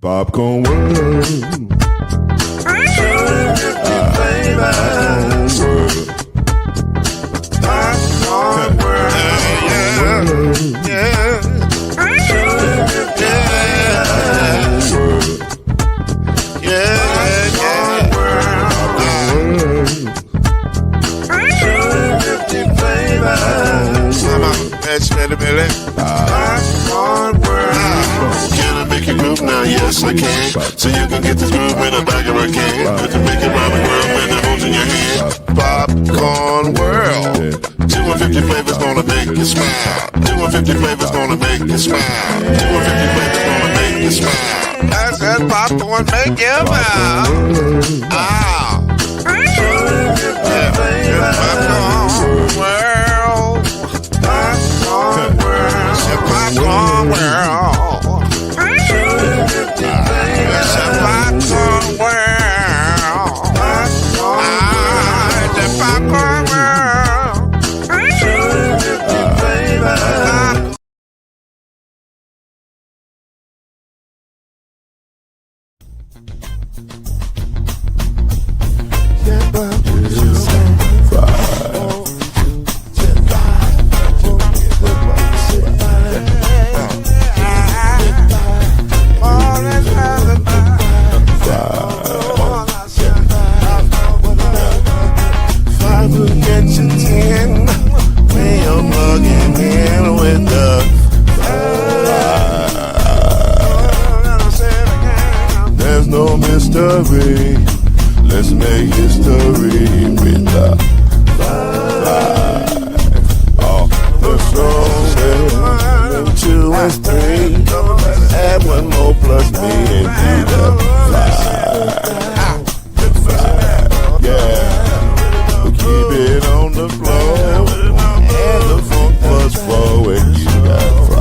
Popcorn World. Popcorn World. Yeah. Can I make you groove now? Yes, I can. So you can get this groove in the back of a can. I can make it round the world with the holes in your hand. Popcorn World. 250 flavors gonna make you smile. 250 flavors gonna make you smile. 250 flavors gonna make you smile. I said popcorn make you smile. Ah. Popcorn World. Popcorn World. Popcorn World. There's no mystery. Let's make history with the five. Off the throne, 2 and 3. Add 1 more plus me and do the 5. Yeah, we keep it on the floor. And the funk plus 4 and you got 5.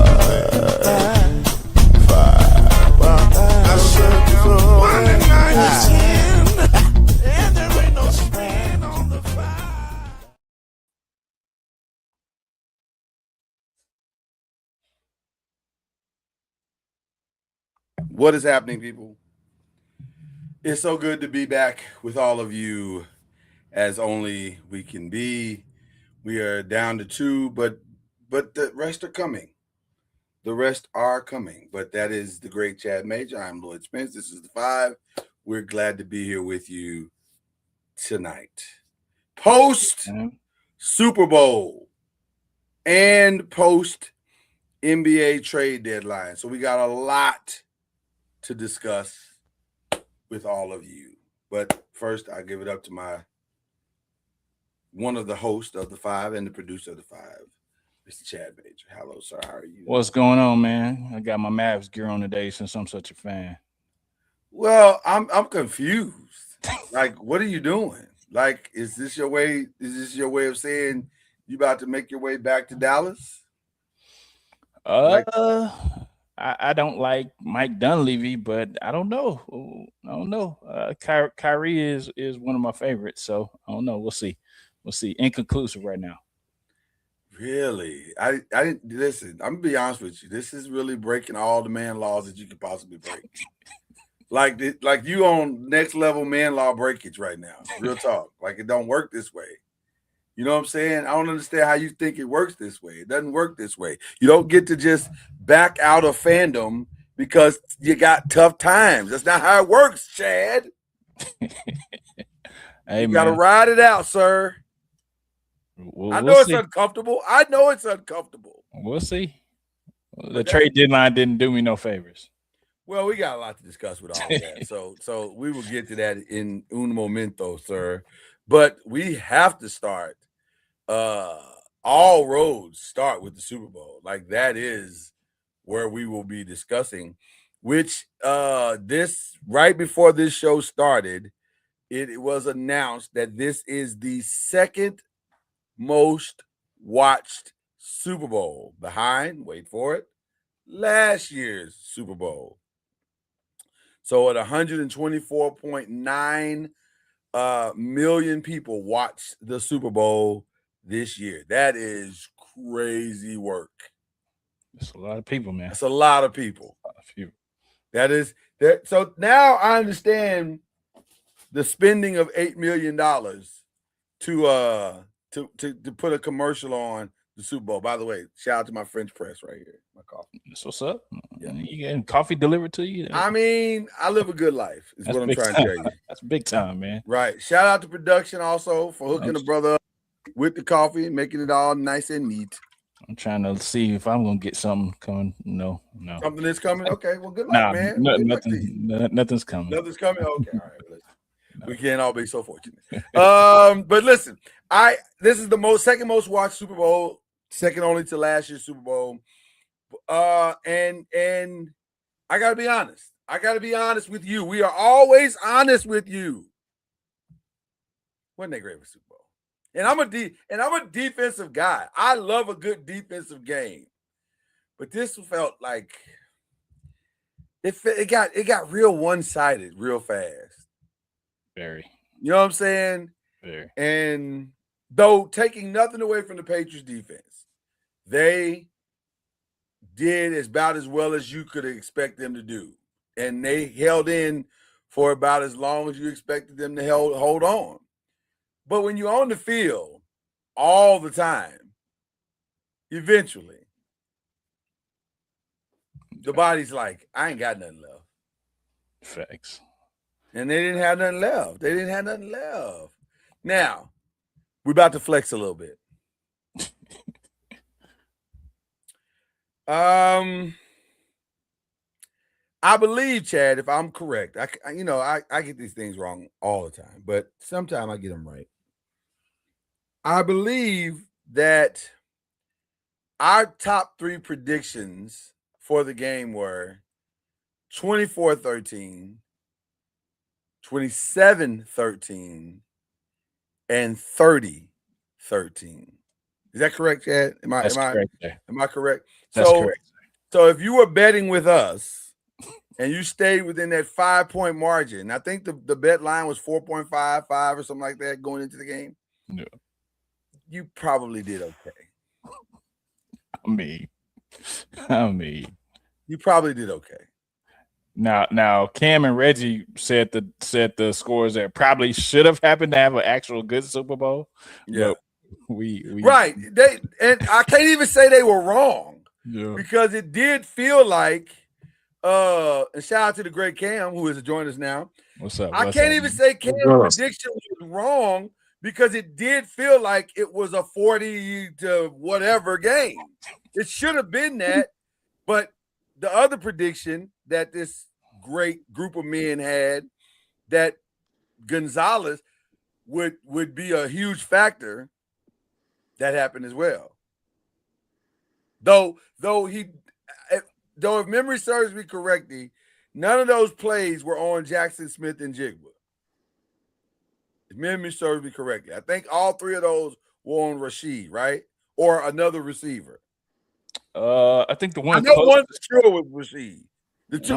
What is happening, people? It's so good to be back with all of you as only we can be. We are down to 2, but the rest are coming. The rest are coming, but that is the great Chad Major. I'm Lloyd Spence. This is the 5. We're glad to be here with you tonight. Post Super Bowl and post NBA trade deadline. So we got a lot to discuss with all of you. But first, I give it up to one of the hosts of the 5 and the producer of the 5, Mr. Chad Major. Hello, sir. How are you? What's going on, man? I got my Mavs gear on today since I'm such a fan. Well, I'm confused. Like, what are you doing? Like, is this your way? Is this your way of saying you about to make your way back to Dallas? I don't like Mike Dunleavy, but I don't know. Kyrie is one of my favorites, so I don't know. We'll see. Inconclusive right now. Really? I didn't listen. I'm gonna be honest with you. This is really breaking all the man laws that you could possibly break. like you on next level man law breakage right now. Real talk. Like it don't work this way. You know what I'm saying? I don't understand how you think it works this way. It doesn't work this way. You don't get to just back out of fandom because you got tough times. That's not how it works, Chad. Hey, you got to ride it out, sir. I know it's uncomfortable. We'll see. The trade deadline didn't do me no favors. Well, we got a lot to discuss with all of that. So we will get to that in un momento, sir. But we have to start. All roads start with the Super Bowl. Like that is where we will be discussing, which this right before this show started, it was announced that this is the second most watched Super Bowl behind, wait for it, last year's Super Bowl. So at 124.9 million people watched the Super Bowl this year. That is crazy work. It's a lot of people, man. That's a lot of people. That So now I understand the spending of $8 million to put a commercial on the Super Bowl. By the way, shout out to my French press right here. My coffee. That's what's up. Yeah. You getting coffee delivered to you? I mean, I live a good life, is That's what I'm big trying time. to tell you. That's big time, man. Right. Shout out to production also for hooking the brother up with the coffee and making it all nice and neat. I'm trying to see if I'm gonna get something coming. No. Something is coming. Okay, well, good luck, man. Nothing's coming. Nothing's coming. Okay, all right. We can't all be so fortunate. But listen, this is the second most watched Super Bowl, second only to last year's Super Bowl. And I gotta be honest. I gotta be honest with you. We are always honest with you. Wasn't that great of a Super Bowl? And I'm a defensive guy. I love a good defensive game. But this felt like it got real one-sided real fast. Very. You know what I'm saying? Very. And though taking nothing away from the Patriots defense, they did about as well as you could expect them to do. And they held in for about as long as you expected them to hold on. But when you're on the field all the time, eventually, the body's like, I ain't got nothing left. Facts. And they didn't have nothing left. Now, we're about to flex a little bit. I believe, Chad, if I'm correct, I get these things wrong all the time, but sometimes I get them right. I believe that our top 3 predictions for the game were 24-13, 27-13, and 30-13. Is that correct, Chad? Am I correct? That's correct. So if you were betting with us and you stayed within that 5-point margin, I think the bet line was 4.55 or something like that going into the game. Yeah. You probably did okay. I mean, you probably did okay. Now, Cam and Reggie said the scores that probably should have happened to have an actual good Super Bowl. Yeah, we right. And I can't even say they were wrong. Yeah, because it did feel like. And shout out to the great Cam who has joined us now. What's up? I can't even say Cam's prediction was wrong because it did feel like it was a 40 to whatever game. It should have been that, but the other prediction that this great group of men had that Gonzalez would be a huge factor, that happened as well. Though if memory serves me correctly, none of those plays were on Jackson Smith and Jigba. If memory serves me correctly, I think all 3 of those were on Rashid, right? Or another receiver. I think the one. I know one for sure was Rashid. Two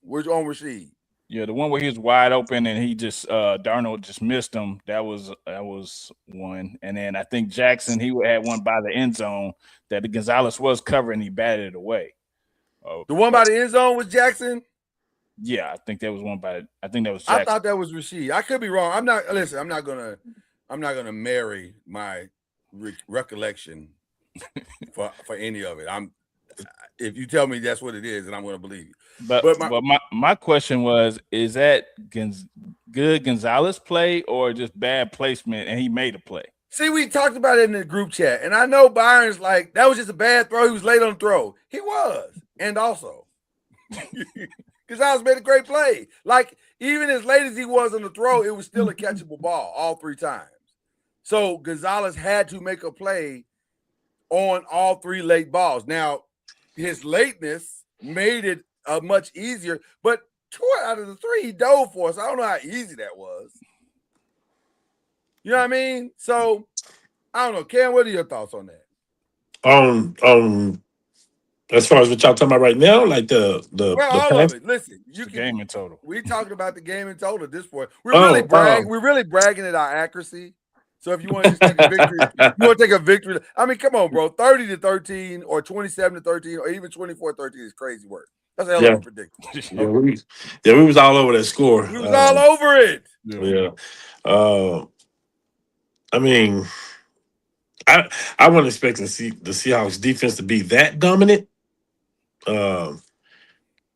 were on Rashid. Yeah, the one where he was wide open and he just Darnold just missed him. That was one. And then I think Jackson, he had one by the end zone that the Gonzalez was covering. He batted it away. The one by the end zone was Jackson. Yeah, I think that was one by. I think that was Jackson. I thought that was Rashid. I could be wrong. I'm not gonna marry my recollection for any of it. If you tell me that's what it is, then I'm gonna believe you. But my question was: is that good Gonzalez play or just bad placement, and he made a play? See, we talked about it in the group chat, and I know Byron's like, that was just a bad throw. He was late on the throw. He was. And also, Gonzalez made a great play. Like, even as late as he was on the throw, it was still a catchable ball all 3 times. So Gonzalez had to make a play on all 3 late balls. Now, his lateness made it much easier, but 2 out of the 3 he dove for us. I don't know how easy that was. You know what I mean? So I don't know. Cam, what are your thoughts on that? As far as what y'all talking about right now, like all of it. Listen, game in total. We talking about the game in total at this point. We're really bragging at our accuracy. So if you want to just take a victory, you want to take a victory. I mean, come on, bro. 30-13 or 27-13 or even 24-13 is crazy work. That's a hell Yeah. of a prediction. We was all over that score. We was all over it. Yeah. I mean, I wasn't expecting the Seahawks defense to be that dominant.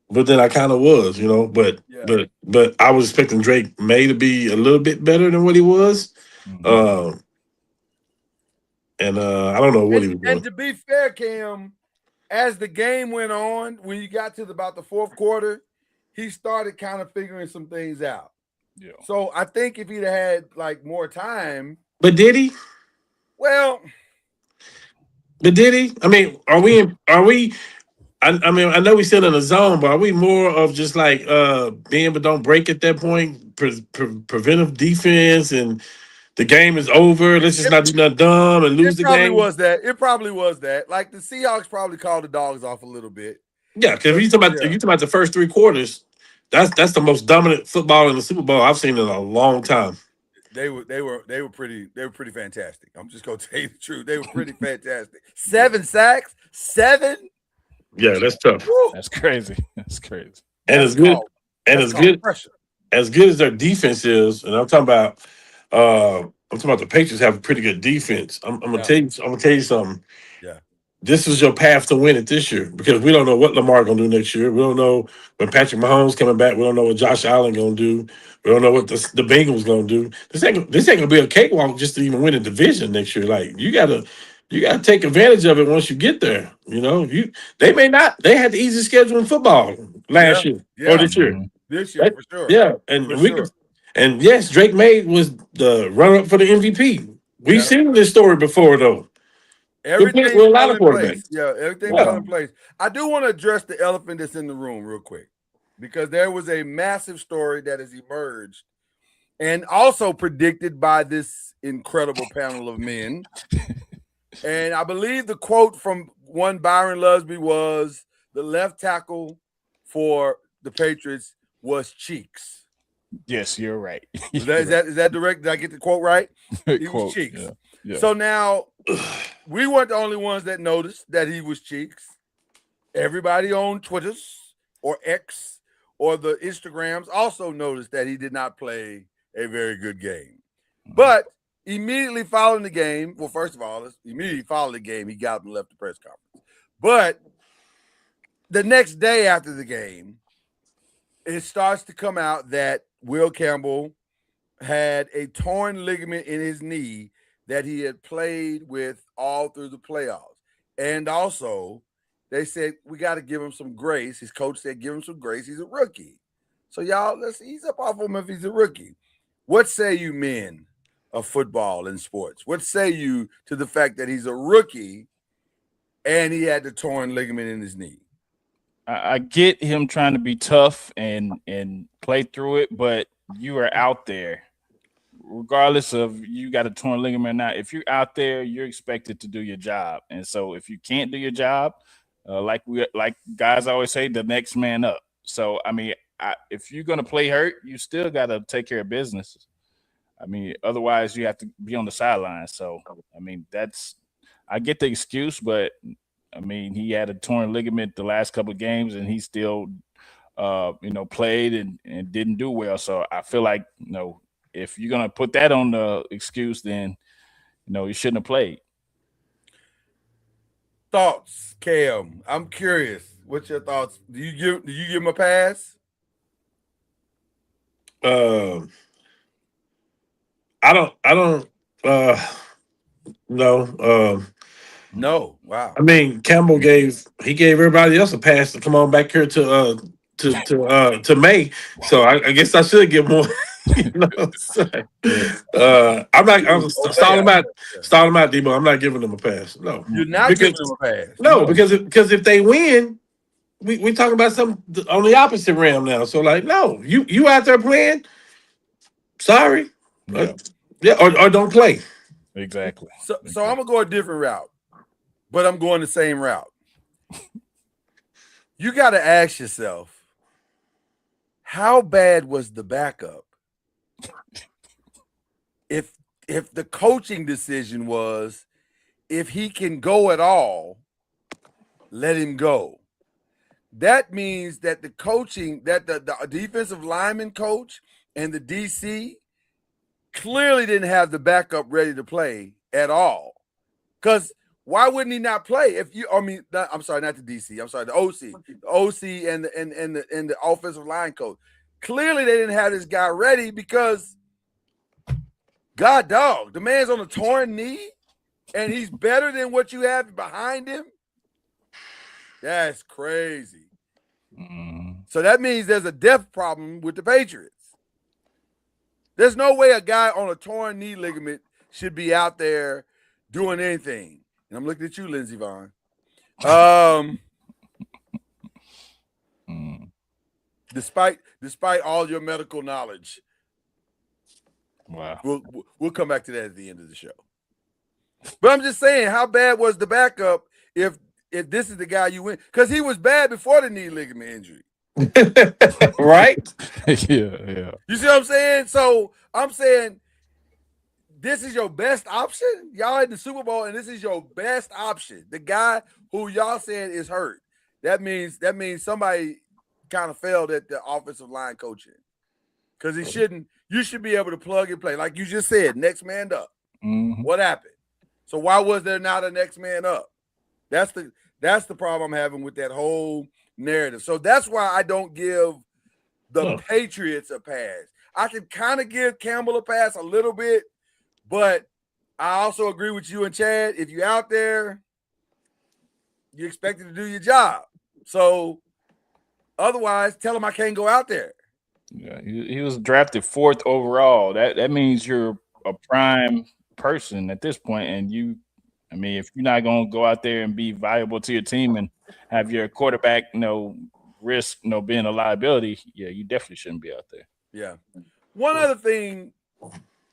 But then I kind of was, you know. But I was expecting Drake May to be a little bit better than what he was. Mhm. I don't know what he was doing. And to be fair, Cam, as the game went on, when you got to about the fourth quarter, he started kind of figuring some things out. Yeah. So I think if he'd had like more time. But did he? Well. But did he? I mean, are we? I mean, I know we still in the zone, but are we more of just like being but don't break at that point, preventive defense, and the game is over. Let's just not do nothing dumb and lose the game. It probably was that. Like the Seahawks probably called the dogs off a little bit. Yeah, because if you talking about the first three quarters, that's the most dominant football in the Super Bowl I've seen in a long time. They were pretty fantastic. I'm just gonna tell you the truth. They were pretty fantastic. 7 sacks, 7. Yeah, that's tough. Woo. That's crazy. That's crazy. And as good as their defense is, and I'm talking about the Patriots have a pretty good defense. I'm gonna tell you something. Yeah. This is your path to win it this year because we don't know what Lamar gonna do next year. We don't know when Patrick Mahomes coming back. We don't know what Josh Allen gonna do. We don't know what the Bengals gonna do. This ain't gonna be a cakewalk just to even win a division next year. Like you gotta take advantage of it once you get there. You know, they had the easiest schedule in football last year or this year. This year for sure. Yeah, and yes, Drake May was the runner-up for the MVP. We've seen this story before though. Everything with a lot of quarterbacks. Everything fell in place. I do want to address the elephant that's in the room real quick because there was a massive story that has emerged and also predicted by this incredible panel of men. And I believe the quote from one Byron Lusby was the left tackle for the Patriots was Cheeks. Yes, you're right. Is that direct? Did I get the quote right? He was Cheeks. Yeah. So now we weren't the only ones that noticed that he was Cheeks. Everybody on Twitters or X or the Instagrams also noticed that he did not play a very good game. But immediately following the game, well, first of all, immediately following the game, he got up and left the press conference. But the next day after the game, it starts to come out that Will Campbell had a torn ligament in his knee that he had played with all through the playoffs. And also, they said, we got to give him some grace. His coach said, give him some grace. He's a rookie. So, y'all, let's ease up off him if he's a rookie. What say you men of football and sports? What say you to the fact that he's a rookie and he had the torn ligament in his knee? I get him trying to be tough and play through it, but you are out there. Regardless of you got a torn ligament or not, if you're out there, you're expected to do your job. And so if you can't do your job, like guys always say, the next man up. So, I mean, if you're going to play hurt, you still got to take care of business. I mean, otherwise you have to be on the sideline. So, I mean, I get the excuse, but I mean, he had a torn ligament the last couple of games and he still, played and didn't do well. So I feel like, if you're going to put that on the excuse, then, you shouldn't have played. Thoughts, Cam? I'm curious. What's your thoughts? Do you give him a pass? I don't no. No. Wow. I mean, Campbell gave everybody else a pass to come on back here to May. So I guess I should give more. I'm not stalling out, Debo. I'm not giving them a pass. No, you're not giving them a pass. No, because if they win, we talking about something on the opposite realm now. So like, no, you out there playing. Sorry, or don't play. Exactly. So I'm gonna go a different route, but I'm going the same route. You got to ask yourself, how bad was the backup? If the coaching decision was, if he can go at all, let him go. that means that the coaching, that the defensive lineman coach and the DC clearly didn't have the backup ready to play at all. Because why wouldn't he not play? I'm sorry, not the DC. I'm sorry, the OC and the offensive line coach. Clearly, they didn't have this guy ready because, God dog, the man's on a torn knee, and he's better than what you have behind him. That's crazy. So that means there's a depth problem with the Patriots. There's no way a guy on a torn knee ligament should be out there doing anything. And I'm looking at you, Lindsey Vonn. Despite all your medical knowledge. Wow. We'll come back to that at the end of the show. But I'm just saying, how bad was the backup if this is the guy you win? Because he was bad before the knee ligament injury. Right? Yeah. You see what I'm saying? So I'm saying this is your best option. Y'all in the Super Bowl, and this is your best option. The guy who y'all saying is hurt. That means somebody kind of failed at the offensive line coaching. Because you should be able to plug and play. Like you just said, next man up. Mm-hmm. What happened? So why was there not a next man up? That's the problem I'm having with that whole narrative. So that's why I don't give the Patriots a pass. I can kind of give Campbell a pass a little bit, but I also agree with you and Chad. If you're out there, you're expected to do your job. So otherwise, tell him I can't go out there. Yeah, he was drafted 4th overall. That means you're a prime person at this point, and if you're not going to go out there and be valuable to your team and have your quarterback, risk, being a liability, yeah, you definitely shouldn't be out there. Yeah. One other thing,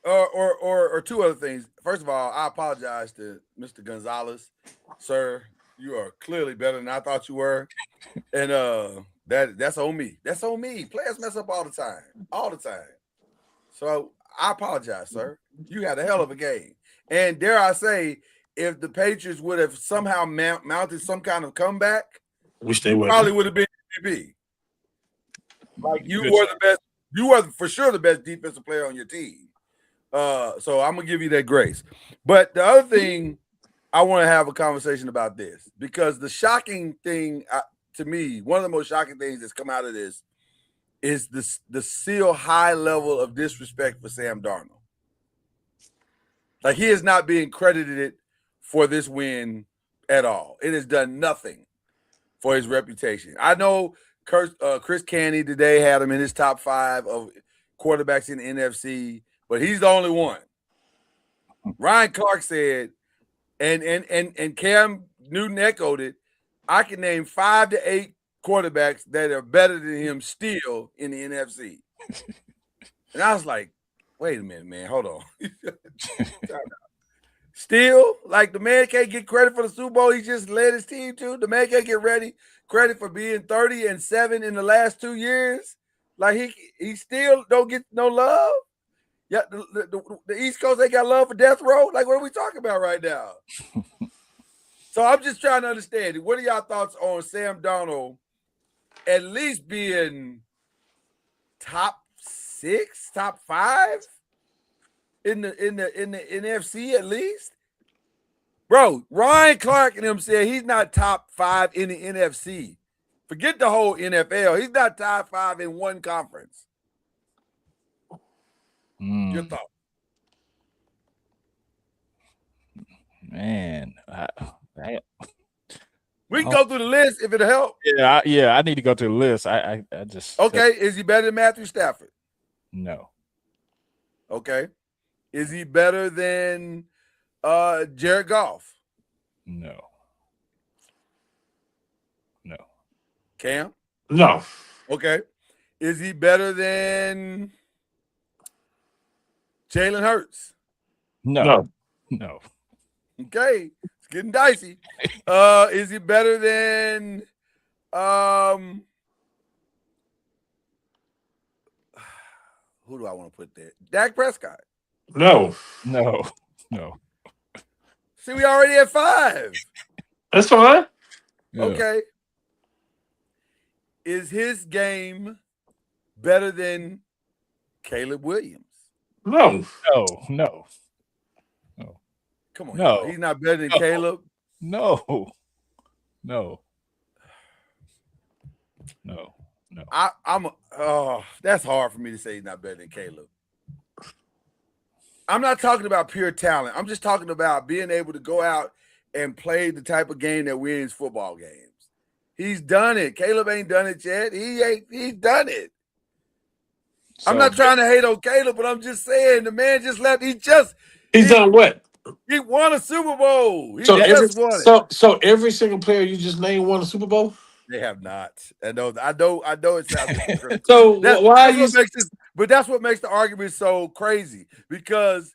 or two other things. First of all, I apologize to Mr. Gonzalez, sir. You are clearly better than I thought you were, and that's on me. That's on me. Players mess up all the time. So I apologize, sir. You had a hell of a game, and dare I say, if the Patriots would have somehow mounted some kind of comeback, wish they would. Probably would have been MVP. Like you were the best. You were for sure the best defensive player on your team. So I'm gonna give you that grace. But the other thing, I want to have a conversation about this because the shocking thing to me, one of the most shocking things that's come out of this is the still high level of disrespect for Sam Darnold. Like he is not being credited for this win at all. It has done nothing for his reputation. I know Chris Canty today had him in his top 5 of quarterbacks in the NFC, but he's the only one. Ryan Clark said, and Cam Newton echoed it, I can name 5 to 8 quarterbacks that are better than him still in the NFC. And I was like, wait a minute, man, hold on. Still, like the man can't get credit for the Super Bowl he just led his team to. The man can't get credit for being 30-7 in the last 2 years. Like he still don't get no love. Yeah, the East Coast, they got love for death row. Like, what are we talking about right now? So I'm just trying to understand. What are y'all thoughts on Sam Darnold at least being top 6, top 5 in the NFC at least? Bro, Ryan Clark and him said he's not top 5 in the NFC. Forget the whole NFL. He's not top 5 in one conference. Your thought? Man, we can go through the list if it'll help. Yeah, I need to go through the list. I just okay. Is he better than Matthew Stafford? No. Okay. Is he better than Jared Goff? No. Cam? No. Okay. Is he better than Jalen Hurts? No. Okay. It's getting dicey. Is he better than who do I want to put there? Dak Prescott? No. See, we already at 5. That's fine. Yeah. Okay. Is his game better than Caleb Williams? No. No. Come on, No. y'all. He's not better than No. Caleb. No. That's hard for me to say he's not better than Caleb. I'm not talking about pure talent. I'm just talking about being able to go out and play the type of game that wins football games. He's done it. Caleb ain't done it yet. He's done it. I'm not trying to hate on Caleb, but I'm just saying the man just left. He's done what? He won a Super Bowl. He So just won it. So every single player you just named won a Super Bowl? They have not. I know it sounds hypocritical. So why are you? But that's what makes the argument so crazy because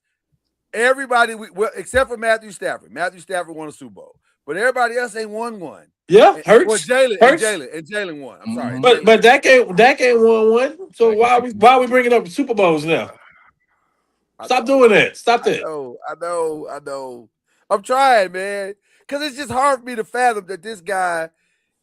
everybody, except for Matthew Stafford. Matthew Stafford won a Super Bowl, but everybody else ain't won one. Yeah, Hurts. Well, Jalen won. I'm sorry, but Dak ain't won one. So why are we bringing up Super Bowls now? Stop doing that. Stop that. I know. I'm trying, man, because it's just hard for me to fathom that this guy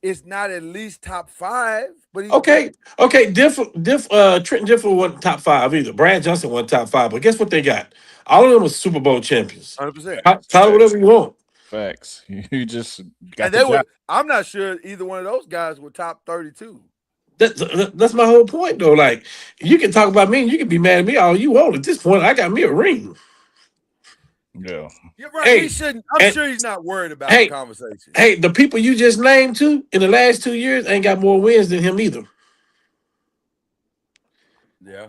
is not at least top 5. But Okay. Trent Diffle wasn't top 5 either. Brad Johnson wasn't top 5. But guess what they got? All of them was Super Bowl champions. 100%. Call it whatever you want. Facts. You just got and they were. I'm not sure either one of those guys were top 32. That's my whole point, though. Like, you can talk about me and you can be mad at me all you want. At this point, I got me a ring. Yeah. You're right. He shouldn't. I'm sure he's not worried about the conversation. Hey, the people you just named too in the last 2 years ain't got more wins than him either. Yeah.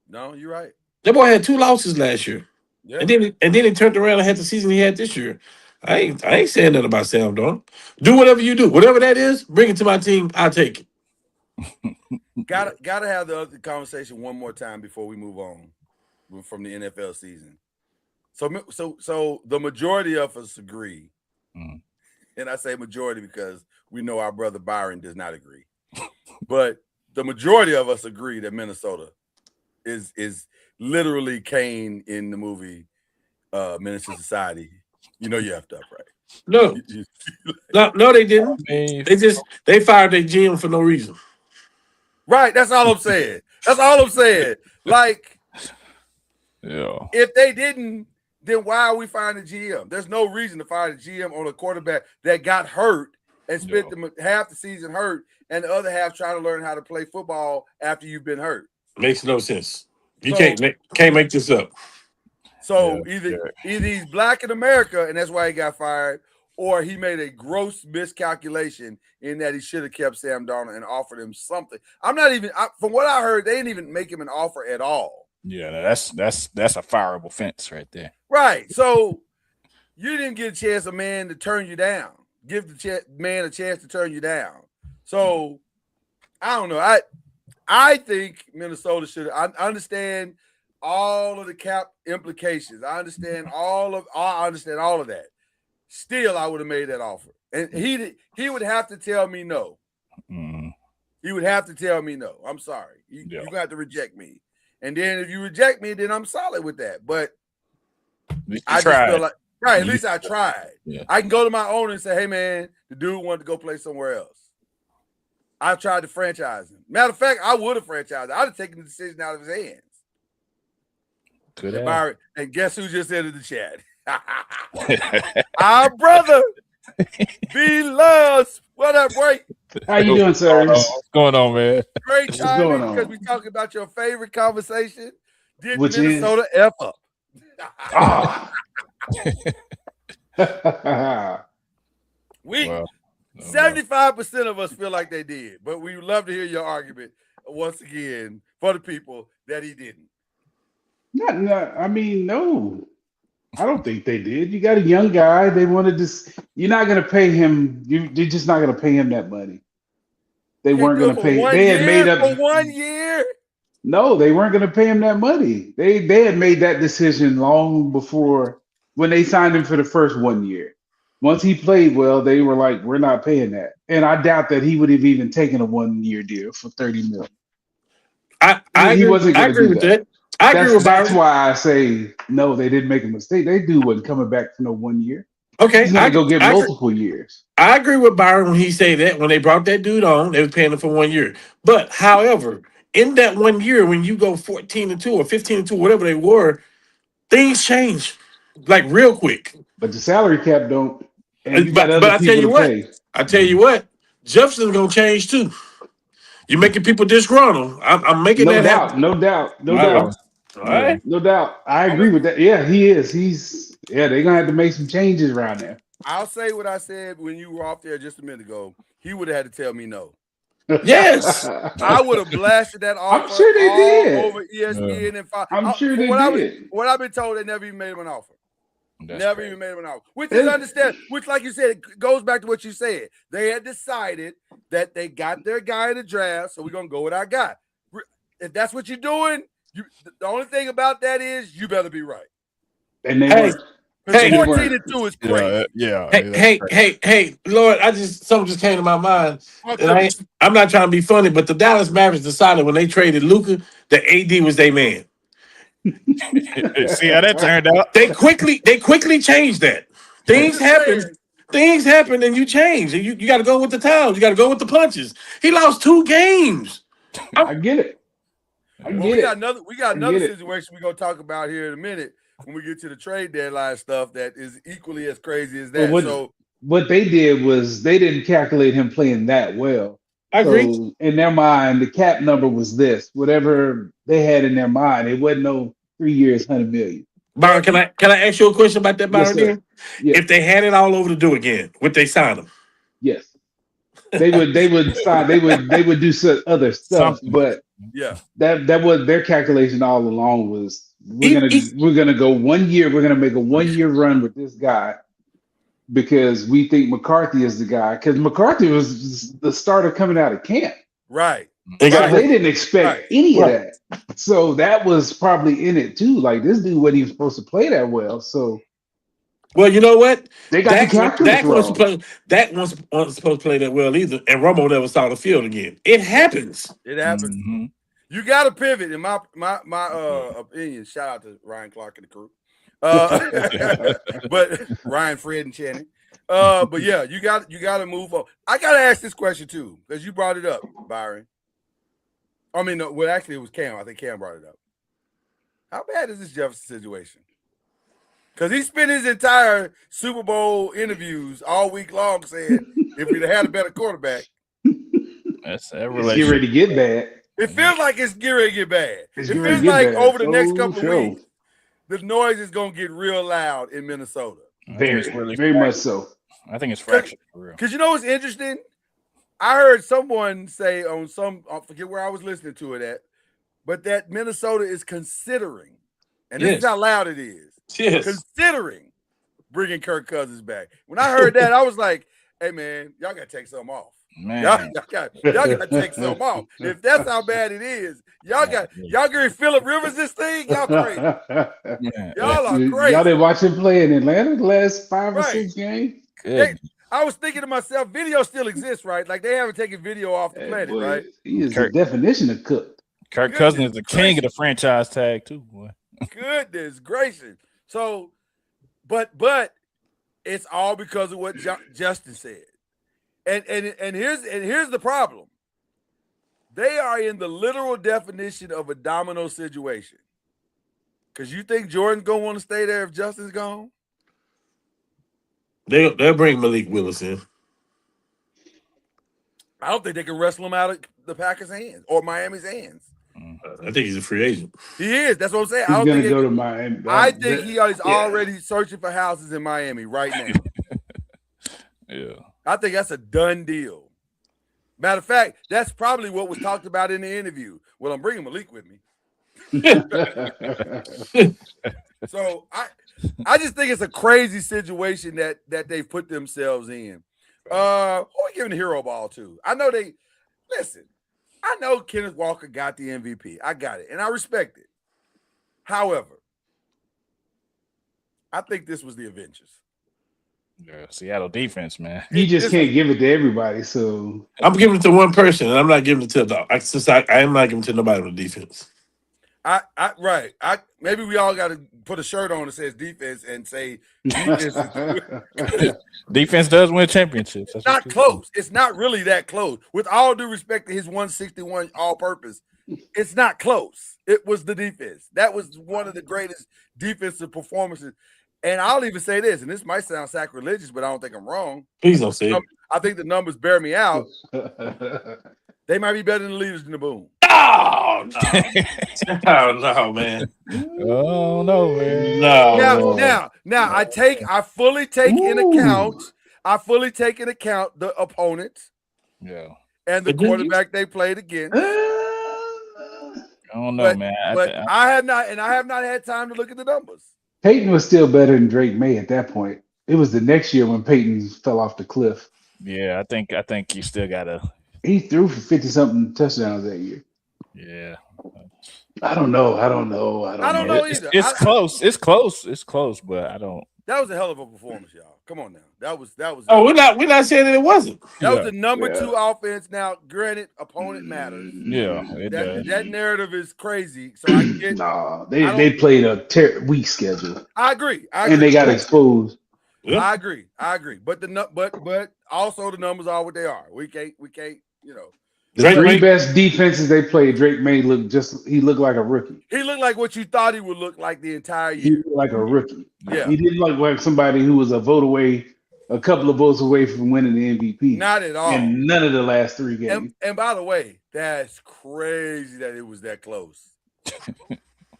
No, you're right. That boy had 2 losses last year. Yeah. And then he turned around and had the season he had this year. I ain't saying nothing about Sam Darnold. Do whatever you do. Whatever that is, bring it to my team. I'll take it. Gotta have the other conversation one more time before we move on from the NFL season. So the majority of us agree, and I say majority because we know our brother Byron does not agree, but the majority of us agree that Minnesota is literally Kane in the movie Menace to Society. You know you have to upright. No, they didn't. They fired their GM for no reason. Right, that's all I'm saying. Like, yeah, if they didn't, then why are we firing the GM? There's no reason to fire the GM on a quarterback that got hurt and spent half the season hurt and the other half trying to learn how to play football after you've been hurt. Makes no sense. You can't make this up. So either he's black in America and that's why he got fired, or he made a gross miscalculation in that he should have kept Sam Darnold and offered him something. From what I heard, they didn't even make him an offer at all. Yeah, that's a fireable offense right there. Right. So you didn't get a chance, a man to turn you down. Give the man a chance to turn you down. So I don't know. I think Minnesota should. I understand all of the cap implications. I understand all of that. Still, I would have made that offer, and he would have to tell me no. He would have to tell me no. I'm sorry. You're gonna have to reject me, and then if you reject me, then I'm solid with that. But I just feel like at least I tried. Yeah. I can go to my owner and say, "Hey, man, the dude wanted to go play somewhere else." I tried to franchise him. Matter of fact, I would have franchised him. I'd have taken the decision out of his hands. Good. And guess who just entered the chat? Our brother, B Loves. What up, boy? How you doing, sir? What's going on, man? Great timing because we talking about your favorite conversation. Did Minnesota F up? 75% of us feel like they did, but we would love to hear your argument once again for the people that he didn't. No. I don't think they did. You got a young guy. They wanted this. You're not going to pay him. You're just not going to pay him that money. They weren't going to pay. They had made up for 1 year. No, they weren't going to pay him that money. They had made that decision long before when they signed him for the first 1 year. Once he played well, they were like, "We're not paying that." And I doubt that he would have even taken a 1 year deal for $30 million. I agree with that. That's why I say no. They didn't make a mistake. They wasn't coming back for no 1 year. Okay, He's gonna go get multiple years. I agree with Byron when he say that when they brought that dude on, they was paying him for 1 year. But however, in that 1 year, when you go 14-2 or 15-2, whatever they were, things change like real quick. But the salary cap don't, and you got But other I tell you people to pay. I tell you what, Jefferson's gonna change too. You're making people disgruntled. I'm making No that doubt, happen. no doubt, no Wow. doubt, All right. no doubt. I agree with that. Yeah, he is. They're gonna have to make some changes around there. I'll say what I said when you were off there just a minute ago. He would have had to tell me no. Yes. I would have blasted that offer I'm sure they all did. over ESPN and Fox. I'm sure they did. What I've been told, they never even made him an offer. That's Never crazy. even made him an offer. Which is understand. Which, like you said, it goes back to what you said. They had decided that they got their guy in the draft, so we're gonna go with our guy. If that's what you're doing, the only thing about that is you better be right. And they Hey, weren't. hey, 14-2 is crazy. Hey, Lord, something just came to my mind. And I'm not trying to be funny, but the Dallas Mavericks decided when they traded Luka that AD was their man. See how that turned out? They quickly changed that. Things happen, and you change. And you got to go with the times. You got to go with the punches. He lost 2 games. I get it. We got another get it. situation we're gonna talk about here in a minute when we get to the trade deadline stuff that is equally as crazy as that. Well, what they did was they didn't calculate him playing that well. I agree. So in their mind, the cap number was this. Whatever they had in their mind, it wasn't no 3 years, $100 million. Byron, can I ask you a question about that, Byron? Yes, sir. Yes. If they had it all over to do again, would they sign him? Yes. They would sign. They would do some other stuff, Something. but yeah, that was their calculation all along. Was we're gonna go 1 year. We're gonna make a 1 year run with this guy because we think McCarthy is the guy. Because McCarthy was the starter coming out of camp. right. They didn't expect any of that. So that was probably in it too. Like this dude wasn't even supposed to play that well. So well, you know what? they got the calculus wrong. Dak wasn't supposed to play that well either, and Romo never saw the field again. It happens. It happens. Mhm. You got to pivot. In my opinion, shout out to Ryan Clark and the crew. But Ryan, Fred, and Channing. But yeah, you got to move on. I got to ask this question too because you brought it up, Byron. I mean, no, well, actually, it was Cam. I think Cam brought it up. How bad is this Jefferson situation? Because he spent his entire Super Bowl interviews all week long saying if we'd have had a better quarterback. That's that It's relationship. getting ready to get bad. It feels like it's getting ready to get bad. It's It getting ready feels to get like bad. over the next couple Sure. of weeks, the noise is going to get real loud in Minnesota. Very much so. I think it's fractured for real. Because you know what's interesting? I heard someone say on I forget where I was listening to it at, but that Minnesota is considering, and this is how loud it is, considering bringing Kirk Cousins back. When I heard that, I was like, hey, man, y'all got to take something off. Man, Y'all got to take something off. If that's how bad it is, y'all getting Phillip Rivers this thing? Y'all crazy. man. Y'all are crazy. Y'all didn't watch him play in Atlanta the last 5 or Right. 6 games? I was thinking to myself, video still exists, right? Like they haven't taken video off the planet, Boy, right? He is Kirk. the definition of cooked. Kirk Cousins is the king of the franchise tag too, boy. Goodness gracious. So, but it's all because of what Justin said. And here's the problem. They are in the literal definition of a domino situation. Because you think Jordan's gonna want to stay there if Justin's gone? They'll bring Malik Willis in. I don't think they can wrestle him out of the Packers' hands or Miami's hands. I think he's a free agent. He is. That's what I'm saying. He's I don't going think to go to Miami. I think he is already searching for houses in Miami right now. Yeah. I think that's a done deal. Matter of fact, that's probably what was talked about in the interview. Well, I'm bringing Malik with me. So I just think it's a crazy situation that they've put themselves in. Who are we giving the hero ball to? I know I know Kenneth Walker got the MVP. I got it, and I respect it. However, I think this was the Avengers. Yeah, Seattle defense, man. You just can't give it to everybody. So I'm giving it to one person, and I'm not giving it to I am not giving it to nobody on the defense. Right. Maybe we all got to put a shirt on that says defense and say defense is Defense does win championships. That's not what close. It's not really that close. With all due respect to his 161 all-purpose, it's not close. It was the defense. That was one of the greatest defensive performances. And I'll even say this, and this might sound sacrilegious, but I don't think I'm wrong. Please don't say it. I think the numbers bear me out. They might be better than the leaders in the boom. Oh, no. Oh, no, man. Oh no, man. No. Now I fully take in account the opponent Yeah. and the But didn't you- quarterback they played against. I don't know, But, man. but I have not had time to look at the numbers. Peyton was still better than Drake May at that point. It was the next year when Peyton fell off the cliff. Yeah, I think you still gotta. He threw for 50-something touchdowns that year. Yeah. I don't know. I don't know either. It's close. It's close. It's close, but I don't. That was a hell of a performance, y'all. Come on now. That was. Oh, we're not saying that it wasn't. That was the number 2 offense. Now, granted, opponent matters. Yeah, it does. That narrative is crazy. So I get. Nah, they played a weak schedule. I agree. And they got exposed. Yeah. I agree. But also the numbers are what they are. We can't. The Drake three May- best defenses they played, Drake May he looked like a rookie. He looked like what you thought he would look like the entire He year. looked like a rookie. Yeah. He didn't look like somebody who was a couple of votes away from winning the MVP. Not at all. In none of the last 3 games. And by the way, that's crazy that it was that close.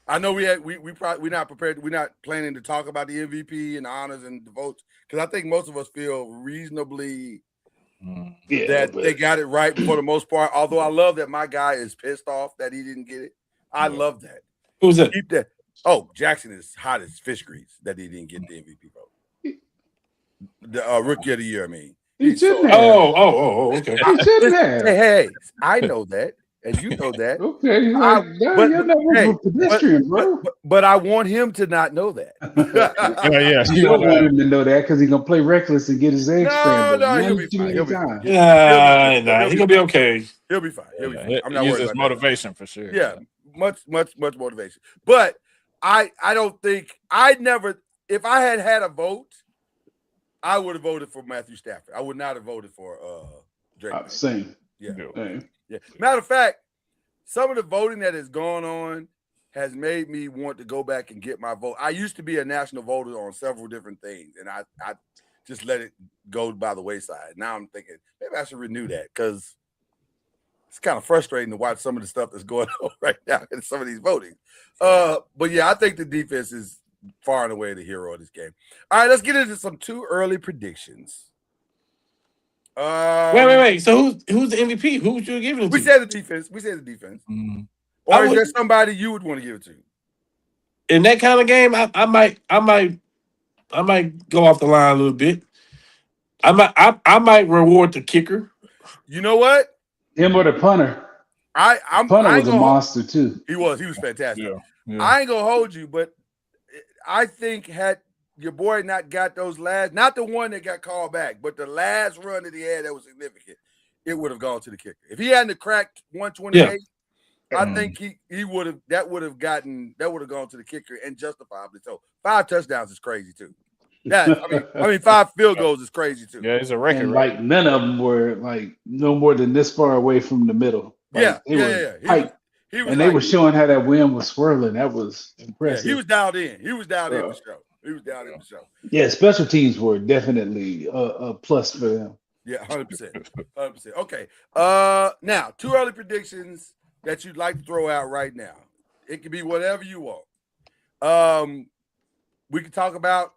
I know we're not prepared. We're not planning to talk about the MVP and the honors and the votes because I think most of us feel reasonably Yeah, that but they got it right for the most part. Although I love that my guy is pissed off that he didn't get it. I love that. Who's that? Keep that. Oh, Jackson is hot as fish grease that he didn't get the MVP vote. The rookie of the year, I mean. he shouldn't have. Oh, okay. He shouldn't have. Hey, I know that, and you know that. Okay, you're not a pedestrian, bro. But I want him to not know that. Yeah. You don't want him to know that because he's gonna play reckless and get his eggs scrambled. No, he'll be Too fine. many He'll be times. fine. Nah, he's gonna be okay. He'll be fine. He'll be fine. I'm not Use worried his about motivation for sure. that. Yeah, much motivation. But I don't think if I had a vote, I would have voted for Matthew Stafford. I would not have voted for Drake. Same. Yeah. Same. Yeah. Matter of fact, some of the voting that has gone on has made me want to go back and get my vote. I used to be a national voter on several different things, and I just let it go by the wayside. Now I'm thinking maybe I should renew that because it's kind of frustrating to watch some of the stuff that's going on right now in some of these voting. But yeah, I think the defense is far and away the hero of this game. All right, let's get into some 2 early predictions. Wait. So who's the MVP? Who would you give it to? We said the defense. Mhm. Or is there somebody you would want to give it to? In that kind of game, I might go off the line a little bit. I might reward the kicker. You know what? Him or the punter. Punter was a monster too. He was fantastic. Yeah. I ain't gonna hold you, but I think had your boy not got those not the one that got called back, but the last run that he had that was significant, it would have gone to the kicker. If he hadn't cracked 128, I think he would have gone to the kicker and justifiably so. 5 touchdowns is crazy too. I mean 5 field goals is crazy too. Yeah, it's a record. And Right? like none of them were like no more than this far away from the middle. Like, They were showing how that wind was swirling. That was impressive. he was dialed in. He was dialed in for sure. Yeah, special teams were definitely a plus for them. Yeah, 100%. 100%. Okay. Now 2 early predictions that you'd like to throw out right now. It could be whatever you want. We could talk about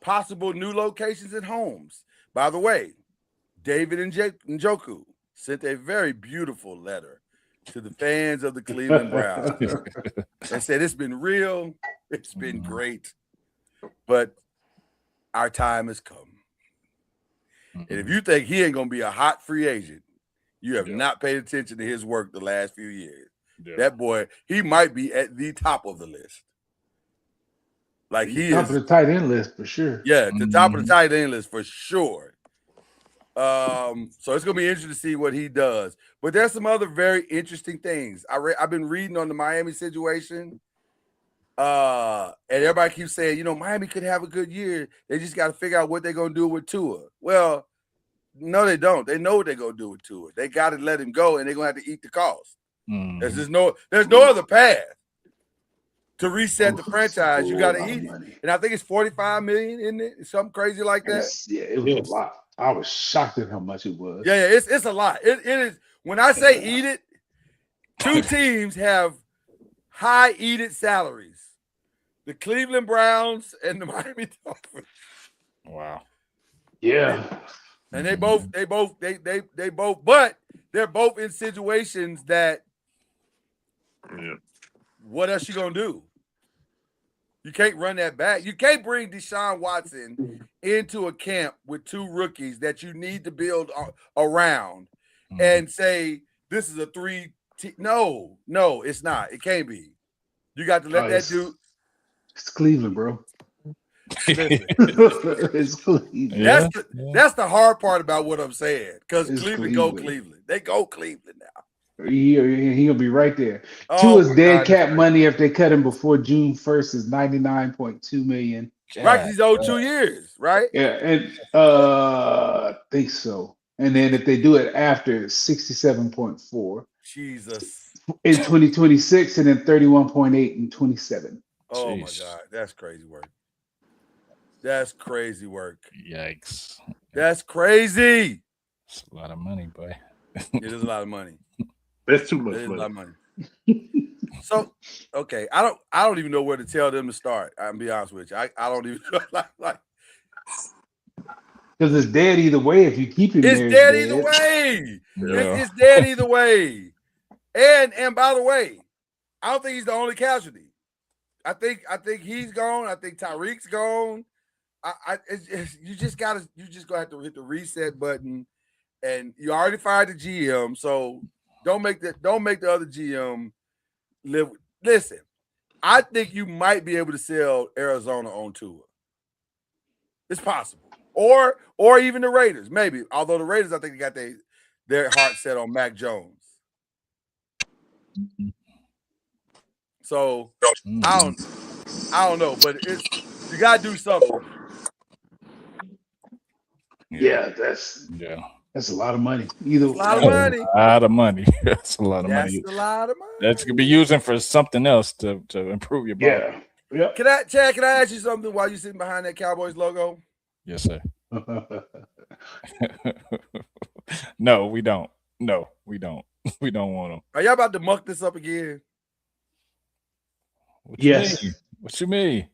possible new locations and homes. By the way, David Njoku sent a very beautiful letter to the fans of the Cleveland Browns and said it's been real, it's been great, but our time has come. And if you think he ain't gonna be a hot free agent, you have not paid attention to his work the last few years. Yeah. That boy, he might be at the top of the list. Like he top is of the tight end list for sure. Yeah, the top of the tight end list for sure. So it's gonna be interesting to see what he does. But there's some other very interesting things. I've been reading on the Miami situation. And everybody keeps saying, Miami could have a good year. They just got to figure out what they're gonna do with Tua. Well, no, they don't. They know what they're gonna do with Tua. They got to let him go, and they're gonna have to eat the cost. There's no other path to reset the franchise. You got to eat it, and I think it's $45 million, isn't it? Something crazy like that. It was a lot. I was shocked at how much it was. Yeah, it's a lot. It is. When I say eat it, two teams have high eat it salaries: the Cleveland Browns and the Miami Dolphins. Wow. Yeah. And they both, but they're both in situations that. What else you gonna do? You can't run that back. You can't bring Deshaun Watson into a camp with two rookies that you need to build around and say this is a three. No, it's not. It can't be. You got to let that dude. It's Cleveland, bro. It's Cleveland. That's the hard part about what I'm saying, because Cleveland go Cleveland. They go Cleveland now. He'll be right there. Tua's dead cap money if they cut him before June 1st is $99.2 million. Right, he's owed 2 years, right? Yeah, and I think so. And then if they do it after, it's 67.4. Jesus. In 2026, and then 31.8 in 27. Oh my God, that's crazy work. That's crazy work. Yikes. That's crazy. It's a lot of money, boy. It is a lot of money. That's too much It is money. a lot of money. So, okay, I don't even know where to tell them to start. I'll be honest with you. I don't even know. Like, because it's dead either way. If you keep him, it's there, dead either way. Yeah. It's dead either way. And by the way, I don't think he's the only casualty. I think he's gone. I think Tyreek's gone. You just gonna have to hit the reset button. And you already fired the GM, so don't make the other GM live. Listen, I think you might be able to sell Arizona on Tua. It's possible, or even the Raiders, maybe. Although the Raiders, I think they got their heart set on Mac Jones. So I don't know, but you gotta do something. Yeah, that's a lot of money. Either a lot of money. A lot of money. That's a lot of money. That's a lot of money. That's gonna be using for something else to improve your body. Yeah. Chad, can I ask you something while you're sitting behind that Cowboys logo? Yes, sir. No, we don't. No, we don't. We don't want them. Are y'all about to muck this up again? Yes. What you mean?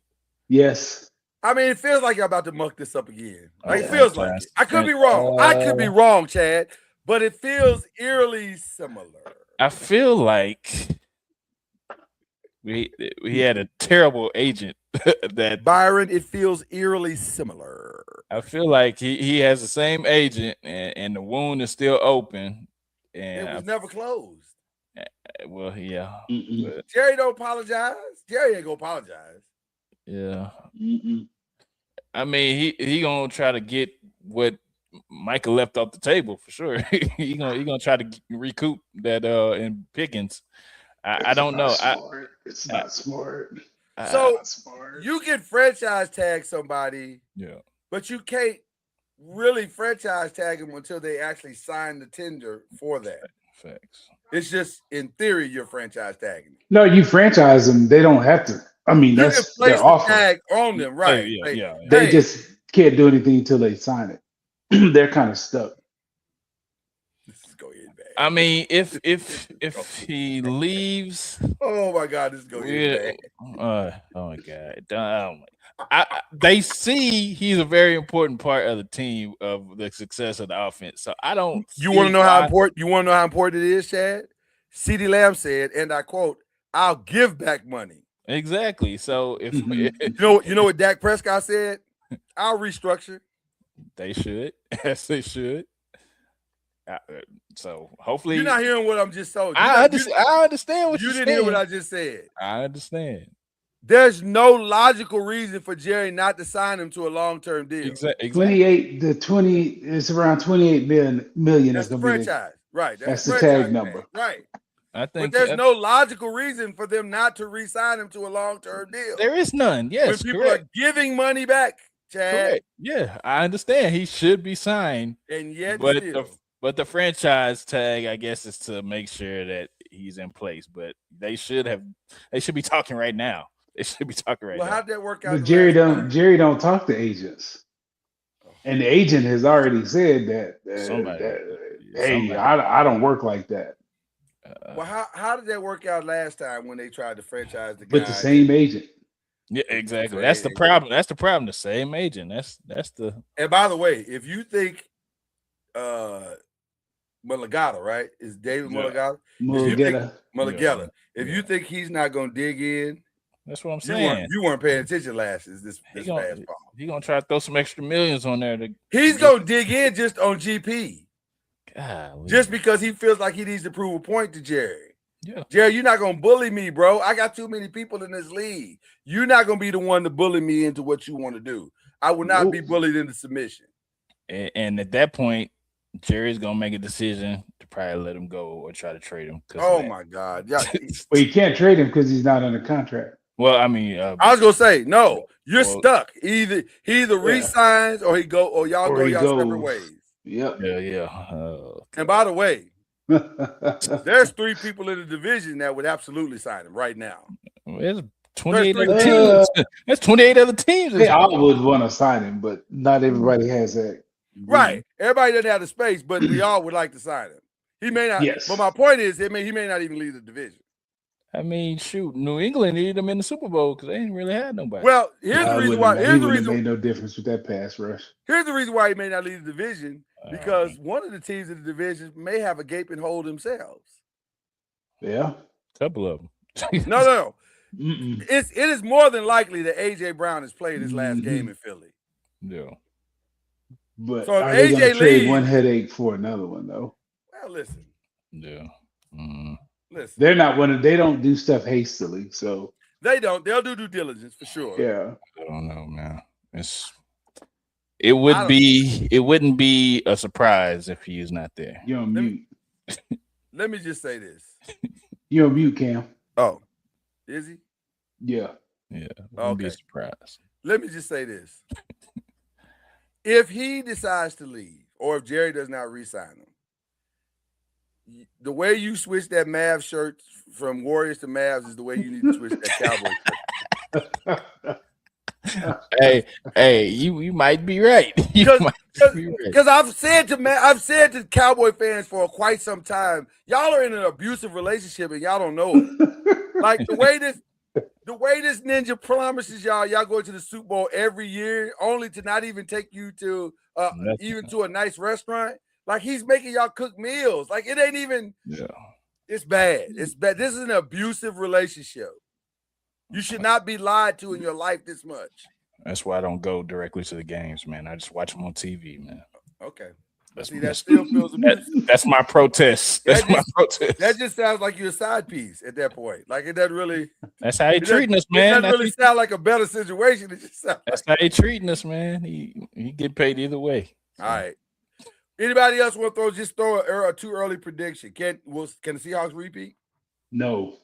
Yes. I mean, it feels like y'all about to muck this up again. Like, Oh, it feels my like it. gosh. I could be wrong. I could be wrong, Chad, but it feels eerily similar. I feel like we had a terrible agent that Byron, it feels eerily similar. I feel like he has the same agent and the wound is still open. And It was never closed. well, yeah. Mm-mm. Jerry don't apologize. Jerry ain't gonna apologize. Yeah. Mm-mm. I mean, he gonna try to get what Michael left off the table for sure. he gonna try to recoup that in Pickens. I don't know. It's not smart. So Not smart. you can franchise tag somebody, Yeah. but you can't really franchise tag them until they actually sign the tender for that. Facts. It's just in theory you're franchise tagging. No, you franchise them. They don't have to. I mean, You that's can place their the offer. tag on them, right? Yeah. They just can't do anything until they sign it. They're kind of stuck. This is going bad. I mean, if he leaves, Oh my God, this is going bad. oh my God, they see he's a very important part of the team of the success of the offense. So I don't. You want to know how important? You want to know how important it is, Chad? CeeDee Lamb said, and I quote, "I'll give back money." Exactly. So if You know what Dak Prescott said? I'll restructure. they should, as they should. So hopefully, You're not hearing what I'm just told you. I understand what You you're didn't hear what saying. I just said. I understand. There's no logical reason for Jerry not to sign him to a long-term deal. Exactly. 28, the 20 is around 28 million. That's Is the going to be franchise, right? that's the franchise tag number. right? I But think there's no logical reason for them not to re-sign him to a long-term deal. there is none. When Yes, people correct. are giving money back, Chad, Correct. Yeah, I understand he should be signed, and yet but still. the franchise tag, I guess, is to make sure that he's in place. But they should be talking right now. They should be talking right Well, now. how'd that work out? But Jerry don't talk to agents, and the agent has already said that. Hey, I don't work like that. Well, how did that work out last time when they tried to franchise the guy? With the same agent. Yeah, exactly. That's the problem. That's the problem. The same agent. That's the. And by the way, if you think Mulagata, right? Is David Mulagata? Mulagata. If you think he's not going to dig in, that's what I'm saying. You weren't paying attention this past fall. He's going to try to throw some extra millions on there. He's going to dig in just on GP. Golly. Just because he feels like he needs to prove a point to Jerry. Yeah. Jerry, you're not going to bully me, bro. I got too many people in this league. You're not going to be the one to bully me into what you want to do. I will not be bullied into submission. And at that point, Jerry's going to make a decision to probably let him go or try to trade him. Oh, my God. Yeah. Well, you can't trade him because he's not under contract. Well, I mean, I was going to say, no, you're stuck. He either resigns or y'all go separate ways. Yep. Yeah. And by the way, there's 3 people in the division that would absolutely sign him right now. There's 28 other teams. There's 28 other teams. They all would want to sign him, but not everybody has that. Right. Everybody doesn't have the space, but we all would like to sign him. He may not. Yes. But my point is, he may not even leave the division. I mean, shoot, New England needed him in the Super Bowl because they didn't really have nobody. Well, here's the reason why. Here's the reason made no difference with that pass rush. Here's the reason why he may not leave the division, because one of the teams in the division may have a gaping hole themselves. Yeah, a couple of them. No. It is more than likely that AJ Brown has played his last game in Philly. Yeah. But so if are they AJ going to trade leaves, one headache for another one, though? Well, listen. Yeah. Listen. They're not they don't do stuff hastily, so they don't. They'll do due diligence for sure. Yeah. I don't know, man. It wouldn't be a surprise if he is not there. You're on mute. Let me just say this. You're on mute, Cam. Oh, is he? Yeah. Yeah. Okay. Be a surprise. Let me just say this. If he decides to leave, or if Jerry does not re-sign him, the way you switch that Mavs shirt from Warriors to Mavs is the way you need to switch that Cowboys shirt. hey, you might be right. Because I've said to Cowboy fans for quite some time, y'all are in an abusive relationship and y'all don't know it. Like the way this ninja promises y'all go to the Super Bowl every year, only to not even take you to even to a nice restaurant. Like he's making y'all cook meals. Like it ain't even. Yeah. It's bad. It's bad. This is an abusive relationship. You should not be lied to in your life this much. That's why I don't go directly to the games, man. I just watch them on TV, man. Okay. That still feels abusive. That's my protest. That's my protest. That just sounds like you're a side piece at that point. Like it doesn't really. That's how he treating us, man. It doesn't really sound like a better situation. It just sounds that's how he treating us, man. He get paid either way. All right. Anybody else want to throw a too early prediction? Can the Seahawks repeat? No.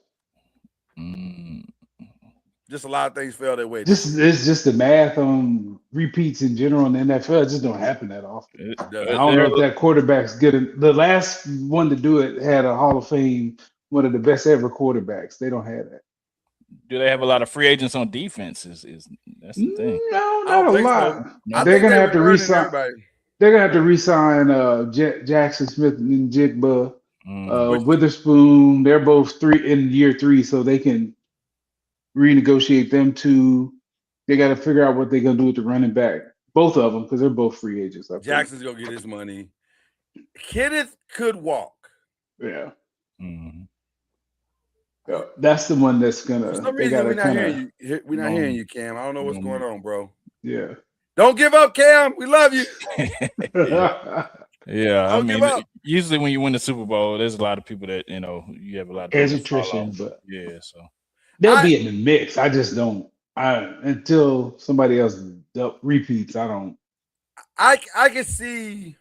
Just a lot of things fell their way. It's just the math on repeats in general in the NFL. It just don't happen that often. I don't know if that quarterback's good. The last one to do it had a Hall of Fame, one of the best ever quarterbacks. They don't have that. Do they have a lot of free agents on defense? Is that's the thing? No, not a lot. So. They're gonna have to resign. They're gonna have to resign Jackson Smith and Jigba, Witherspoon. They're both in year 3, so they can renegotiate them too. They got to figure out what they're gonna do with the running back, both of them, because they're both free agents. Jackson's gonna get his money. Kenneth could walk. Yeah. Mm-hmm. That's the one that's gonna. For some reason, we're not hearing you, Cam. I don't know what's going on, bro. Yeah. Don't give up, Cam. We love you. Yeah, I mean, usually when you win the Super Bowl, there's a lot of people that you have a lot of as attrition, but yeah. So They'll be in the mix. I just don't. Until somebody else repeats, I don't. I can see.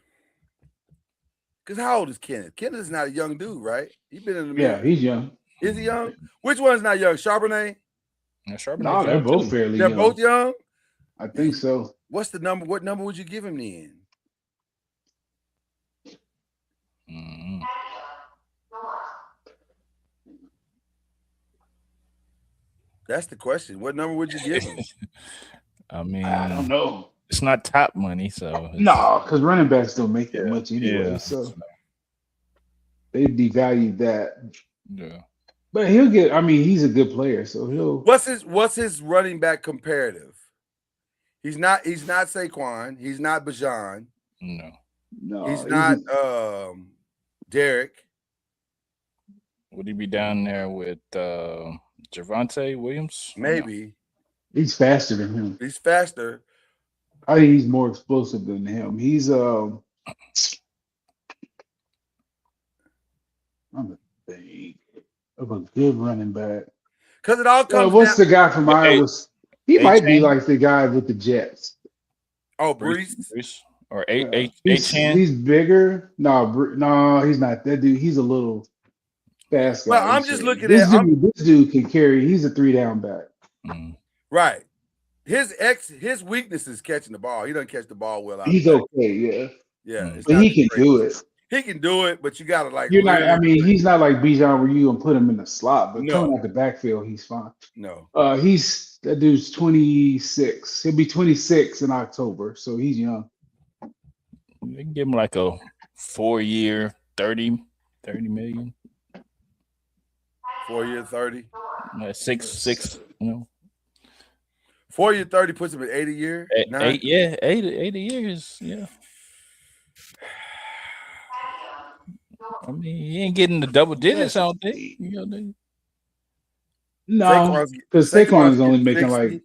Because how old is Kenneth? Kenneth is not a young dude, right? He's been in the Yeah, league. he's young. Is he young? Which one's not young? Charbonnet? Yeah, Charbonnet No, they're young, both too. fairly They're young. both young. I think so. What's the number? What number would you give him then? Mhm. That's the question. What number would you give him? I mean, I don't know. it's not top money, so it's- No, because running backs don't make that Yeah, much anyway. yeah. So they devalued that. Yeah. But he'll get. I mean, he's a good player, so he'll. What's his running back comparative? He's not Saquon. He's not Bijan. No. No, He's not Derek. Would he be down there with Javonte Williams? Or no? Maybe He's faster than him. he's faster. I think he's more explosive than him. He's I'm a think of a good running back. Because it all comes What's down. the guy from Hey, Iowa? He might be A-Chain? like the guy with the Jets. Oh, Brees. Brees? Or He's H-Chan? bigger. No, he's not that dude. He's a little fast guy. Well, I'm just looking this at- dude. This dude can carry. He's a 3-down back. Mm. Right. His weakness is catching the ball. He doesn't catch the ball well. out of He's the back. okay, yeah, Yeah, it's but not he can great. do it. He can do it, but you gotta like. You're not. really- I mean, he's not like Bijan where you gonna put him in the slot, but No. coming out the backfield, he's fine. No. That dude's 26. He'll be 26 in October, so he's young. They can give him like a 4-year, 30 million. 4 year 30. Six, you know. 4 year 30 puts him at 80 a year. Nine. 80 years, yeah. I mean, he ain't getting the double digits, I don't think. You know, No, Saquon's- because Saquon is Saquon's only getting making 60. like,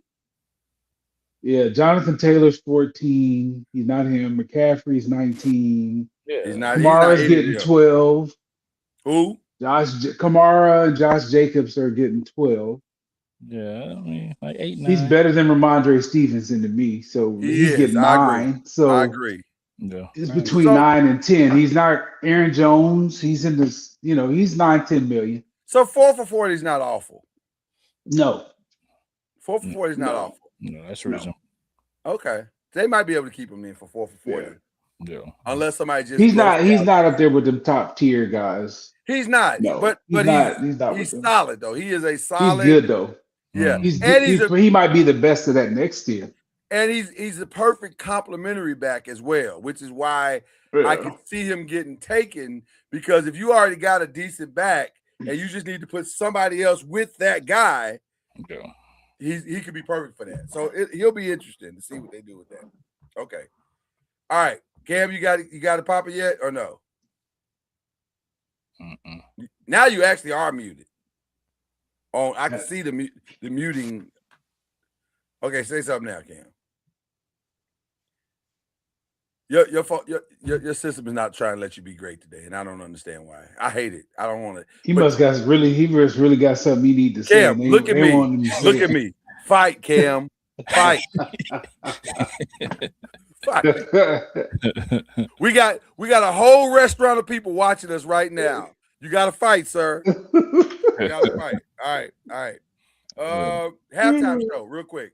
yeah, Jonathan Taylor's 14. He's not him. McCaffrey's 19. He's yeah. not. Kamara's he's not getting 80. 12. Who? Kamara and Josh Jacobs are getting 12. Yeah, I mean, like 8, 9. He's better than Ramondre Stevenson to me. So He he's is. getting I agree. 9. So I agree. Yeah. it's between So- 9 and 10. He's not Aaron Jones. He's in this, he's 9-10 million. So 4 for 40 is not awful. No. 4 for 40 is not No. awful. No, that's No. reasonable. Okay. They might be able to keep him in for 4 for 40. Yeah. Unless somebody just He's blows not out. up there with them top tier guys. He's not. No. But he's not with them. solid though. He is a He's solid. good though. Yeah. Mhm. He's And good. He might be the best of that next tier. And he's a perfect complementary back as well, which is why I can see him getting taken, because if you already got a decent back and you just need to put somebody else with that guy, Yeah. he could be perfect for that. So he'll be interesting to see what they do with that. Okay. All right. Cam, you got to pop it yet or no? Mm-mm. Now you actually are muted. Oh, I can see the muting. Okay, say something now, Cam. Your system is not trying to let you be great today, and I don't understand why. I hate it. I don't want to. He must really got something he need to say. Cam, They- look at they me. want him to say Look it. at me. Fight, Cam. Fight. Fight. We got a whole restaurant of people watching us right now. You got to fight, sir. You got to fight. All right. Halftime show, real quick.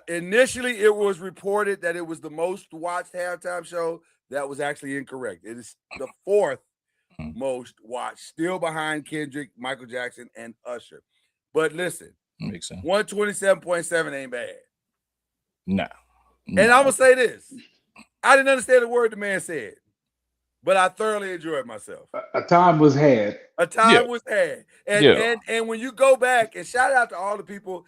Initially, it was reported that it was the most watched halftime show. That was actually incorrect. It is the 4th most watched, still behind Kendrick, Michael Jackson, and Usher. But listen, Makes sense. 127.7 ain't bad. Nah. And I'm gonna say this: I didn't understand the word the man said, but I thoroughly enjoyed myself. A time was had. A time Yeah. was had, and, Yeah. and when you go back, and shout out to all the people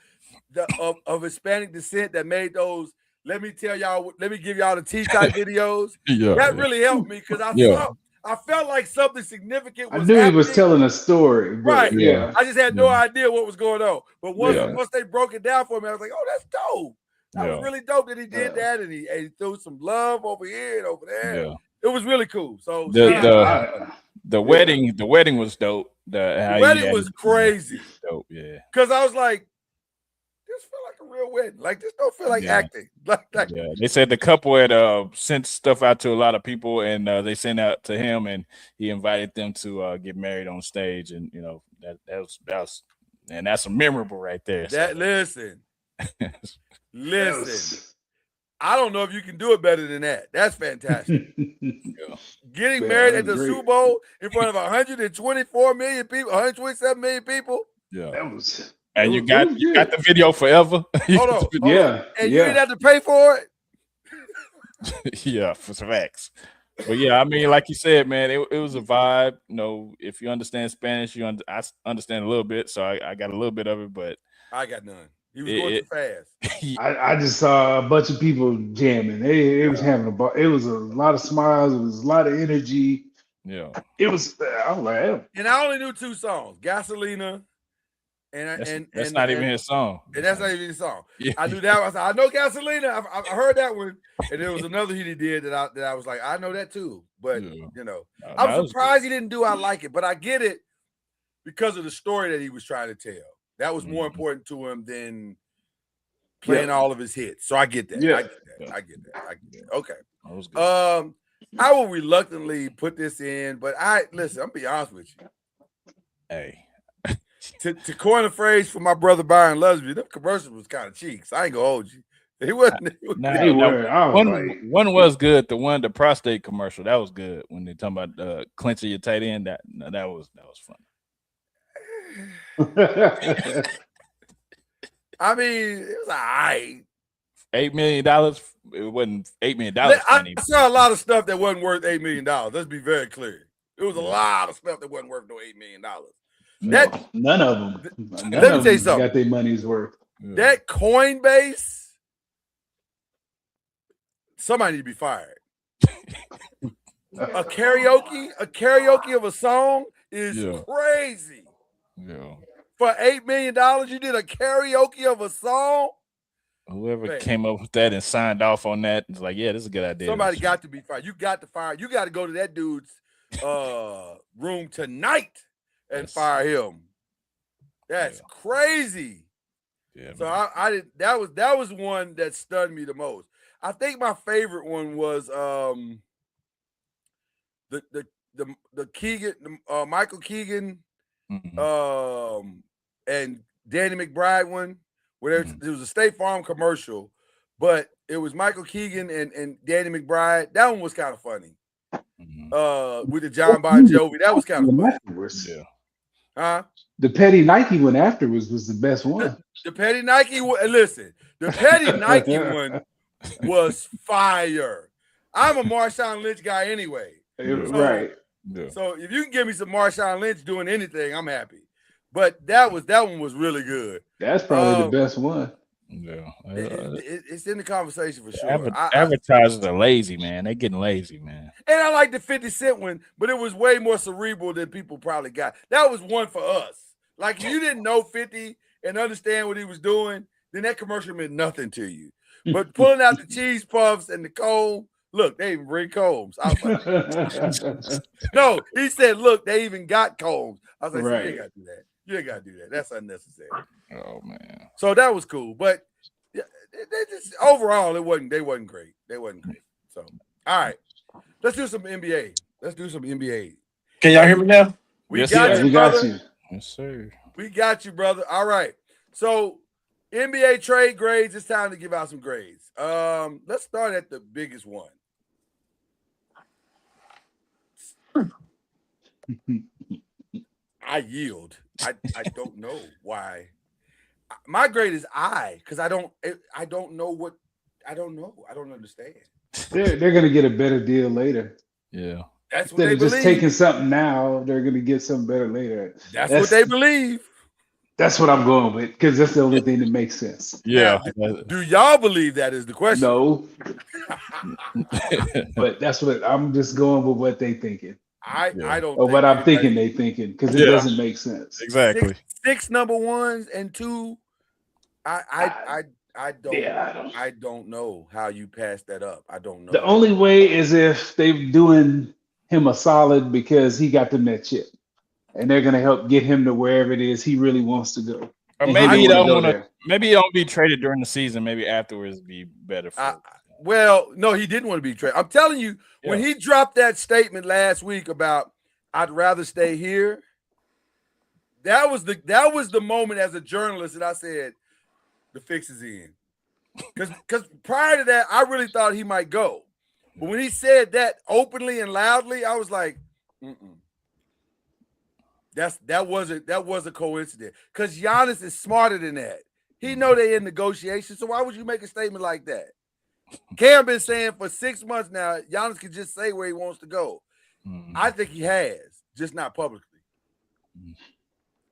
of Hispanic descent that made those. Let me give y'all the T-type videos. Yeah. That really helped me because I felt like something significant I was knew he was happening. telling a story. But Right. Yeah. I just had no idea what was going on. But once Yeah. they broke it down for me, I was like, oh, that's dope. That was Yeah. really dope that he did that, and he threw some love over here and over there. Yeah. It was really cool. So The shout out. wedding was dope. The The wedding was crazy. The dope. Yeah. Because I was like, this feel like a real wedding. Like this don't feel like Yeah. acting. Like Yeah. They said the couple had sent stuff out to a lot of people, and they sent out to him, and he invited them to get married on stage, and that was and that's a memorable right there. that. So. Listen. I don't know if you can do it better than that. That's fantastic. Getting married at the Super Bowl in front of 124 million people, 127 million people. Yeah. That was. And you got the video forever. Hold on. Yeah. And you didn't have to pay for it. Yeah, for facts. But yeah, I mean, like you said, man, it was a vibe. If you understand Spanish, I understand a little bit, so I got a little bit of it, but I got none. He was going too fast. I just saw a bunch of people jamming. They was having a ball. It was a lot of smiles. It was a lot of energy. Yeah. It was. I was like, And I only knew 2 songs, Gasolina, that's not even his song. And that's not even his song. Yeah. I knew that. I said, I know Gasolina. I heard that one. And there was another he did that I was like, I know that too. But I'm surprised he didn't do I Like It, but I get it because of the story that he was trying to tell. That was more important to him than playing all of his hits. So I get that. Yeah. I get that. Okay. I will reluctantly put this in, but listen, I'm be honest with you. Hey. To coin a phrase for my brother Byron Lusby, them commercials was kind of cheap. So I ain't gonna hold you. He wasn't. they were. One was good. The prostate commercial, that was good. When they talking about clenching your tight end, that was fun. I mean, it was all right. $8 million. It wasn't $8 million. I saw a lot of stuff that wasn't worth $8 million. Let's be very clear. It was a lot of stuff that wasn't worth no $8 million. None of them. Let me tell you something. Got their money's worth. That Coinbase, somebody need to be fired. A karaoke of a song is crazy. Yeah. For $8 million, you did a karaoke of a song. Whoever came up with that and signed off on that is like, yeah, this is a good idea. Somebody got to be fired. You got to fire. You got to go to that dude's room tonight and fire him. That's crazy. Yeah. So I did. That was one that stunned me the most. I think my favorite one was the Keegan, Michael Keegan, and Danny McBride one, where there was a State Farm commercial, but it was Michael Keegan and Danny McBride. That one was kind of funny. With the John Bon Jovi, that was kind of funny. Yeah. Huh? The Petty Nike one afterwards was the best one. The Petty Nike one. Listen, the Petty Nike one was fire. I'm a Marshawn Lynch guy anyway. Right. So if you can give me some Marshawn Lynch doing anything, I'm happy. But that one was really good. That's probably the best one. Yeah, it's in the conversation for sure. Advertisers are lazy, man. They're getting lazy, man. And I like the 50 Cent one, but it was way more cerebral than people probably got. That was one for us. Like, if you didn't know 50 and understand what he was doing, then that commercial meant nothing to you. But pulling out the cheese puffs and the comb, look, they even bring combs. I was like, no, he said, look, they even got combs. I was like, right. You ain't got to do that. You ain't got to do that. That's unnecessary. Oh, man. So that was cool. But they just, overall, they wasn't great. They wasn't great. So, all right. Let's do some NBA. Can y'all hear me now? We got you, brother. Yes, sir. We got you, brother. All right. So, NBA trade grades. It's time to give out some grades. Let's start at the biggest one. I yield. I don't know why. My grade is I, because I don't know what I don't know. I don't understand. They're gonna get a better deal later. Yeah. That's what they believe. Instead of just taking something now, they're gonna get something better later. That's what they believe. That's what I'm going with, because that's the only thing that makes sense. Yeah. Do y'all believe that is the question? No. But that's what I'm just going with what they thinking. I don't. Or what I'm thinking they thinking, because it doesn't make sense. Exactly. Six number ones and 2. I don't know how you pass that up. I don't know. The only way is if they're doing him a solid because he got them that chip. and they're gonna help get him to wherever it is he really wants to go. Or And maybe he wanna don't go want to. there. Maybe he don't be traded during the season. Maybe afterwards it'd be better for him. Well, no, he didn't want to be traded. I'm telling you, when he dropped that statement last week about I'd rather stay here, that was the moment as a journalist that I said the fix is in. Because prior to that, I really thought he might go. But when he said that openly and loudly, I was like, that was a coincidence. Because Giannis is smarter than that. He know they in negotiations, so why would you make a statement like that? Cam been saying for 6 months now, Giannis can just say where he wants to go. I think he has, just not publicly.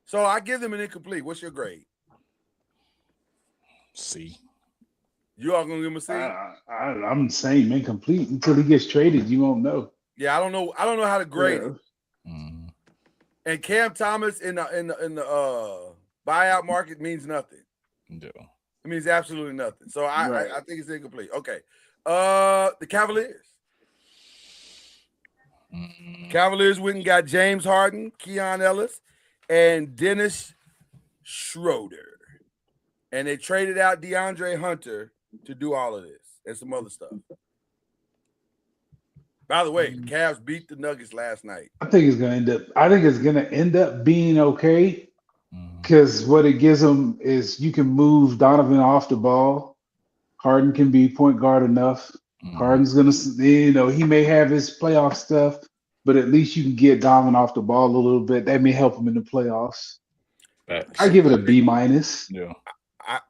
So I give them an incomplete. What's your grade? C. You all gonna give him a C? I'm saying incomplete until he gets traded. You won't know. Yeah, I don't know how to grade it. Mm. And Cam Thomas in the buyout market means nothing. Yeah. It means absolutely nothing. So Right. I think it's incomplete. Okay. The Cavaliers. Cavaliers went and got James Harden, Keon Ellis, and Dennis Schroeder. And they traded out DeAndre Hunter to do all of this and some other stuff. By the way, the Cavs beat the Nuggets last night. I think it's gonna end up being okay. Because what it gives them is you can move Donovan off the ball. Harden can be point guard enough. Harden's gonna, he may have his playoff stuff, but at least you can get Donovan off the ball a little bit. That may help him in the playoffs. I give it a B minus. Yeah.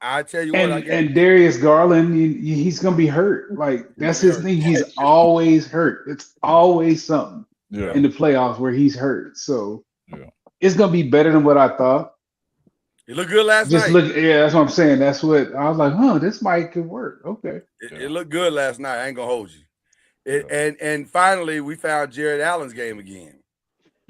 I tell you what, and Darius Garland, he's gonna be hurt. Like that's his thing. He's always hurt. It's always something in the playoffs where he's hurt. So it's gonna be better than what I thought. It looked good last night. That's what I'm saying. That's what I was like, this might could work. Okay. It looked good last night. I ain't gonna hold you. And finally we found Jared Allen's game again.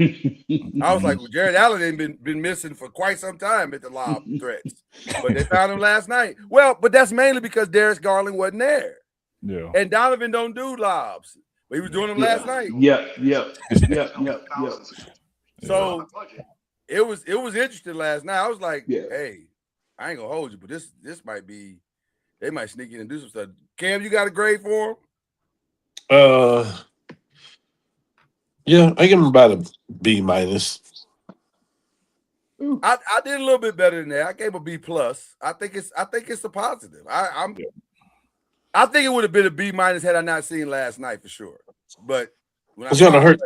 I was like, well, Jared Allen ain't been missing for quite some time at the lob threats. But they found him last night. Well, but that's mainly because Darius Garland wasn't there. Yeah. And Donovan don't do lobs. But he was doing them last night. Yep. So it was interesting last night. I was like, hey, I ain't gonna hold you, but this might be, they might sneak in and do some stuff. Cam, you got a grade for him? Yeah, I give him about a B minus. I did a little bit better than that. I gave a B plus. I think it's a positive. I think it would have been a B minus had I not seen last night for sure. But when it's gonna hurt.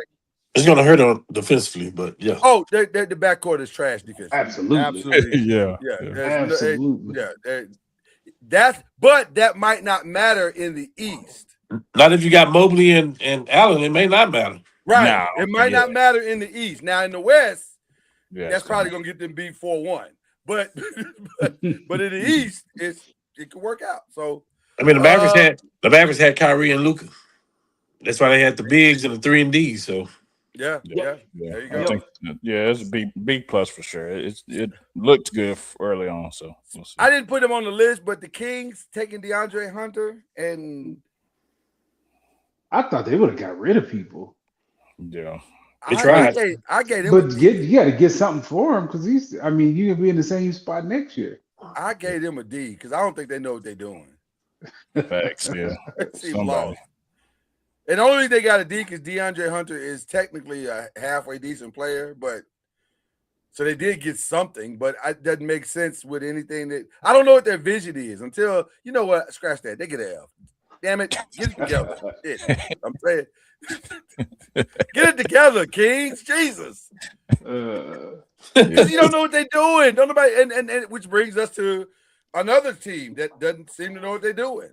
It's gonna hurt on defensively, but yeah. Oh, the backcourt is trash defense. Absolutely. Yeah. Absolutely. But that might not matter in the East. Not if you got Mobley and Allen, it may not matter. Right. It might not matter in the East. Now in the West, that's probably gonna get them beat 4-1. But in the East, it could work out. So I mean, the Mavericks had Kyrie and Luka. That's why they had the bigs and the 3 and D. So yeah. There you go. It's a B plus for sure. It looked good early on. So we'll see. I didn't put them on the list, but the Kings taking DeAndre Hunter and I thought they would have got rid of people. Yeah. They tried. I gave him, but you got to get something for him because you can be in the same spot next year. I gave them a D because I don't think they know what they're doing. Facts, yeah. Seem lost. And the only reason they got a D because DeAndre Hunter is technically a halfway decent player, but so they did get something, but it doesn't make sense with anything that I don't know what their vision is until you know what. Scratch that. They get an F. Damn it, get it together. I'm saying, get it together, Kings. Jesus, because you don't know what they're doing. Don't nobody, and which brings us to another team that doesn't seem to know what they're doing.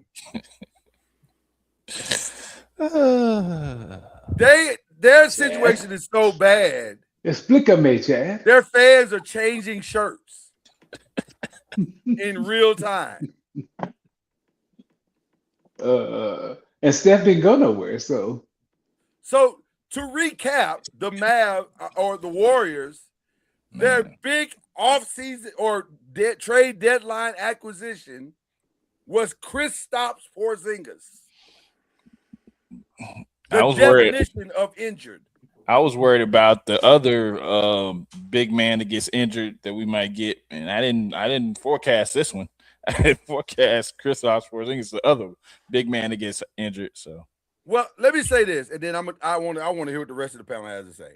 Their situation is so bad. Explícame, Chad. Their fans are changing shirts in real time. And Steph didn't go nowhere. So to recap, the Mavs or the Warriors, their big offseason or trade deadline acquisition was Kristaps Porzingis. The definition of injured. I was worried about the other big man that gets injured that we might get, and I didn't forecast this one. I didn't forecast Kristaps Porzingis, the other big man that gets injured. So, well, let me say this, and then I want to hear what the rest of the panel has to say.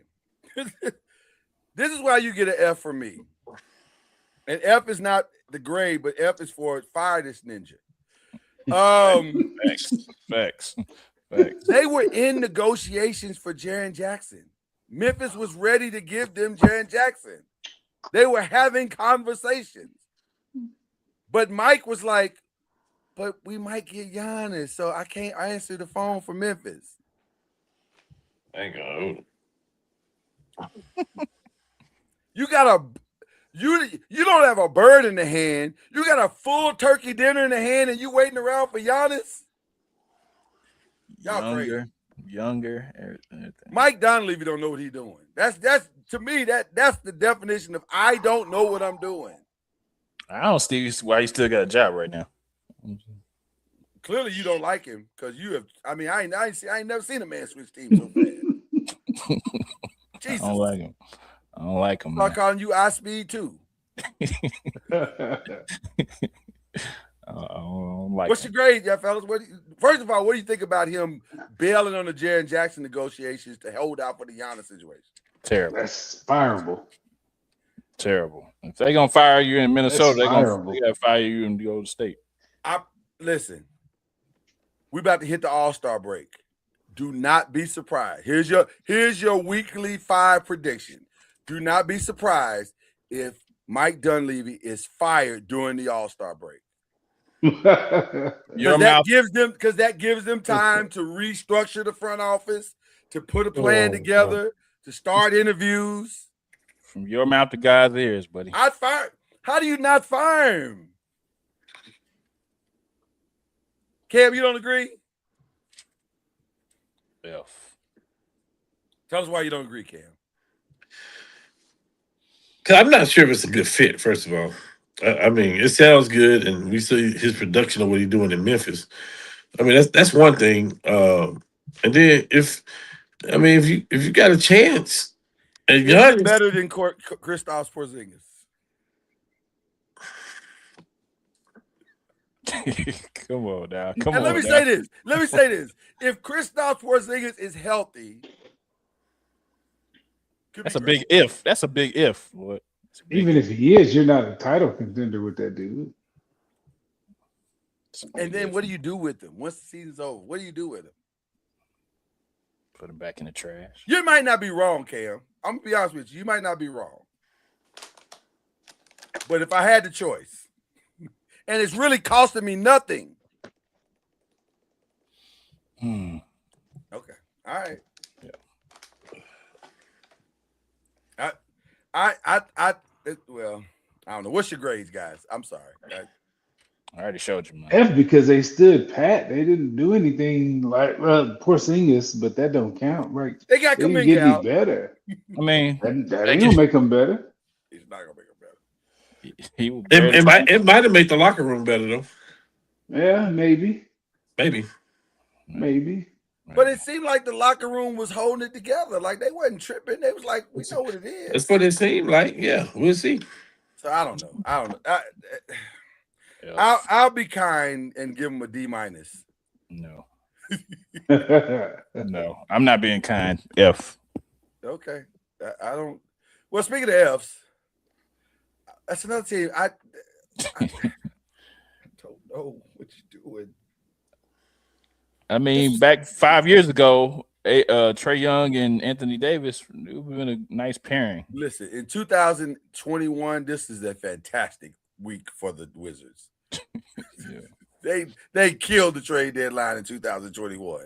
This is why you get an F from me, and F is not the grade, but F is for fire this ninja. Facts. They were in negotiations for Jaren Jackson. Memphis was ready to give them Jaren Jackson. They were having conversations. But Mike was like, but we might get Giannis, so I can't answer the phone for Memphis. Thank God. You don't have a bird in the hand. You got a full turkey dinner in the hand, and you waiting around for Giannis? Y'all crazy. Younger, everything. Mike Dunleavy don't know what he's doing. That's to me, that's the definition of I don't know what I'm doing. I don't see why he still got a job right now. Clearly, you don't like him because you have. I mean, I ain't never seen a man switch teams so fast. Jesus, I don't like him. I'm calling you I-Speed too. I don't like What's him. your grade, yeah, fellas? First of all, what do you think about him bailing on the Jaren Jackson negotiations to hold out for the Giannis situation? Terrible. That's fireable. Terrible. If they're gonna fire you in Minnesota, they fireable. gotta fire you in the old state. Listen, we about to hit the All-Star break. Do not be surprised. Here's your weekly 5 prediction. Do not be surprised if Mike Dunleavy is fired during the All-Star break. That gives them time to restructure the front office, to put a plan together, to start interviews. From your mouth to God's ears, buddy. I'd fire. How do you not fire him? Cam, you don't agree? F. Tell us why you don't agree, Cam. Because I'm not sure if it's a good fit, first of all. I mean, it sounds good, and we see his production of what he's doing in Memphis. I mean, that's one thing. And then if you got a chance, and It's better than Kristaps Porzingis. Come on now. Let me say this. If Kristaps Porzingis is healthy, that's a big if. That's a big if. What? Even if he is, you're not a title contender with that dude. And then what do you do with him once the season's over? What do you do with him? Put him back in the trash. You might not be wrong, Cam. I'm gonna be honest with you. You might not be wrong. But if I had the choice, and it's really costing me nothing. Okay. All right. Yeah. Well, I don't know. What's your grades, guys? I'm sorry. I already showed you mine. F because they stood pat. They didn't do anything like Porzingis, but that don't count, right? They got They didn't Kuminga get any out. better. I mean, That ain't gonna make them better. He's not gonna make them better. it might have made the locker room better though. Yeah, maybe. Maybe. But it seemed like the locker room was holding it together. Like they wasn't tripping. They was like, we know what it is. That's what it seemed like. Yeah, we'll see. So I don't know. I'll be kind and give him a D-. No. No, I'm not being kind. F. Okay. I don't. Well, speaking of F's, that's another team. I don't know what you're doing. I mean, back 5 years ago, Trae Young and Anthony Davis, it would have been a nice pairing. Listen, in 2021, this is a fantastic week for the Wizards. Yeah. They killed the trade deadline in 2021.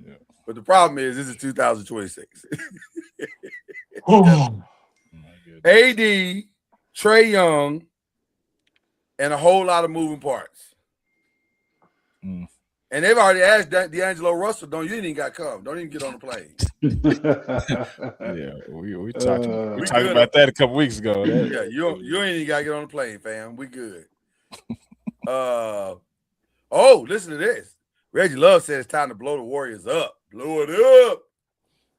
Yeah. But the problem is, this is 2026. Oh. AD, Trae Young, and a whole lot of moving parts. And they've already asked D'Angelo Russell, you ain't even got to come. Don't even get on the plane. Yeah, we talked about that a couple weeks ago. Yeah, you ain't even got to get on the plane, fam. We good. Listen to this. Reggie Love said it's time to blow the Warriors up. Blow it up.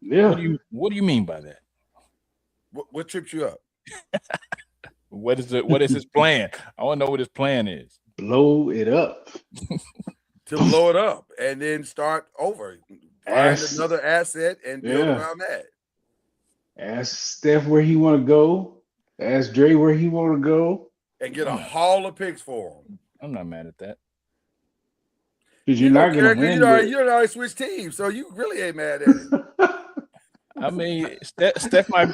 Yeah. What do you mean by that? What tripped you up? What is his plan? I want to know what his plan is. Blow it up. To blow it up and then start over. Find another asset and build around that. Ask Steph where he want to go. Ask Dre where he want to go. And get a haul of picks for him. I'm not mad at that. Because you're not going to win. You already switched teams, so you really ain't mad at it. I mean, Steph might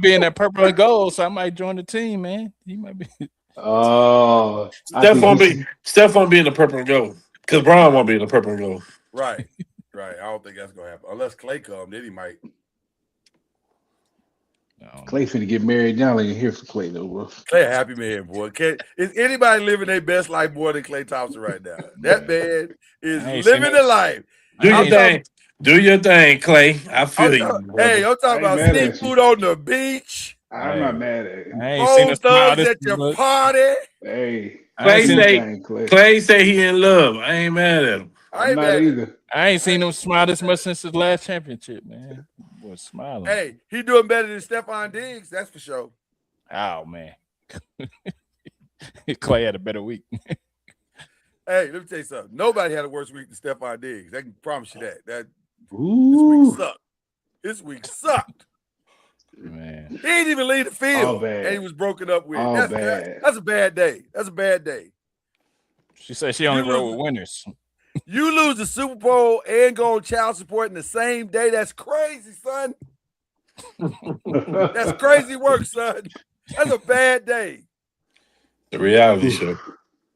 be in that purple and gold, so I might join the team, man. He might be. Oh, Steph won't be in the purple and gold because Bron won't be in the purple and gold. Right. I don't think that's gonna happen unless Clay comes. Then he might. Clay finna get married. Y'all ain't here for Clay though, bro. Clay a happy man, boy. Is anybody living their best life more than Klay Thompson right now? That man is living the life. Do your thing, Clay. I feel you. Hey, I'm talking about seafood on the beach. I'm not mad at it. I ain't seen a smile at your party. Hey, Clay say he in love. I ain't mad at him. I'm not either. I ain't seen him smile this much since his last championship, man. He was smiling. Hey, he doing better than Stephon Diggs, that's for sure. Oh man. Clay had a better week. Hey, let me tell you something. Nobody had a worse week than Stephon Diggs. I can promise you that. This week sucked. Man. He didn't even leave the field, and he was broken up with. That's a bad day. That's a bad day. She said she only rode with winners. You lose the Super Bowl and go on child support in the same day. That's crazy, son. That's crazy work, son. That's a bad day. The reality show.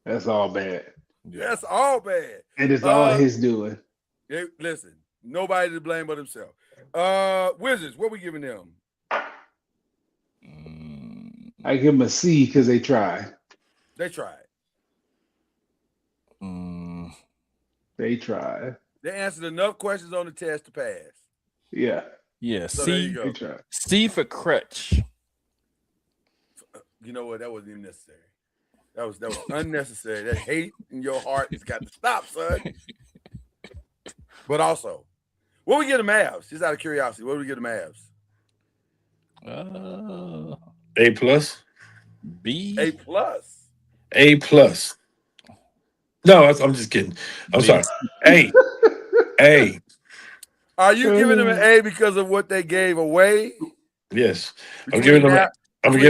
That's all bad. That's all bad. And it's all his doing. Listen, nobody to blame but himself. Wizards, what we giving them? I give them a C because they tried. They tried. They tried. They answered enough questions on the test to pass. Yeah. Yeah. So C for crutch. You know what? That wasn't even necessary. That was unnecessary. That hate in your heart has got to stop, son. But also, what we get the Mavs? Just out of curiosity, what do we get the Mavs? A plus. B. A plus. A plus. No, I'm just kidding. I'm sorry. A. Are you giving them an A because of what they gave away? Yes. I'm giving them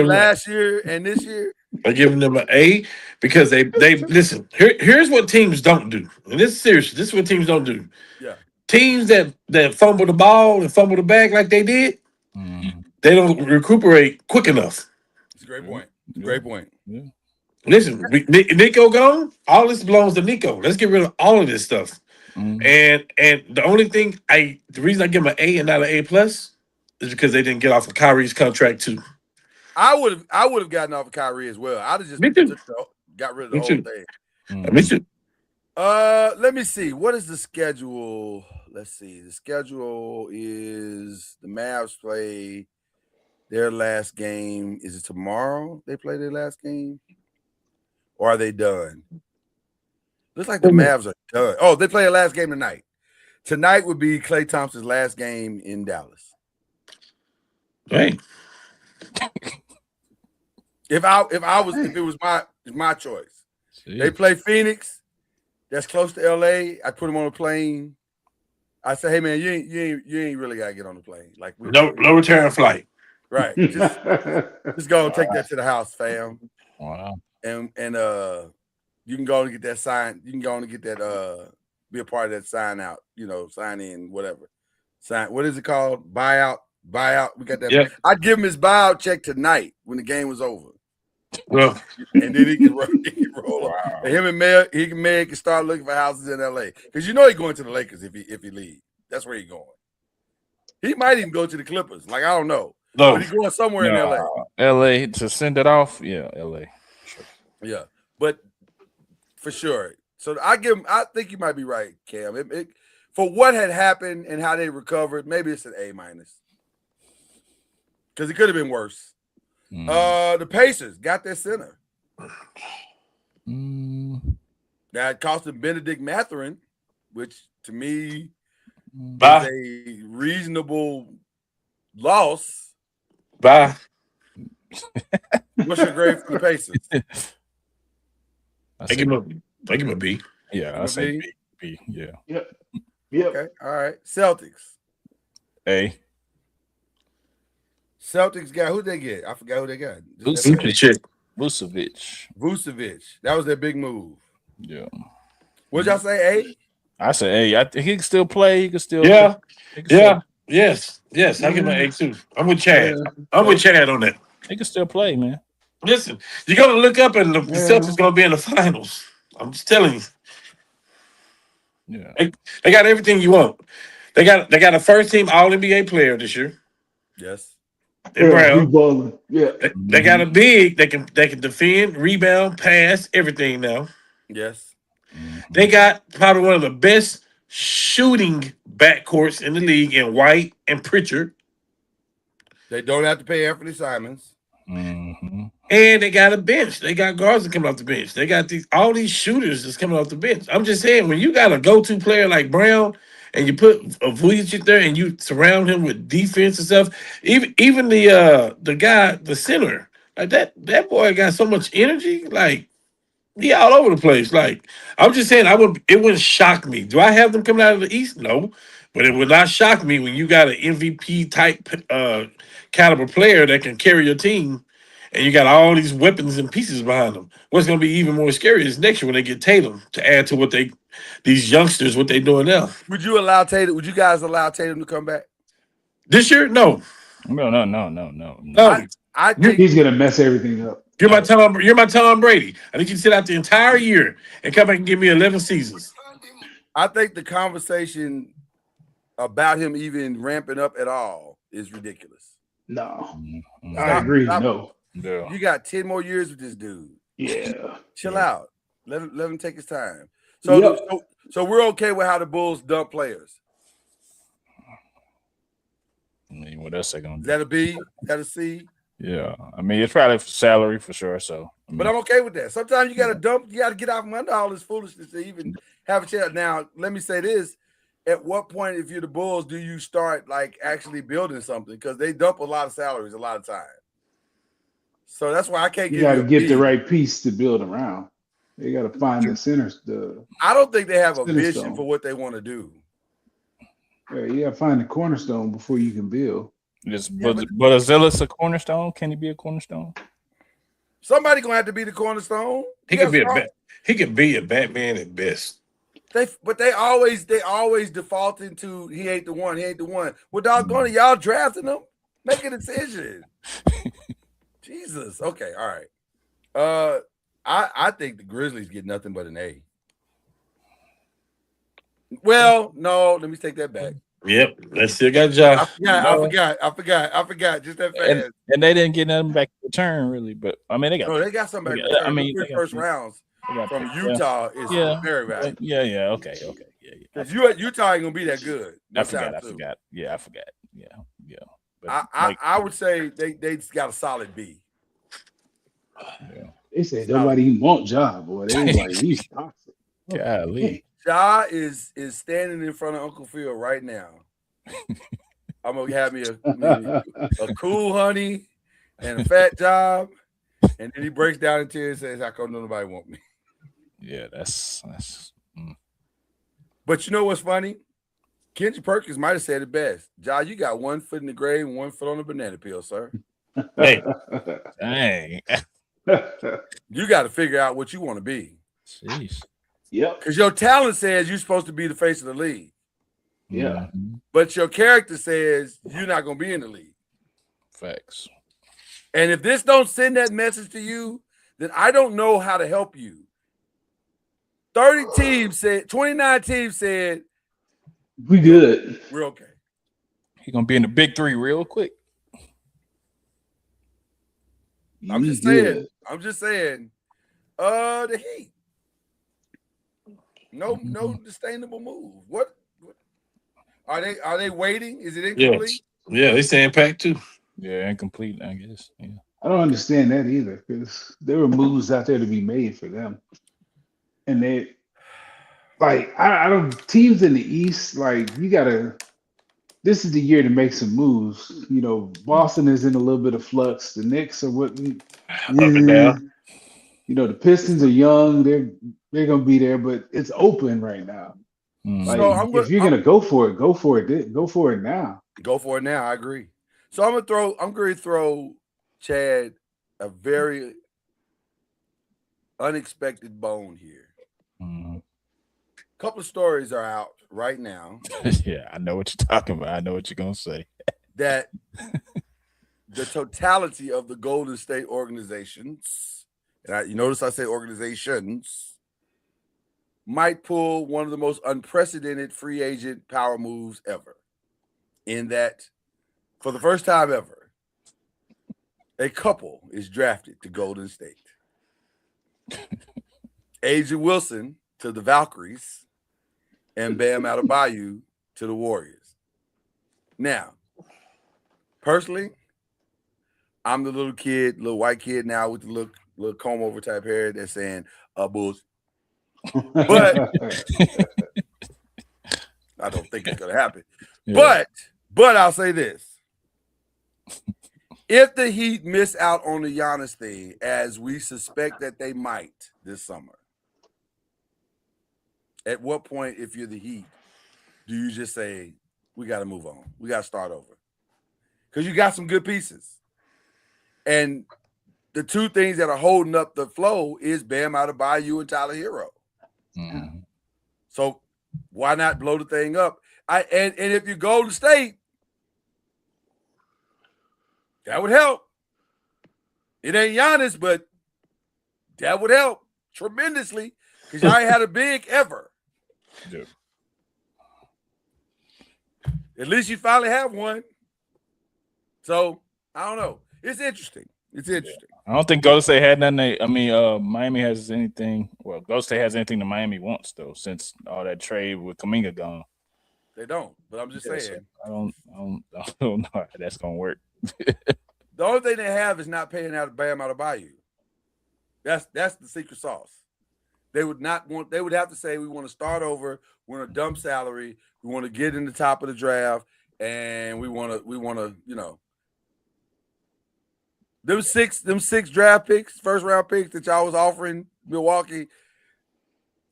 last year and this year. I'm giving them an A because they listen. Here's what teams don't do, and this is serious. This is what teams don't do. Yeah. Teams that fumble the ball and fumble the bag like they did, they don't recuperate quick enough. It's a great point. Great point. Yeah. Listen, Nico gone. All this belongs to Nico. Let's get rid of all of this stuff. And the only thing the reason I give them an A and not an A plus is because they didn't get off of Kyrie's contract too. I would have gotten off of Kyrie as well. I'd have just got rid of the whole thing. Me too. Let me see. What is the schedule? Let's see. The schedule is the Mavs play their last game. Is it tomorrow they play their last game? Or are they done? Looks like the Mavs are done. Oh, they play their last game tonight. Tonight would be Klay Thompson's last game in Dallas. Right. If it was my choice. They play Phoenix. That's close to LA. I put them on a plane. I say, hey man, you ain't really gotta get on the plane. Like no return flight. Right. Just go and take that to the house, fam. Wow. And you can go and get that sign. You can go and get that be a part of that sign out, sign in, whatever. What is it called? Buyout. We got that. Yep. I'd give him his buyout check tonight when the game was over. Well, and then he can roll. Wow. And him and Meg can start looking for houses in LA. Because he's going to the Lakers if he leaves. That's where he's going. He might even go to the Clippers. Like, I don't know. No. But he's going somewhere in LA. LA to send it off? Yeah, LA. Sure. Yeah. But for sure. So I think you might be right, Cam. For what had happened and how they recovered, maybe it's an A-. Because it could have been worse. The Pacers got their center. That cost them Benedict Mathurin, which to me Bye. a reasonable loss. Bye. What's your grade for the Pacers? I give him a B. Yeah, I say B. Yeah. Yep. Okay, all right. Celtics. A. Celtics got who they get? I forgot who they got. Vucevic. That was their big move. Yeah. What'd y'all say? A? I say A. I think he can still play. He can still. Yeah. He can Yeah. Yes. I give him an A too. I'm with Chad. I'm with Chad on that. He can still play, man. Listen, you're gonna look up and the Celtics gonna be in the finals. I'm just telling you. Yeah. They got everything you want. They got a first team All NBA player this year. Yes. And Brown. Balling. Yeah. They got a big. They can defend, rebound, pass, everything now. Yes. They got probably one of the best shooting backcourts in the league in White and Pritchard. They don't have to pay Anthony Simons. Mm-hmm. And they got a bench. They got guards that coming off the bench. They got all these shooters that's coming off the bench. I'm just saying, when you got a go-to player like Brown and you put a Vucevic there and you surround him with defense and stuff, even the guy, the center, like that boy got so much energy, like he all over the place. Like, I'm just saying, it wouldn't shock me. Do I have them coming out of the East? No. But it would not shock me when you got an MVP type caliber player that can carry your team. And you got all these weapons and pieces behind them. What's going to be even more scary is next year when they get Tatum to add to these youngsters, what they doing now. Would you allow Tatum? Would you guys allow Tatum to come back This year? No. No. I think He's gonna mess everything up. You're my Tom Brady. I think you sit out the entire year and come back and give me 11 seasons. I think the conversation about him even ramping up at all is ridiculous. No. Mm-hmm. I agree. Stop. No. Yeah. You got 10 more years with this dude. Yeah. Chill out. Let him take his time. So we're okay with how the Bulls dump players. I mean, what else they gonna Is do? that a B? Is that a C? Yeah. I mean, it's probably salary for sure. So, But I'm okay with that. Sometimes you got to dump. You got to get out from under all this foolishness to even have a chance. Now, let me say this: at what point, if you're the Bulls, do you start like actually building something? Because they dump a lot of salaries a lot of time. So that's why I can't You give got to you a get B. the right piece to build around. They got to find the centers. I don't think they have a Center vision stone. for what they want to do. You got to find the cornerstone before you can build. but Azilis a cornerstone? Can he be a cornerstone? Somebody gonna have to be the cornerstone. He could be a Batman at best. They always default into he ain't the one. He ain't the one. Well, doggone it, y'all drafting him. Make a decision. Jesus. Okay. All right. I think the Grizzlies get nothing but an A. Well, no, let me take that back. Yep, they still got Ja. I forgot. Just that fast. And they didn't get nothing back in return, really. But I mean, They got some back. Yeah, I mean, the first rounds from Utah is very valuable. Yeah. Okay. Yeah. Because Utah ain't gonna be that good. I forgot. Yeah, I forgot. Yeah. But I would say they just got a solid B. Yeah. They said nobody even want Ja, boy. They was like, he's toxic. Golly. Ja is standing in front of Uncle Phil right now. I'm gonna have me a cool honey and a fat job, and then he breaks down in tears and says, "How come nobody want me?" Yeah, that's. But you know what's funny? Kendrick Perkins might have said it best. Ja, you got 1 foot in the grave and 1 foot on the banana peel, sir. Hey, Dang. You got to figure out what you want to be. Jeez. Yep. Because your talent says you're supposed to be the face of the league. Yeah. But your character says you're not going to be in the league. Facts. And if this don't send that message to you, then I don't know how to help you. 29 teams said, We good. we're okay. He's gonna be in the big three real quick. I'm just saying. The Heat. No sustainable move. What are they waiting? Is it incomplete? yeah, they saying pack too. Yeah, incomplete, I guess. Yeah. I don't understand that either because there were moves out there to be made for them. And like I don't teams in the East, like you gotta this is the year to make some moves. You know, Boston is in a little bit of flux. The Knicks are what Up and down. you know, the Pistons are young, they're gonna be there, but it's open right now. Like So I'm if you're gonna go for it, go for it. Go for it now. go for it now. I agree. So I'm going to throw Chad a very unexpected bone here. Mhm. Couple of stories are out right now Yeah, I know what you're talking about. I know what you're gonna say. that the totality of the Golden State organizations, and you notice I say organizations, might pull one of the most unprecedented free agent power moves ever. In that, for the first time ever, a couple is drafted to Golden State. Agent Wilson to the Valkyries and Bam Adebayo to the Warriors. Now, personally, I'm the little white kid now with the little comb over type hair that's saying bulls. But I don't think it's gonna happen. Yeah. But I'll say this. If the Heat miss out on the Giannis thing, as we suspect that they might this summer, at what point, if you're the Heat, do you just say, we got to move on? We got to start over? Because you got some good pieces. And the two things that are holding up the flow is Bam Adebayo and Tyler Hero. Mhm. So why not blow the thing up? And if you go to State, that would help. It ain't Giannis, but that would help tremendously because y'all ain't had a big ever. Yeah. At least you finally have one. So I don't know. It's interesting. It's interesting. I don't think Golden State had nothing. I mean, Miami has anything. Well, Golden State has anything that Miami wants though, since all that trade with Kuminga gone. They don't, but I'm just Yeah, saying. so I don't know how that's gonna work. The only thing they have is not paying out Bam Adebayo. That's the secret sauce. They would not want. They would have to say we want to start over. We want a dump salary. We want to get in the top of the draft, and we want to. You know, them six draft picks, first round picks that y'all was offering Milwaukee.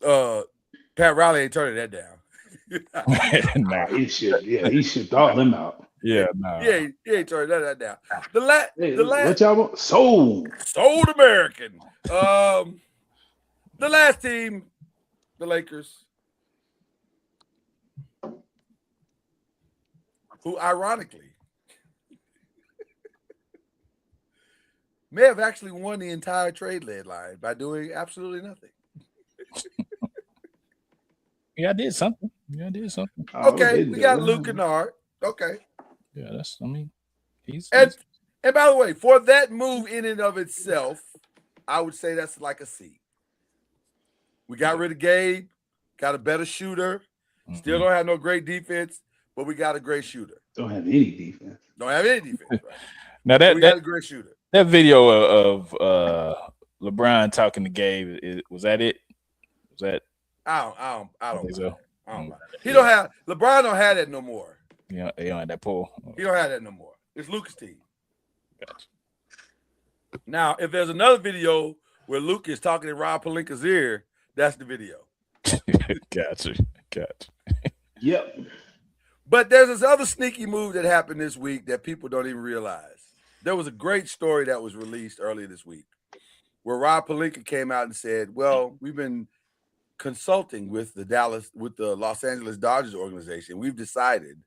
Pat Riley ain't turning that down. Nah. He shipped all them out. Yeah, nah. He ain't turning that down. The last What y'all want? Sold. American. The last team, the Lakers, who ironically may have actually won the entire trade deadline by doing absolutely nothing. Yeah, I did something. Okay, we got Luke Kennard. Okay. Yeah, that's. I mean, he's And by the way, for that move in and of itself, I would say that's like a C. We got rid of Gabe, got a better shooter. Still don't have no great defense, but we got a great shooter. Don't have any defense. Don't have any defense. Right? now we got a great shooter. That video of LeBron talking to Gabe, was that it? Was that? I don't think so. He don't have LeBron don't have that no more. Yeah, they don't have that pull. He don't have that no more. It's Lucas' team. Gotcha. Now, if there's another video where Luke is talking in Rob Pelinka's ear, that's the video. Gotcha. Yep. But there's this other sneaky move that happened this week that people don't even realize. There was a great story that was released earlier this week where Rob Pelinka came out and said, well, we've been consulting with the Los Angeles Dodgers organization. We've decided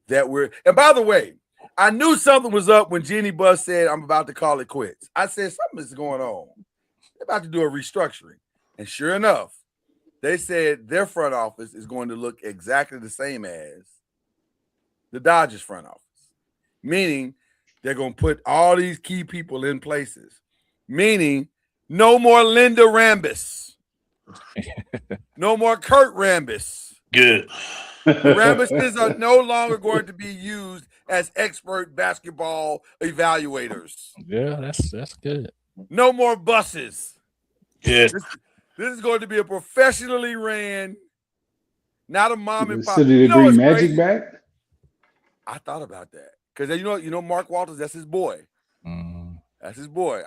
that and by the way, I knew something was up when Jeannie Buss said, I'm about to call it quits. I said, something is going on. They're about to do a restructuring. And sure enough, they said their front office is going to look exactly the same as the Dodgers front office, meaning they're going to put all these key people in places, meaning no more Linda Rambis, no more Kurt Rambis. Good. Rambises are no longer going to be used as expert basketball evaluators. Yeah, that's good. No more buses. Good. This is going to be a professionally ran, not a mom and pop. So did You they know bring what's Magic crazy? back? I thought about that because you know Mark Walters. That's his boy. Mm. That's his boy.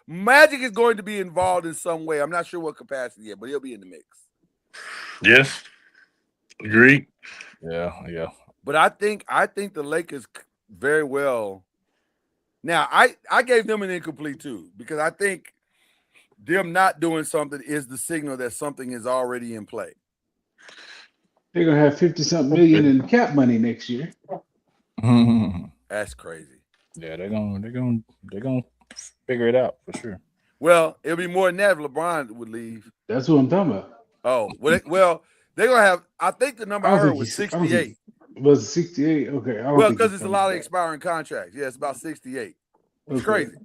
Magic is going to be involved in some way. I'm not sure what capacity yet, but he'll be in the mix. Yes. Agreed. Yeah. But I think the Lakers very well. Now I gave them an incomplete too because I think them not doing something is the signal that something is already in play. They're gonna have 50-something million in cap money next year. That's crazy. Yeah, they're gonna figure it out for sure. Well, it'll be more than that if LeBron would leave. That's what I'm talking about. Oh, well, they're gonna have. I think the number I heard was I don't 68. think- Was it 68? Okay. I don't Well, think because he's it's a coming lot of back. expiring contracts. Yeah, it's about 68. It's Okay. crazy.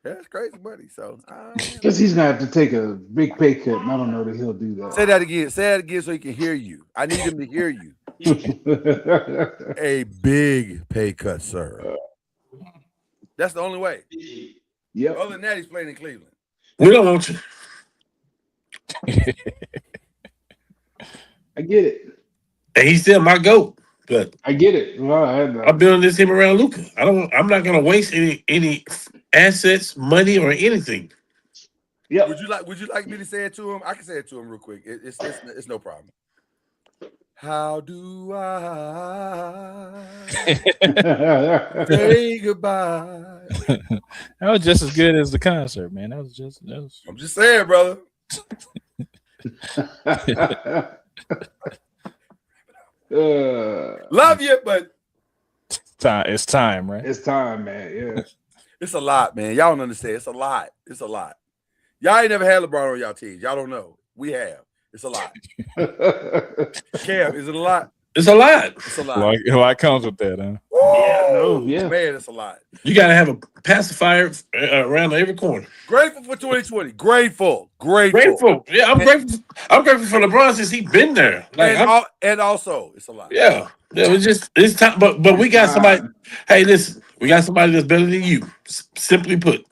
Yeah, it's crazy, buddy. So Because he's gonna have to take a big pay cut, and I don't know that he'll do say that again. Say that again so he can hear you. I need him to hear you. that. A big pay cut, sir. That's the only way. Yep. Other than that, he's playing in Cleveland. We don't want you. I get it. And he's still my GOAT. But I get it. Well, I'm building this team around Luka. I'm not gonna waste any assets, money, or anything. Yep. Would you like me to say it to him? I can say it to him real quick. It's no problem. How do I say goodbye? That was just as good as the concert, man. That was. I'm just saying, brother. Love you, but Time. It's time, right? It's time, man. Yeah. it's a lot, man. Y'all don't understand. It's a lot. It's a lot. Y'all ain't never had LeBron on y'all teams. Y'all don't know. We have. It's a lot. Cam, is it a lot? It's a lot. It's a lot. Like comes with that, huh? Woo! Yeah. Man, it's a lot. You gotta have a pacifier around every corner. Grateful for 2020. Grateful. Grateful. Yeah, I'm grateful. I'm grateful for LeBron since he's been there. Like, And also, it's a lot. yeah, it's time. But we got somebody. Hey, listen, we got somebody that's better than you. Simply put.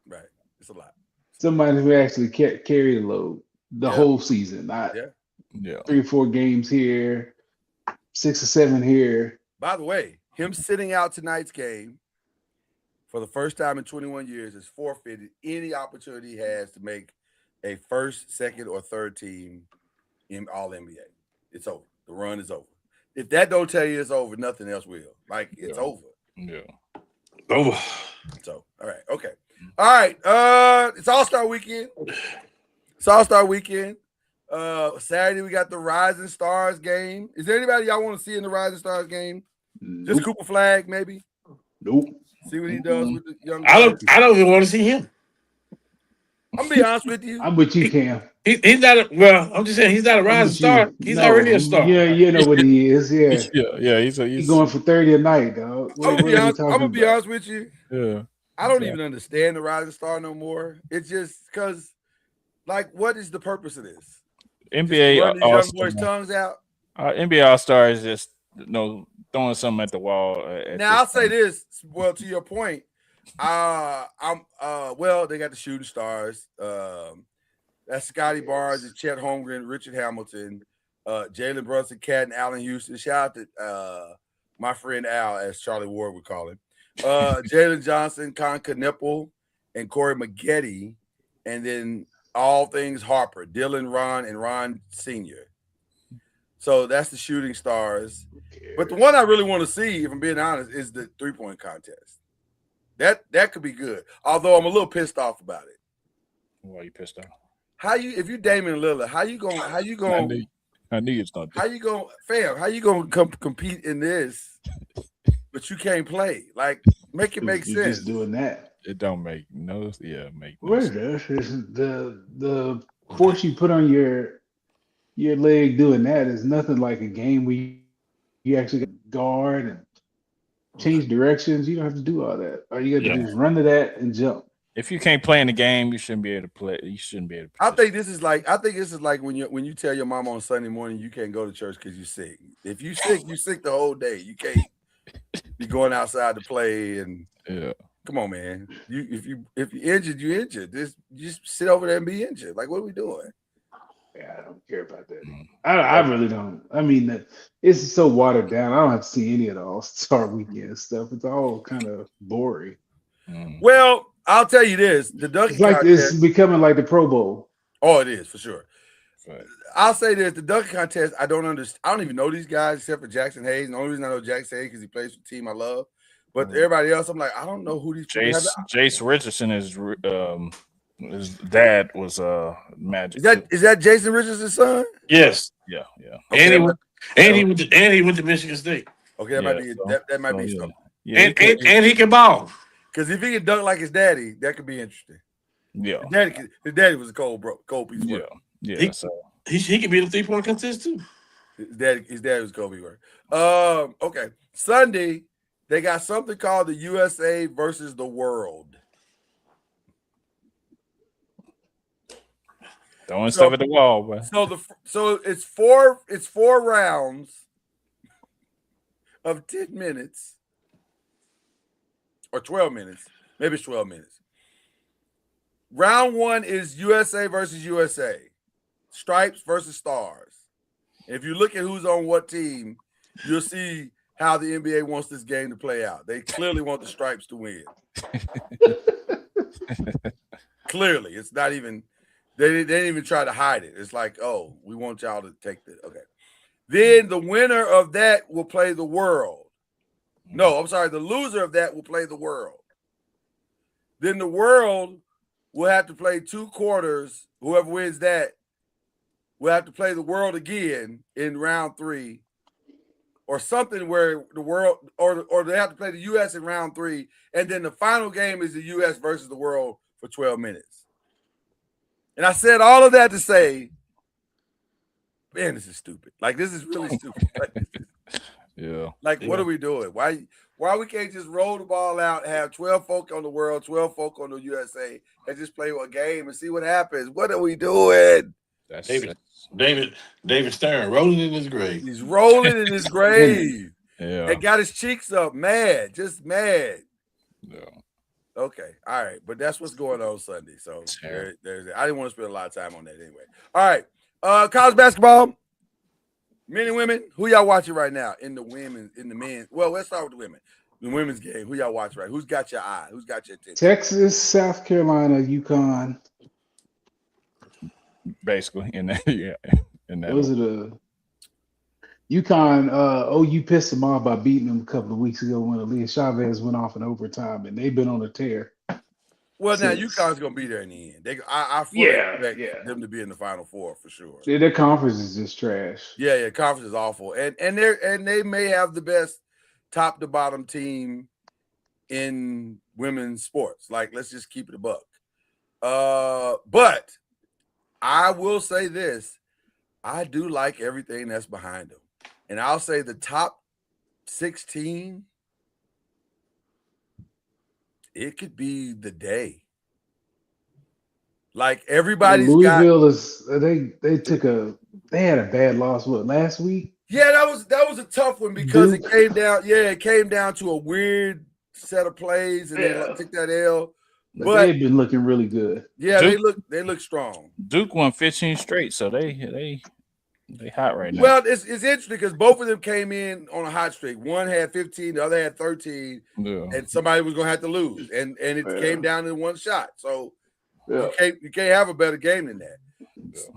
Right. It's a lot. Somebody who actually carry the load the whole season, not Yeah. 3 or 4 games here, 6 or 7 here. By the way, him sitting out tonight's game for the first time in 21 years has forfeited any opportunity he has to make a first, second, or third team in all NBA. It's over. The run is over. If that don't tell you it's over, nothing else will. Like, it's over. Yeah. Oh, So, all right. Okay. All right. It's All-Star Weekend. Saturday, we got the Rising Stars game. Is there anybody y'all want to see in the Rising Stars game? Just Nope. Cooper Flag, maybe? Nope. See what he does with the young I guys. don't even want to see him. I'm gonna be honest with you. I'm with you, Cam. He's not. Well, I'm just saying he's not a I'm rising with star. you. He's No, already a star. Yeah, you know what he is. Yeah. Yeah. He's He's going for 30 a night, dog. I'm gonna be honest. talking I'm gonna be about? honest with you. Yeah. I don't even understand the Rising Star no more. It's just because, like, what is the purpose of this? NBA Run these young All-Star. boys' tongues out. NBA All-Star is just throwing something at the wall. Now I'll say this. Well, to your point, well, they got the shooting stars. That's Scotty Barnes and Chet Holmgren, Richard Hamilton, Jalen Brunson, Cat, and Allen Houston. Shout out to my friend Al, as Charlie Ward would call him. Jalen Johnson, Con Knippel, and Corey Maggette, and then all things Harper, Dylan, Ron, and Ron Sr. So that's the shooting stars. But the one I really want to see, if I'm being honest, is the 3-point contest. That could be good. Although I'm a little pissed off about it. Why you pissed off? If you Damian Lillard, how you going I knew it's not. how you going to compete in this, but you can't play? Like, make it make You're sense. just doing that. It don't make no. Yeah, make. No What it sense. does is the force you put on your leg doing that is nothing like a game where you actually guard and change directions. You don't have to do all that. All you got to do is run to that and jump. If you can't play in the game, you shouldn't be able to play. You shouldn't be able to. I think this is like when you tell your mom on Sunday morning you can't go to church because you're sick. If you sick, you sick the whole day. You can't be going outside to play and Yeah. Come on, man. If you injured, you injured. Just sit over there and be injured. Like, what are we doing? Yeah, I don't care about that. I really don't. I mean, it's so watered down. I don't have to see any of the All-Star Weekend stuff. It's all kind of boring. Well, I'll tell you this: the dunking It's like contest. it's becoming like the Pro Bowl. Oh, it is for sure. Right. I'll say this: the dunking contest. I don't understand. I don't even know these guys except for Jackson Hayes. And the only reason I know Jackson Hayes because he plays for the team I love. But everybody else, I'm like, I don't know who these people have. Jace Richardson his dad was Magic. Is that Jason Richardson's son? Yes. Yeah. And he went to Michigan State. Okay, that might be that might be something. Yeah, And he can ball. Because if he can dunk like his daddy, that could be interesting. Yeah. His daddy was a cold piece of work. Yeah. He can be the 3-point contest too. His dad was Kobe work. Okay. Sunday, they got something called the USA versus the world. Throwing stuff at the wall, but So it's four rounds of 10 minutes or 12 minutes. Maybe it's 12 minutes. Round 1 is USA versus USA. Stripes versus stars. If you look at who's on what team, you'll see how the NBA wants this game to play out. They clearly want the Stripes to win. Clearly, it's not even they didn't even try to hide it. It's like, oh, we want y'all to take this. Okay. Then the winner of that will play the world. No, I'm sorry. The loser of that will play the world. Then the world will have to play 2 quarters. Whoever wins that will have to play the world again in round 3 or something where the world or they have to play the U.S. in round 3. And then the final game is the U.S. versus the world for 12 minutes. And I said all of that to say, man, this is stupid. Like, this is really stupid. Like, what are we doing? Why we can't just roll the ball out, have 12 folk on the world, 12 folk on the USA, and just play a game and see what happens? What are we doing? that's David Stern rolling in his grave. He's rolling in his grave. Yeah. And got his cheeks up, mad, just mad. Yeah. Okay, all right, but that's what's going on Sunday. So Sure. there's I didn't want to spend a lot of time on that anyway. All right, college basketball, men and women. Who y'all watching right now in the men? Well, let's start with the women. The women's game. Who y'all watch right? Who's got your eye? Who's got your attention? Texas, South Carolina, UConn. Basically, in that, in that. Those are the UConn. OU pissed them off by beating them a couple of weeks ago when Aaliyah Chavez went off in overtime, and they've been on a tear. Well, now Since- UConn's gonna be there in the end. I fully expect yeah. them to be in the Final Four for sure. Their conference is just trash. Yeah, conference is awful, and they may have the best top to bottom team in women's sports. Like, let's just keep it a buck. But I will say this: I do like everything that's behind them, and I'll say the top 16. It could be the day. Like, everybody's got. Louisville they had a bad loss last week. Yeah, that was a tough one because Duke. it came down. Yeah, it came down to a weird set of plays, and they took that L. But they've been looking really good. Yeah, Duke- they look strong. Duke won 15 straight, so they hot right now. Well, it's interesting because both of them came in on a hot streak. One had 15, the other had 13, Yeah. and somebody was gonna have to lose, and it Yeah. came down to one shot. So Yeah. you can't have a better game than that.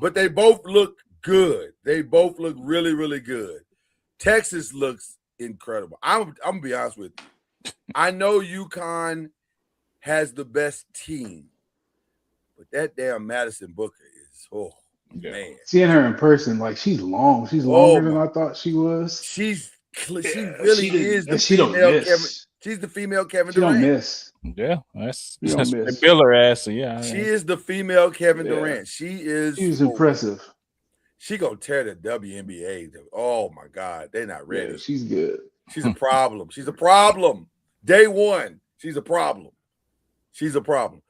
But they both look good. They both look really, really good. Texas looks incredible. I'm gonna be honest with you. I know UConn has the best team, but that damn Madison Booker is man. Seeing her in person, like, she's long. She's longer than I thought she was. She really is the She don't female miss. Kevin. She's the female Kevin She don't Durant. miss. Yeah, that's You don't they miss. bill her ass. So yeah, She is the female Kevin Yeah. Durant. She is. She was impressive. She gonna tear the WNBA. Oh my God, they're not ready. Yeah, she's good. She's a problem. She's a problem. Day one, she's a problem. She's a problem.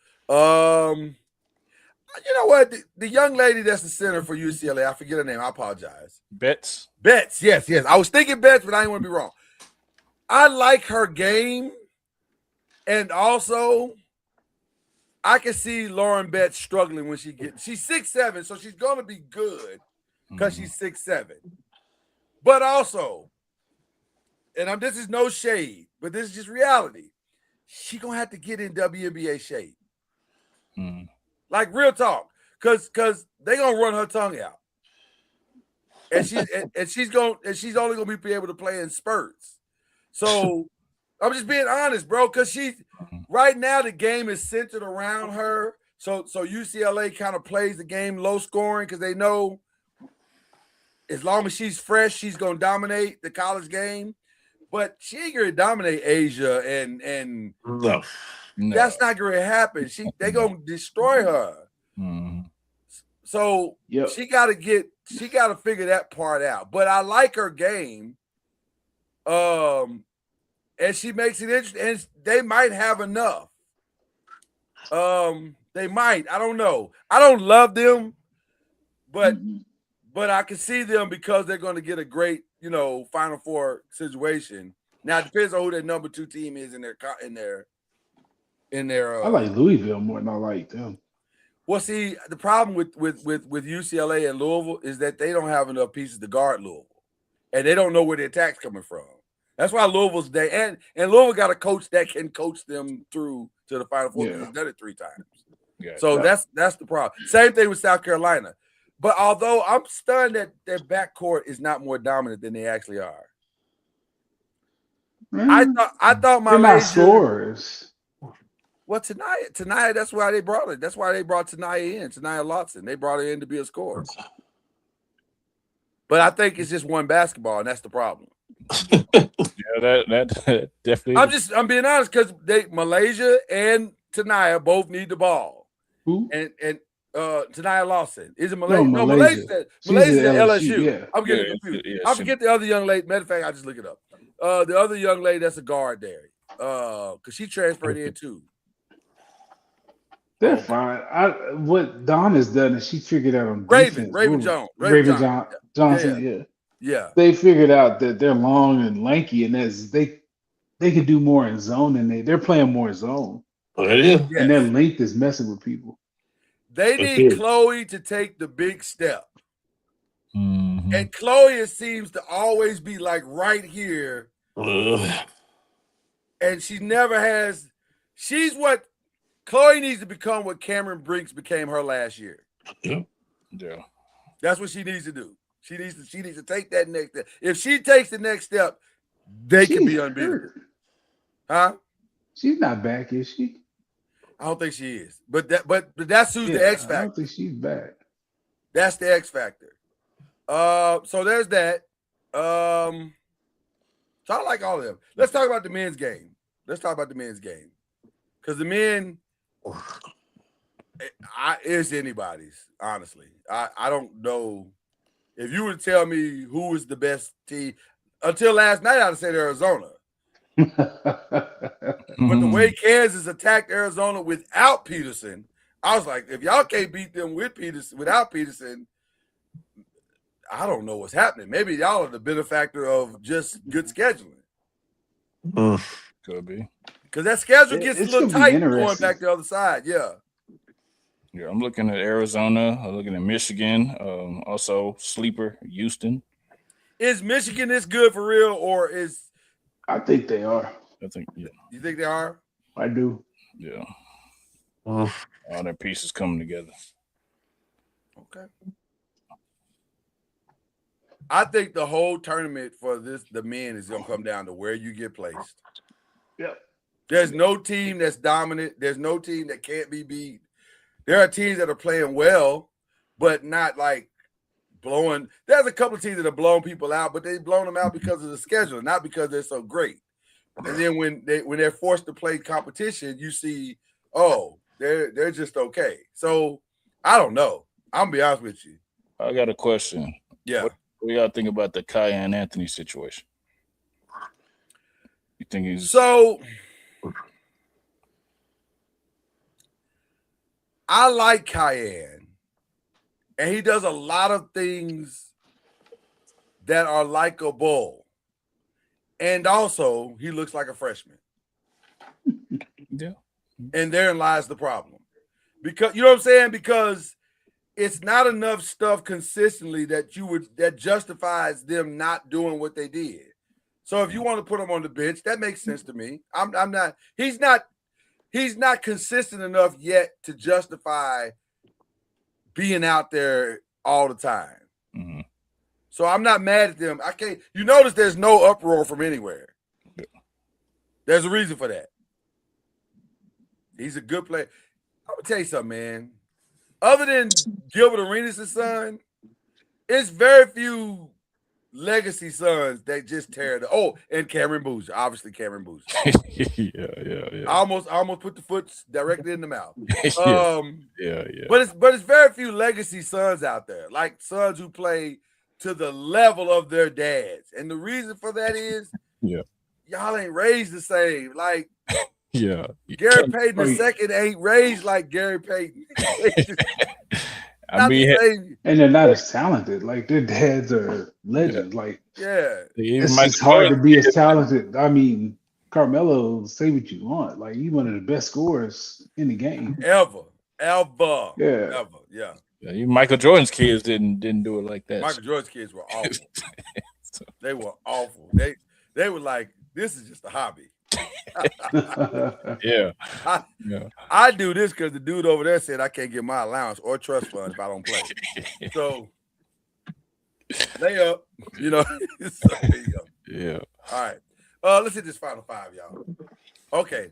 You know what? The young lady that's the center for UCLA, I forget her name. I apologize. Betts. Betts, yes. I was thinking Betts, but I didn't want to be wrong. I like her game. And also, I can see Lauren Betts struggling when she's 6'7", so she's gonna be good because she's 6'7". But also, and this is no shade, but this is just reality. She gonna have to get in WNBA shape. Like real talk. Cause they gonna run her tongue out. And she's only gonna be able to play in spurts. So I'm just being honest, bro, because right now the game is centered around her. So UCLA kind of plays the game low scoring because they know as long as she's fresh, she's gonna dominate the college game. But she ain't gonna dominate Asia, and No. that's not gonna happen. They gonna destroy her. So she gotta figure that part out. But I like her game. And she makes it interesting, and they might have enough. They might. I don't know. I don't love them, but I can see them because they're going to get a great, Final Four situation. Now it depends on who their number 2 team is in their. I like Louisville more than I like them. Well, see, the problem with UCLA and Louisville is that they don't have enough pieces to guard Louisville, and they don't know where the attack's coming from. That's why Louisville's and Louisville got a coach that can coach them through to the Final Four. He's done it 3 times. So that's the problem. Same thing with South Carolina. But although I'm stunned that their backcourt is not more dominant than they actually are. I thought they're not scorers. Well, Tanaya, that's why they brought it. That's why they brought Tanaya in, Tanaya Lawson. They brought her in to be a scorer. But I think it's just one basketball, and that's the problem. That definitely. I'm being honest because Malaysia and Tanaya both need the ball. Who? And Tanaya Lawson. Is it Malaysia? No, Malaysia. Malaysia's at LSU. Yeah. I'm getting confused. I forget the other young lady. Matter of fact, I just look it up. The other young lady that's a guard there. Because she transferred in too. They're fine. What Dawn has done is she figured out on Raven defense. Jones. Johnson. Yeah. They figured out that they're long and lanky, and they can do more in zone, and they're playing more zone. Oh, yeah. And their length is messing with people. They need Chloe to take the big step. And Chloe seems to always be like right here. And she never has. Chloe needs to become what Cameron Briggs became her last year. Yeah. That's what she needs to do. She needs to take that next step. If she takes the next step, they can be unbeatable. Huh? She's not back, is she? I don't think she is. But that's who's the X factor. I don't think she's back. That's the X factor. So there's that. So I like all of them. Let's talk about the men's game. Because the men, it's anybody's, honestly. I don't know. If you would tell me who is the best team, until last night, I'd have said Arizona. But the way Kansas attacked Arizona without Peterson, I was like, if y'all can't beat them without Peterson, I don't know what's happening. Maybe y'all are the benefactor of just good scheduling. Could be. Because that schedule gets a little tight going back the other side. Yeah. Yeah, I'm looking at Arizona. I'm looking at Michigan. Also, sleeper Houston. Is Michigan this good for real, or is? I think they are. I think, yeah. You think they are? I do. Yeah. All their pieces coming together. Okay. I think the whole tournament for the men is going to come down to where you get placed. Yep. There's no team that's dominant. There's no team that can't be beat. There are teams that are playing well, but not like blowing. There's a couple of teams that have blown people out, but they've blown them out because of the schedule, not because they're so great. And then when they're forced to play competition, you see, oh, they're just okay. So I don't know. I'm gonna be honest with you. I got a question. Yeah. What do y'all think about the Cayenne Anthony situation? You think he's so? I like Cayenne, and he does a lot of things that are likable. And also, he looks like a freshman. Yeah. And therein lies the problem. Because you know what I'm saying? Because it's not enough stuff consistently that justifies them not doing what they did. So if you want to put him on the bench, that makes sense to me. He's not consistent enough yet to justify being out there all the time. Mm-hmm. So I'm not mad at them. I can't. You notice there's no uproar from anywhere. There's a reason for that. He's a good player. I'm gonna tell you something, man. Other than Gilbert Arenas' son, it's very few legacy sons that just tear the. Oh, and Cameron Boozer, obviously Cameron Boozer. Yeah. I almost put the foot directly in the mouth. Yeah. But it's very few legacy sons out there, like sons who play to the level of their dads. And the reason for that is, y'all ain't raised the same. Like, Gary Payton II ain't raised like Gary Payton. I mean, and they're not as talented. Like their dads are legends. Like it's hard to be as talented. I mean, Carmelo, say what you want. Like he's one of the best scorers in the game ever. Yeah. Michael Jordan's kids didn't do it like that. Michael Jordan's kids were awful. They were awful. They were like, this is just a hobby. I do this because the dude over there said I can't get my allowance or trust fund if I don't play. So lay up, you know. So there you go. Yeah. All right. Let's hit this final five, y'all. Okay.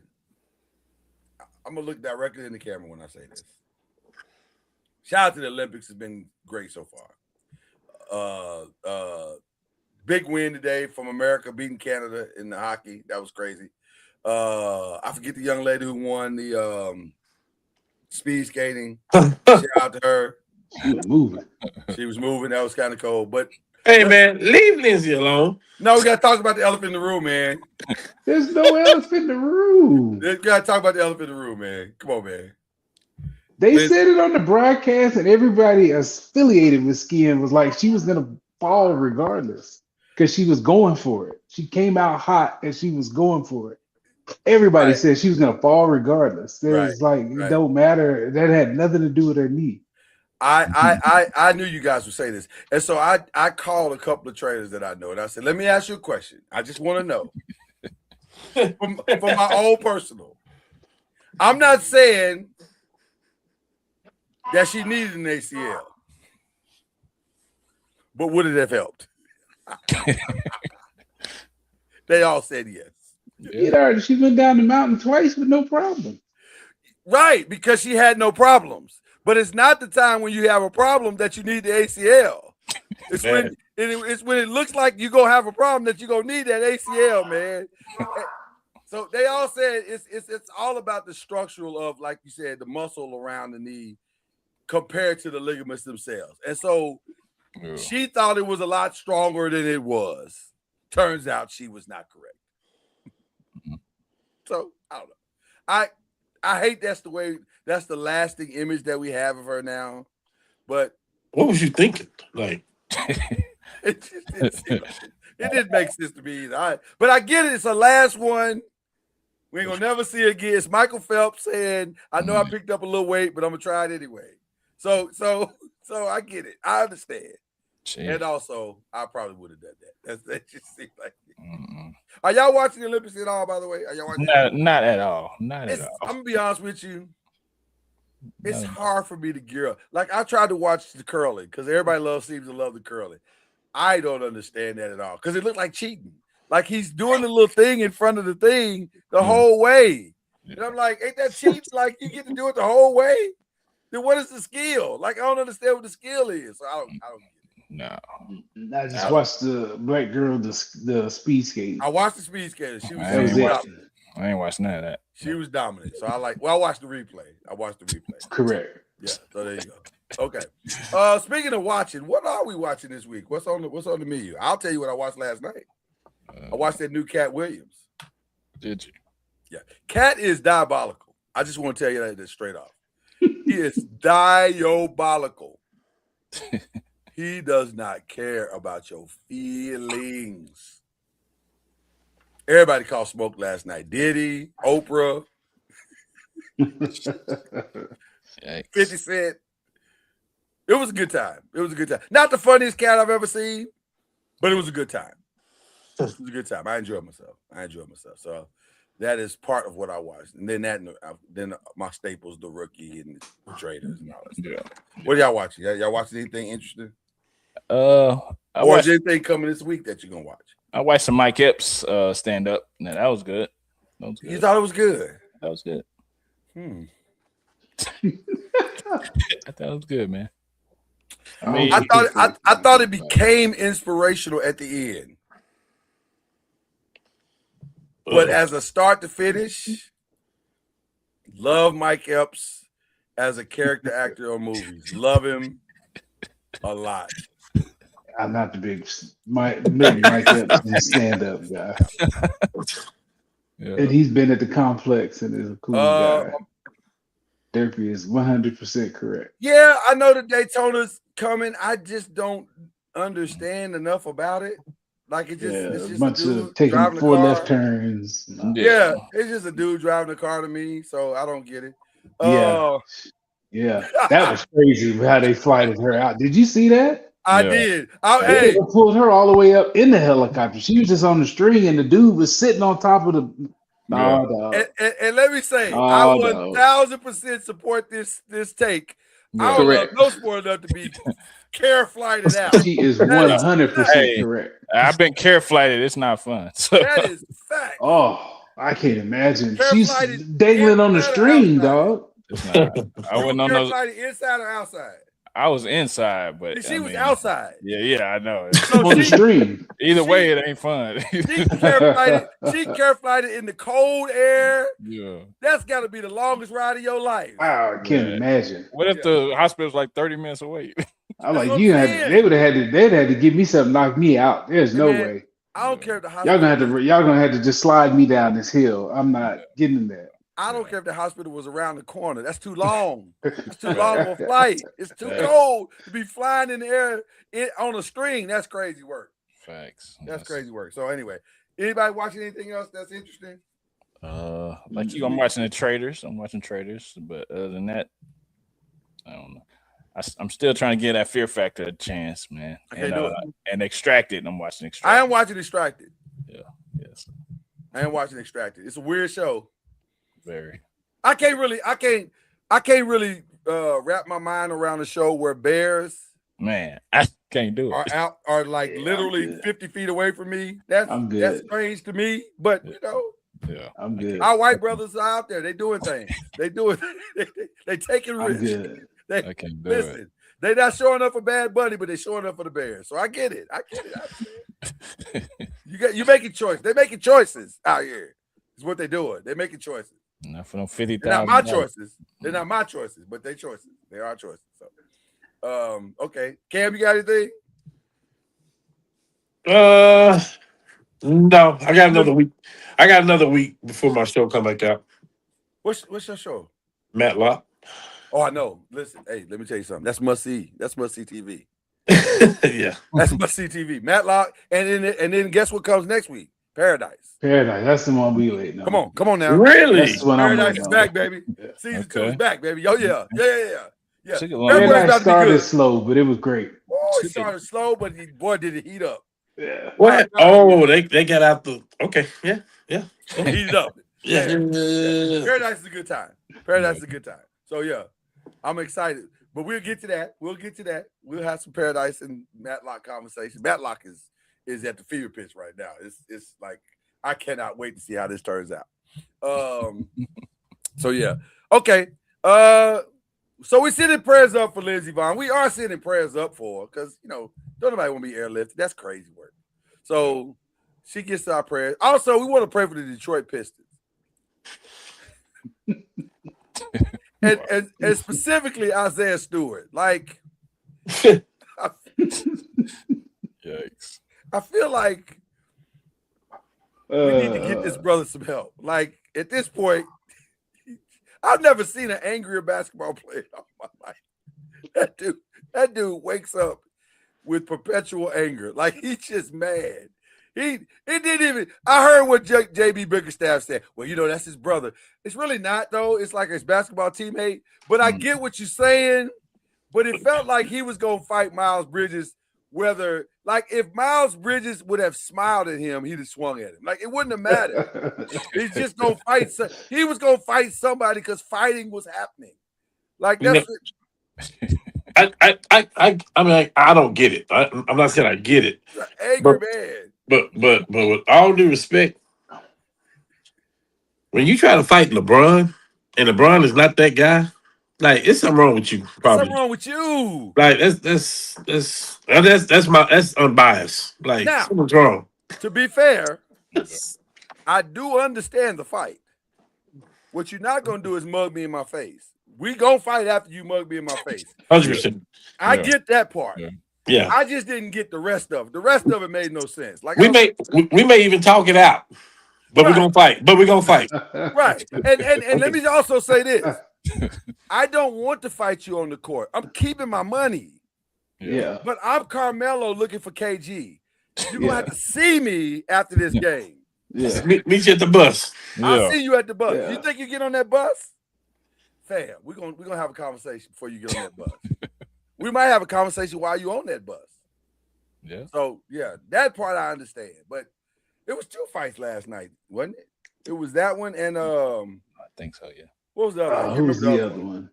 I'm gonna look directly in the camera when I say this. Shout out to the Olympics. Has been great so far. Big win today from America beating Canada in the hockey. That was crazy. I forget the young lady who won the speed skating. Shout out to her. She was moving. That was kind of cool. But hey, man, leave Lindsay alone. No, we got to talk about the elephant in the room, man. There's no elephant in the room. We got to talk about the elephant in the room, man. Come on, man. They said it on the broadcast, and everybody affiliated with skiing was like she was gonna fall regardless because she was going for it. She came out hot and she was going for it. Everybody said she was gonna fall regardless. It was like it don't matter. That had nothing to do with her knee. I knew you guys would say this, and so I called a couple of trainers that I know, and I said, "Let me ask you a question. I just want to know for my own personal. I'm not saying that she needed an ACL, but would it have helped?" They all said yes. She went down the mountain twice with no problem. Right, because she had no problems. But it's not the time when you have a problem that you need the ACL. It's when it looks like you're going to have a problem that you're going to need that ACL, man. So they all said it's all about the structural of, like you said, the muscle around the knee compared to the ligaments themselves. And so she thought it was a lot stronger than it was. Turns out she was not correct. So I don't know. I hate that's the lasting image that we have of her now. But what was you thinking? Like it didn't make sense to me either. But I get it. It's the last one. We ain't gonna never see it again. It's Michael Phelps saying, "I know I picked up a little weight, but I'm gonna try it anyway." So I get it. I understand. Jeez. And also, I probably would have done that. That just seems like it. Are y'all watching the Olympics at all, by the way? Are y'all watching? Not at all. Not at all. I'm gonna be honest with you. It's hard for me to gear up. Like I tried to watch the curling because everybody seems to love the curling. I don't understand that at all because it looked like cheating. Like he's doing the little thing in front of the thing the whole way. And I'm like, ain't that cheating? Like you get to do it the whole way? Then what is the skill? Like I don't understand what the skill is. So I don't get it. No. I just watched the black girl, the speed skate. I watched the speed skater. She was dominant. I ain't watched none of that. She was dominant. So I watched the replay. Correct. Yeah. So there you go. Okay. Speaking of watching, what are we watching this week? What's on the menu? I'll tell you what I watched last night. I watched that new Cat Williams. Did you? Yeah. Cat is diabolical. I just want to tell you that straight off. He is diabolical. He does not care about your feelings. Everybody called Smoke last night. Diddy, Oprah. Yikes. 50 Cent. It was a good time. It was a good time. Not the funniest cat I've ever seen, but it was a good time. It was a good time. I enjoyed myself. So that is part of what I watched. And then then my staples, The Rookie and The Traders and all that stuff. Yeah. What are y'all watching? Y'all watching anything interesting? I Or watched is anything coming this week that you're gonna watch? some Mike Epps stand up. Now that was good. You thought it was good? That was good. Hmm. I thought it was good, man. I mean, I thought it became inspirational at the end. But as a start to finish, love Mike Epps as a character actor on movies. Love him a lot. I'm not the big Mike Epps stand-up guy. yeah. And he's been at the complex and is a cool guy. Derpy is 100% correct. Yeah, I know the Daytona's coming. I just don't understand enough about it. Like it's just a bunch a dude of taking driving a 4 car. left turns. Yeah, it's just a dude driving a car to me, so I don't get it. Yeah, that was crazy how they flighted her out. Did you see that? I Yeah. did. They pulled her all the way up in the helicopter. She was just on the string, and the dude was sitting on top of the. Yeah. And let me say, I 1000% support this take. I don't love no sport enough to be care flighted out. She is 100% correct. I've been care flighted. It's not fun. So. That is fact. Oh, I can't imagine. Care She's flighted dangling on the inside or string, outside? dog. It's not. I wouldn't on Care those. flighted inside or outside? I was inside, but She was outside. Yeah, I know. So On the string. Either way, it ain't fun. She care flighted in the cold air. Yeah. That's got to be the longest ride of your life. Wow, I can't imagine. What if the hospital's like 30 minutes away? I'm like, what you I'm had. saying. They would have had to. They'd had to give me something, knock me out. There's no man, way. I don't care if the Y'all hospital. gonna have to just slide me down this hill. I'm not getting in that. I don't care if the hospital was around the corner. That's too long. It's too long of a flight. It's too cold to be flying in the air on a string. That's crazy work. Facts. That's crazy work. So anyway, anybody watching anything else that's interesting? Like you, I'm watching the Traders. But other than that, I don't know. I'm still trying to give that Fear Factor a chance, man. And Extracted. I'm watching Extracted. I am watching Extracted. Yes. I am watching Extracted. It's a weird show. Very. I can't really wrap my mind around a show where bears, man, I can't do it. are like literally 50 feet away from me. That's strange to me, but you know, yeah, I'm good. Our white brothers are out there. They doing things. They taking risks. I can't do it. They're not showing up for Bad Bunny, but they're showing up for the Bears. So I get it. You making choices. They're making choices out here. Is what they're doing. They're making choices. Not for no 50,000. They're not my choices. They're not my choices, but they choices. They are choices. So, okay. Cam, you got anything? No. I got another week. Before my show come back out. What's your show? Matlock. Oh, I know. Listen, hey, let me tell you something. That's must see. That's must see TV. Yeah. That's must see TV. Matlock, and then guess what comes next week? Paradise. That's the one we waiting on. Come on now. Really? That's what I'm Paradise is waiting on. back, baby. Season 2 is back, baby. Oh yeah. Paradise started slow, but it was great. Oh, it started slow, but boy, did it heat up. Yeah. What? Oh, they got out the. Okay. Yeah. Heated up. Yeah. Paradise is a good time. Paradise is a good time. So yeah, I'm excited. But we'll get to that. We'll have some Paradise and Matlock conversation. Matlock is at the fever pitch right now. It's like I cannot wait to see how this turns out. So yeah. Okay. So we're sending prayers up for Lindsey Vonn. We are sending prayers up for her because don't nobody want to be airlifted. That's crazy work. So she gets our prayers. Also, we want to pray for the Detroit Pistons. and specifically Isaiah Stewart. Like Yikes. I feel like we need to get this brother some help. Like at this point, I've never seen an angrier basketball player in all my life. That dude wakes up with perpetual anger. Like he's just mad. It didn't even. I heard what JB Bickerstaff said. Well, that's his brother. It's really not though. It's like his basketball teammate. But I get what you're saying. But it felt like he was gonna fight Miles Bridges. Whether like if Miles Bridges would have smiled at him, he'd have swung at him. Like it wouldn't have mattered. He's just gonna fight. He was gonna fight somebody because fighting was happening. Like that's. I mean, I don't get it. I'm not saying I get it. Angry man. But with all due respect, when you try to fight LeBron and LeBron is not that guy, like it's something wrong with you. Probably Something wrong with you. like that's unbiased. Like Now, something's wrong. To be fair, I do understand the fight. What you're not gonna do is mug me in my face. We gonna fight after you mug me in my face. 100%. I get that part. Yeah. I just didn't get the rest of it. The rest of it made no sense. Like We may even talk it out, but we're gonna fight. Right. And let me also say this. I don't want to fight you on the court. I'm keeping my money. Yeah. But I'm Carmelo looking for KG. You're gonna have to see me after this game. Yeah. Meet you at the bus. I'll see you at the bus. Yeah. You think you get on that bus? Fam, we're gonna have a conversation before you get on that bus. We might have a conversation while you on that bus. Yeah. So yeah, that part I understand. But it was 2 fights last night, wasn't it? It was that one and I think so, yeah. what was the other one? Who was the other one?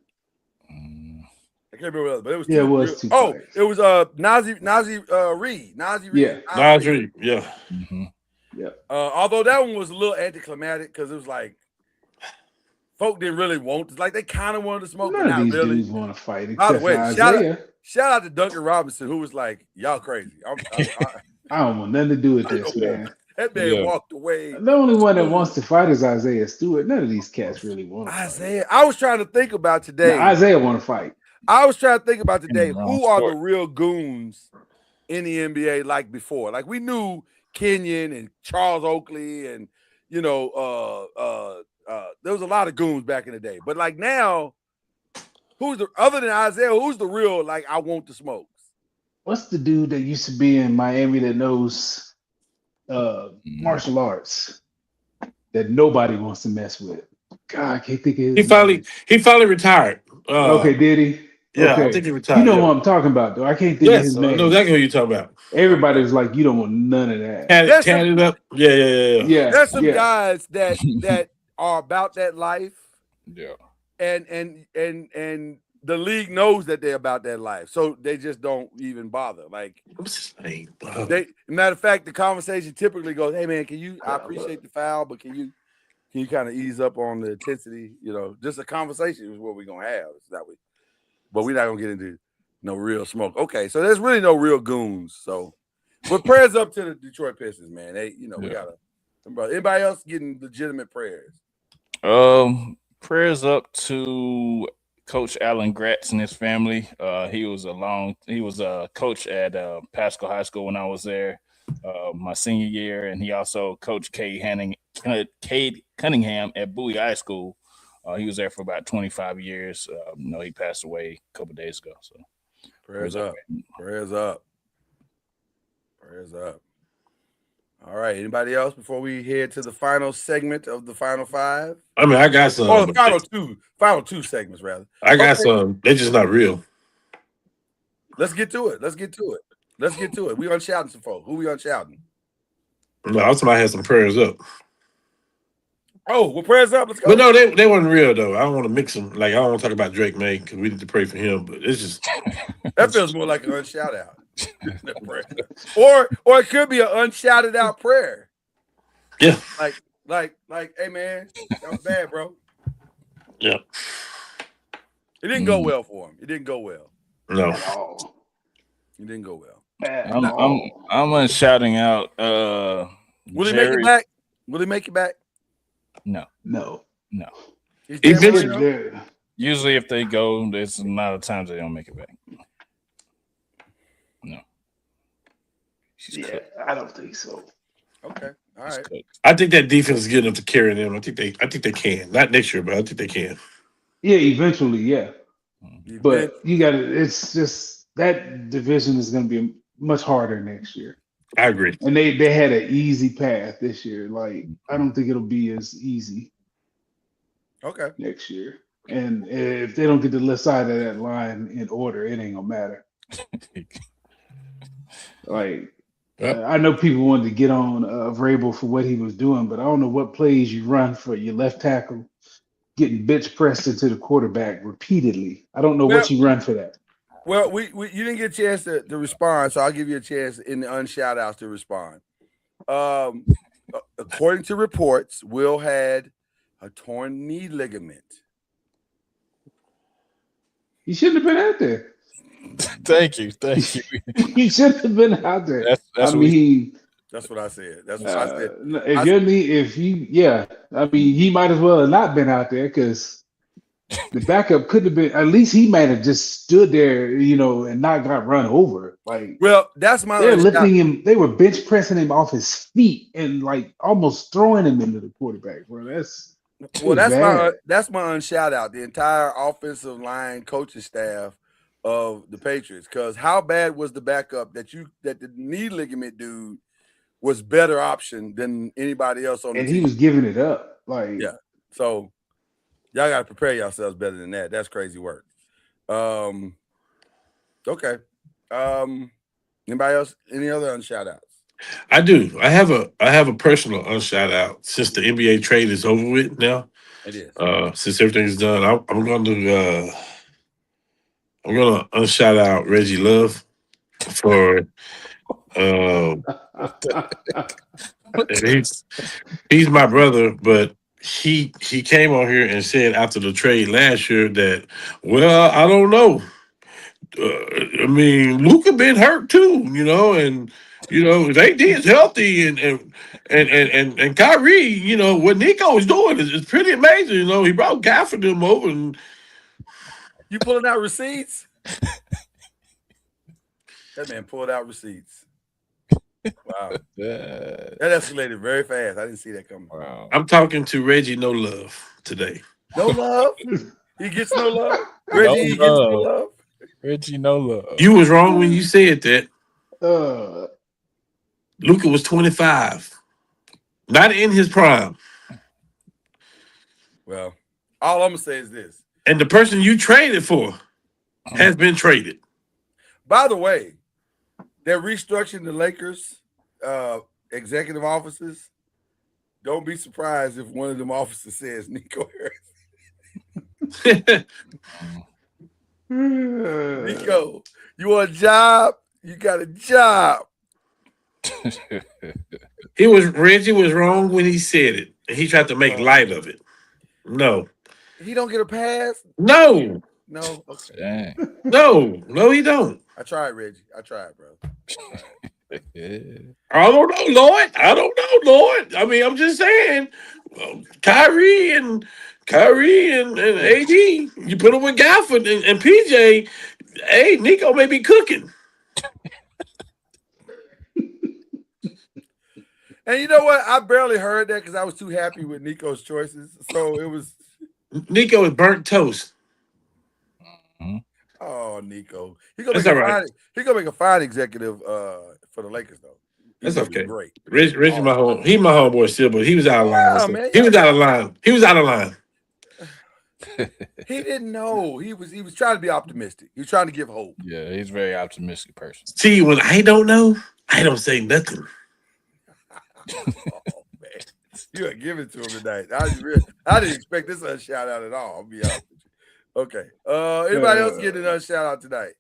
I can't remember the other, but it was Yeah, it was 2 Oh, fights. it was Nazi Reed. Nazi Reed. Yeah. Nas Reed, yeah. Although that one was a little anticlimactic because it was like folk didn't really want to, like they kind of wanted to smoke, but None of not these really. dudes want to fight By the except way, for Isaiah. shout out to Duncan Robinson, who was like, "Y'all crazy." I don't want nothing to do with this, man. That man walked away. The only one that wants to fight is Isaiah Stewart. None of these cats really want to Isaiah. I was trying to think about today. fight. Now, Isaiah want to fight. I was trying to think about today. wrong Who are sport. the real goons in the NBA like before? Like we knew Kenyon and Charles Oakley, and there was a lot of goons back in the day. But like now, other than Isaiah? Who's the real like I want to smoke? What's the dude that used to be in Miami that knows martial arts that nobody wants to mess with? God, I can't think of his name. He finally retired. Okay, did he? Yeah, Okay. I think he retired. You know yeah. what I'm talking about, though. I can't think of Yes, his I name. know exactly who you're talking about. Everybody was like, "You don't want none of that." Tan it up. Yeah. Yeah, There's some yeah. guys that are about that life, Yeah. and the league knows that they're about that life, so they just don't even bother. Like What's his name? matter of fact, the conversation typically goes, "Hey man, I appreciate the foul, but can you kind of ease up on the intensity? Just a conversation is what we're gonna have. It's that way, but we're not gonna get into no real smoke. Okay, so there's really no real goons. So, but prayers up to the Detroit Pistons, man. They, we gotta. Anybody else getting legitimate prayers? Prayers up to Coach Alan Gratz and his family. He was a coach at Pasco High School when I was there my senior year, and he also coached Cade Cunningham at Bowie High School. He was there for about 25 years. He passed away a couple days ago. So prayers up. All right. Anybody else before we head to the final segment of the final 5? I mean, I got some. Oh, the final two segments rather. I got some. They're just not real. Let's get to it. We unshouting some folk. Who we unshouting? No, I was somebody had some prayers up. Oh, well, prayers up. Let's go. But no, they weren't real though. I don't want to mix them. Like I don't want to talk about Drake May because we need to pray for him. But it's just that feels more like an unshout out. or it could be an unshouted out prayer. Yeah. Like, hey man, that was bad, bro. Yeah. It didn't go well for him. It didn't go well. No. It didn't go well. I'm unshouting out. Will he make it back? Will he make it back? No. He's Eventually. Usually, if they go, there's a lot of times they don't make it back. No. I don't think so. Okay. All right. I think that defense is good enough to carry them. I think they can. Not next year, but I think they can. Yeah, eventually, yeah. But you got to. It's just that division is going to be much harder next year. I agree. And they had an easy path this year. Like I don't think it'll be as easy Okay. next year. And if they don't get the left side of that line in order, it ain't gonna matter. Like Yep. I know people wanted to get on Vrabel for what he was doing, but I don't know what plays you run for your left tackle getting bench pressed into the quarterback repeatedly. I don't know what you run for that. Well, we you didn't get a chance to respond, so I'll give you a chance in the unshout outs to respond. According to reports, Will had a torn knee ligament. He shouldn't have been out there. Thank you. He shouldn't have been out there. That's I what mean, That's what I said. That's what I said. I mean, he might as well have not been out there because the backup could have been. At least he might have just stood there, and not got run over. Like, Well, that's my. they're lifting him. They were bench pressing him off his feet and like almost throwing him into the quarterback, bro. That's my unshout out. The entire offensive line coaching staff of the Patriots. Because how bad was the backup that the knee ligament dude was better option than anybody else on the team? And he was giving it up. Like, yeah. So y'all got to prepare yourselves better than that. That's crazy work. Okay. Anybody else? Any other unshout outs? I do. I have a personal unshout out since the NBA trade is over with now. It is. Since everything's done, I'm going to unshout out Reggie Love for he's my brother, but he came on here and said after the trade last year that, well, I don't know. I mean, Luka been hurt too, and AD is healthy, and Kyrie, what Nico is doing is pretty amazing. He brought Gafford them over, and you pulling out receipts? That man pulled out receipts. Wow, that escalated very fast. I didn't see that coming. Wow. I'm talking to Reggie No Love today. No love. He gets no love. Reggie gets no love. Reggie No Love. You was wrong when you said that. Luka was 25, not in his prime. Well, all I'm gonna say is this. And the person you traded for has been traded. By the way, they're restructuring the Lakers executive offices. Don't be surprised if one of them officers says Nico Harris. Nico, you want a job? You got a job. Reggie was wrong when he said it. He tried to make light of it. No. He don't get a pass? No. No. Okay. Dang. No, he don't. I tried, Reggie. I tried, bro. I don't know, Lord. I mean, I'm just saying, Kyrie and AD, you put them with Gafford and PJ. Hey, Nico may be cooking. And you know what? I barely heard that because I was too happy with Nico's choices. So it was. Nico is burnt toast. Oh, Nico. He's gonna make a fine executive for the Lakers, though. That's okay. Great. Reggie, my homeboy still, but he was out of line. Yeah, so man, he was out of line. He was out of line. He didn't know. He was trying to be optimistic. He was trying to give hope. Yeah, he's a very optimistic person. See, when I don't know, I don't say nothing. Oh, man. You are giving to him tonight. I didn't expect this a shout out at all. I'll be honest with you. Okay. Anybody else getting a shout out tonight?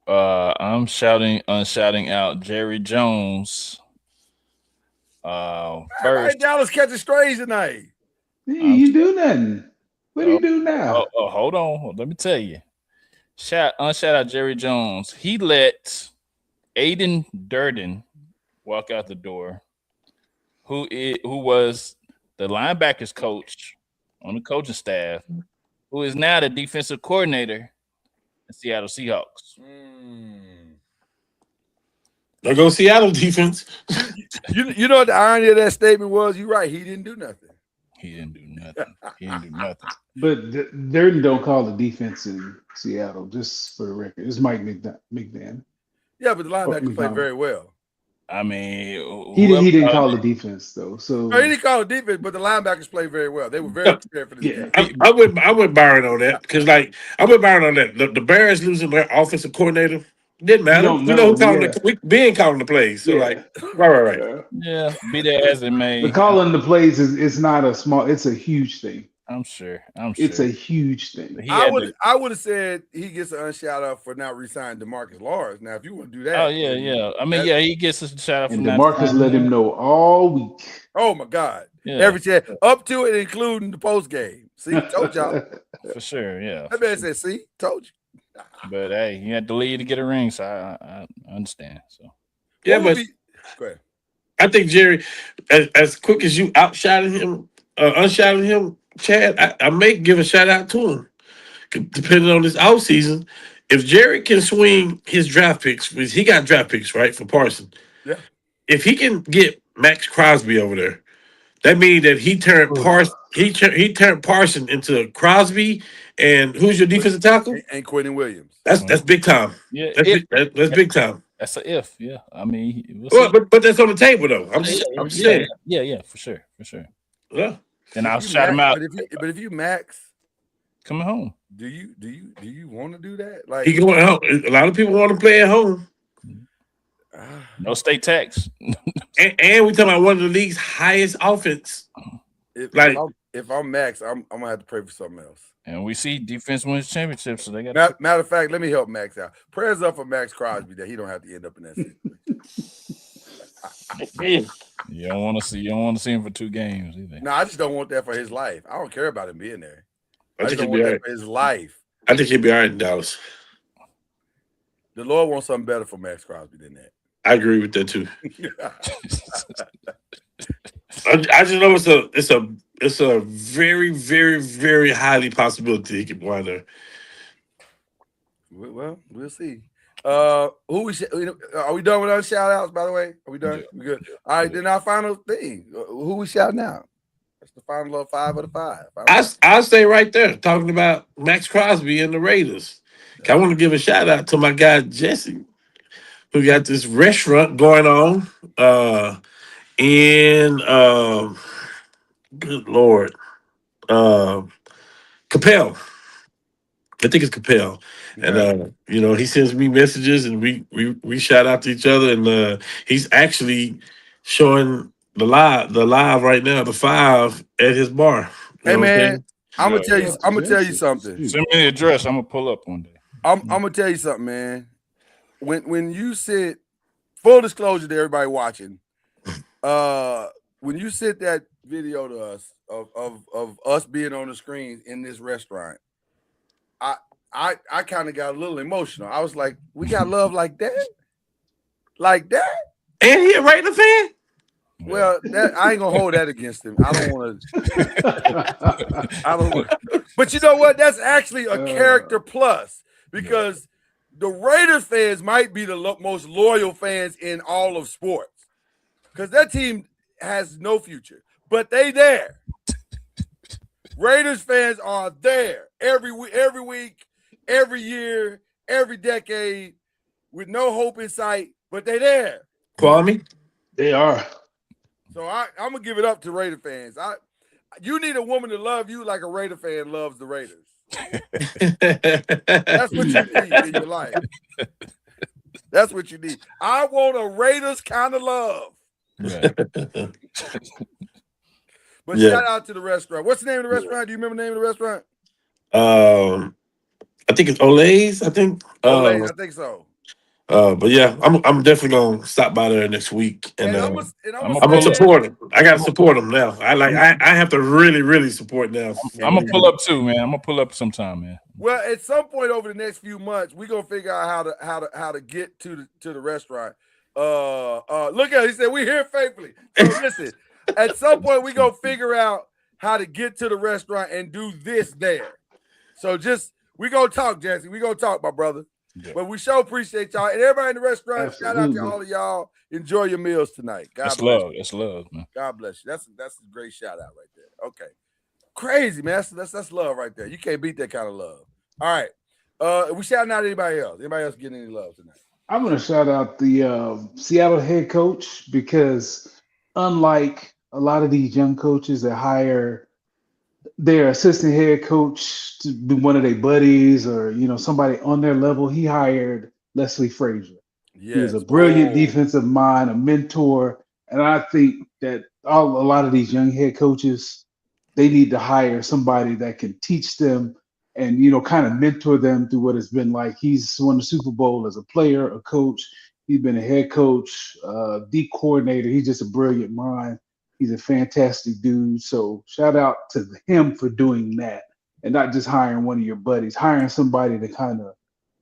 I'm unshouting out Jerry Jones. First, Dallas catching strays tonight. You do nothing. What do you do now? Hold on. Let me tell you. Unshout out Jerry Jones. He let Aiden Durden walk out the door, who was the linebackers coach on the coaching staff, who is now the defensive coordinator in Seattle Seahawks. There goes Seattle defense. You know what the irony of that statement was? You're right. He didn't do nothing. But Durden don't call the defense in Seattle, just for the record. It's Mike McDaniel. Yeah, but the linebackers play very well. I mean, He didn't whoever, call the defense though. So No, he didn't call it defense, but the linebackers played very well. They were very prepared for this yeah. game. I went Byron on that because, like, I went Byron on that. The Bears losing their offensive coordinator didn't matter. don't We know who know, calling yeah. being calling the plays. So, Yeah. like, right. Yeah. yeah, be that as it may. The calling the plays is not a small. It's a huge thing. I'm sure. It's a huge thing. He I had would to- I would have said he gets an unshout out for not re-signing DeMarcus Lawrence. Now, if you want to do that, Oh yeah. I mean, he gets a shout out And from that. DeMarcus let him know all week. Oh my God, Yeah, every chance up to it, including the post game. See, told y'all. for sure. Yeah, That man said, "See, told you." but hey, you had to lead to get a ring, so I understand. So Yeah, What would but be- go ahead. I think Jerry, as quick as you outshouted him, unshouted him, Chad, I may give a shout out to him. Depending on this offseason, if Jerry can swing his draft picks, because he got draft picks, right, for Parson. Yeah. If he can get Max Crosby over there, that means that he turned Parson, he turned Parson into Crosby, and who's your defensive tackle? And Quentin Williams. That's big time. yeah, That's big time. that's a if. Yeah, I mean, we'll Well, see. but that's on the table though. I'm just saying. Yeah, for sure. Yeah. And I'll If you shout him max- out But if you max, coming home. do you want to do that? Like, He going home. A lot of people want to play at home. No state tax. And we talking about one of the league's highest offense. if I'm Max, I'm gonna have to pray for something else. And we see defense wins championships, so they got. Matter of fact, let me help Max out. Prayers up for Max Crosby that he don't have to end up in that situation. You don't want to see him for 2 games either. No, I just don't want that for his life. I don't care about him being there. I I just think don't he'll be want all that right. for his life. I think he'll be all right in Dallas. The Lord wants something better for Max Crosby than that. I agree with that too. I just know it's a very, very, very highly possibility he could wind there. Well, we'll see. Are we done with our shout outs, by the way? Are we done? Yeah. We good. All right, then our final thing. Who we shouting out? That's the final 5 of the 5. I'll stay right there talking about Max Crosby and the Raiders. I want to give a shout out to my guy Jesse, who got this restaurant going on in good Lord, Capel. I think it's Capel. And he sends me messages and we shout out to each other, and he's actually showing the live right now, the 5 at his bar. You Hey know what I'm saying? man, I'm gonna tell you something. Send me the address. I'm gonna pull up one day. I'm gonna tell you something, man. When you sit, full disclosure to everybody watching, when you sent that video to us of us being on the screen in this restaurant, I kind of got a little emotional. I was like, we got love like that? Like that? And he a Raider fan? Well, I ain't gonna hold that against him. I don't want to. But you know what? That's actually a character plus, because the Raiders fans might be the most loyal fans in all of sports, because that team has no future, but they there. Raiders fans are there every week, every year, every decade, with no hope in sight, but they there. Kwame? They are. So I'm gonna give it up to Raider fans. You need a woman to love you like a Raider fan loves the Raiders. That's what you need in your life. That's what you need. I want a Raiders kind of love. Right. But Yeah. shout out to the restaurant. What's the name of the restaurant? Do you remember the name of the restaurant? I think it's Olay's. I think. I think so. But yeah, I'm definitely gonna stop by there next week, and I'm I'm gonna support him. I gotta support him now. I have to really support now. I'm gonna pull up too, man. I'm gonna pull up sometime, man. Well, at some point over the next few months, we're gonna figure out how to get to the restaurant. Look at it. He said we're here faithfully. So listen, at some point we're gonna figure out how to get to the restaurant and do this there. So we're gonna talk, Jesse. We're gonna talk, my brother. Yeah. But we sure appreciate y'all. And everybody in the restaurant, shout out to Absolutely. all of y'all. Enjoy your meals tonight. God That's bless love. That's love, man. God bless you. That's a great shout out right there. Okay. Crazy, man. That's love right there. You can't beat that kind of love. All right. We shouting out anybody else? Anybody else getting any love tonight? I'm going to shout out the Seattle head coach because unlike a lot of these young coaches that hire their assistant head coach to be one of their buddies or somebody on their level, he hired Leslie Frazier. He was a Yes. brilliant Oh, defensive mind, a mentor, and I think that a lot of these young head coaches, they need to hire somebody that can teach them and kind of mentor them through what it's been like. He's won the Super Bowl as a player, a coach. He's been a head coach, D coordinator. He's just a brilliant mind. He's a fantastic dude. So shout out to him for doing that and not just hiring one of your buddies, hiring somebody to kind of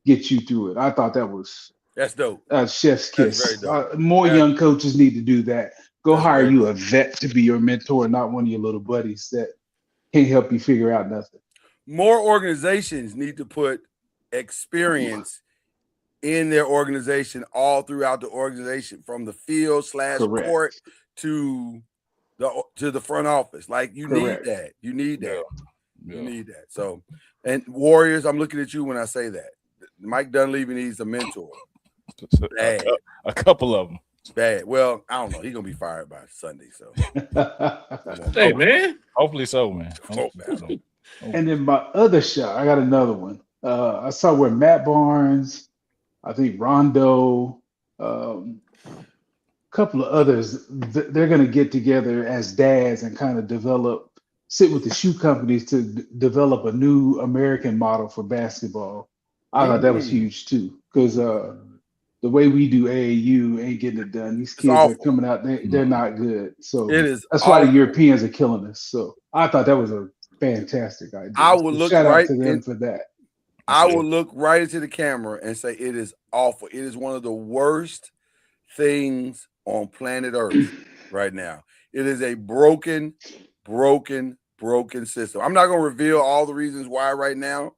get you through it. I thought that was that's dope. chef's That's very kiss. dope. More That's- young coaches need to do that. Go That's hire very you a vet to be your mentor, not one of your little buddies that can't help you figure out nothing. More organizations need to put experience in their organization all throughout the organization, from the field / Correct. court to the front office. Like you Correct. need that. You need that. Yeah. You need that. So, and Warriors, I'm looking at you when I say that. Mike Dunleavy needs a mentor. Bad. A couple of them. Bad. Well, I don't know. He's gonna be fired by Sunday. So Hey, man. Hopefully so, man. Oh, Hopefully so. And then my other shot, I got another one. I saw where Matt Barnes, I think Rondo, a couple of others, they're going to get together as dads and kind of sit with the shoe companies to develop a new American model for basketball. I thought that was huge too, because the way we do AAU ain't getting it done. These kids are awful. coming out, they're not good. So it is. that's why the awful. Europeans are killing us. So I thought that was a fantastic idea. I will look shout right out to them in- for that. I will look right into the camera and say it is awful. It is one of the worst things on planet Earth right now. It is a broken system. I'm not going to reveal all the reasons why right now.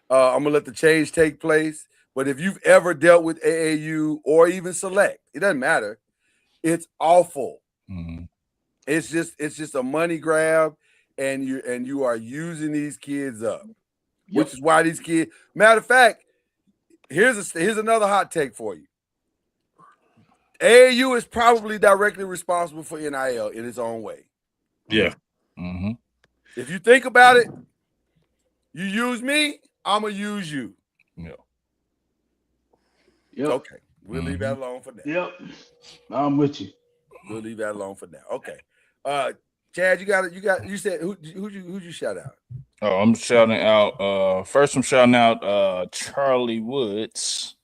I'm going to let the change take place. But if you've ever dealt with AAU or even Select, it doesn't matter. It's awful. Mm-hmm. It's just a money grab, and you are using these kids up. Which is why these kids. Matter of fact, here's another hot take for you. AAU is probably directly responsible for NIL in its own way. Yeah. Mm-hmm. If you think about it, you use me, I'm gonna use you. Yeah. Yep. Okay, we'll leave that alone for now. Yep. I'm with you. We'll leave that alone for now. Okay. Chad, you said who'd you shout out? Oh, I'm shouting out. First, I'm shouting out Charlie Woods.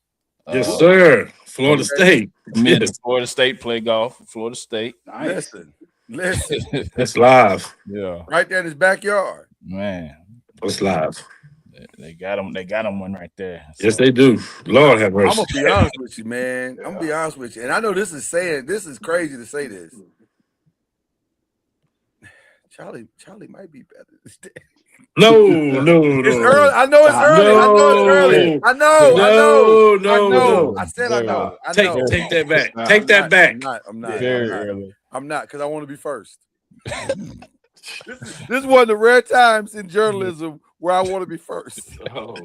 Yes, sir. Florida State. Mid Yes. Florida State play golf. Florida State. Nice. Listen, That's live. Yeah, right there in his backyard. man. That's live. They got him. They got him one right there. Yes, they do. Lord have mercy. I'm gonna be honest with you, man. I'm gonna be honest with you, and I know this is crazy to say this. Charlie might be better than Stan. No. It's early. I know it's early. I know it's early. I know. No. I said I know. I Take know. that back. I'm Take that back. I'm not. Very early. I'm not, because I want to be first. This is one of the rare times in journalism where I want to be first. Oh.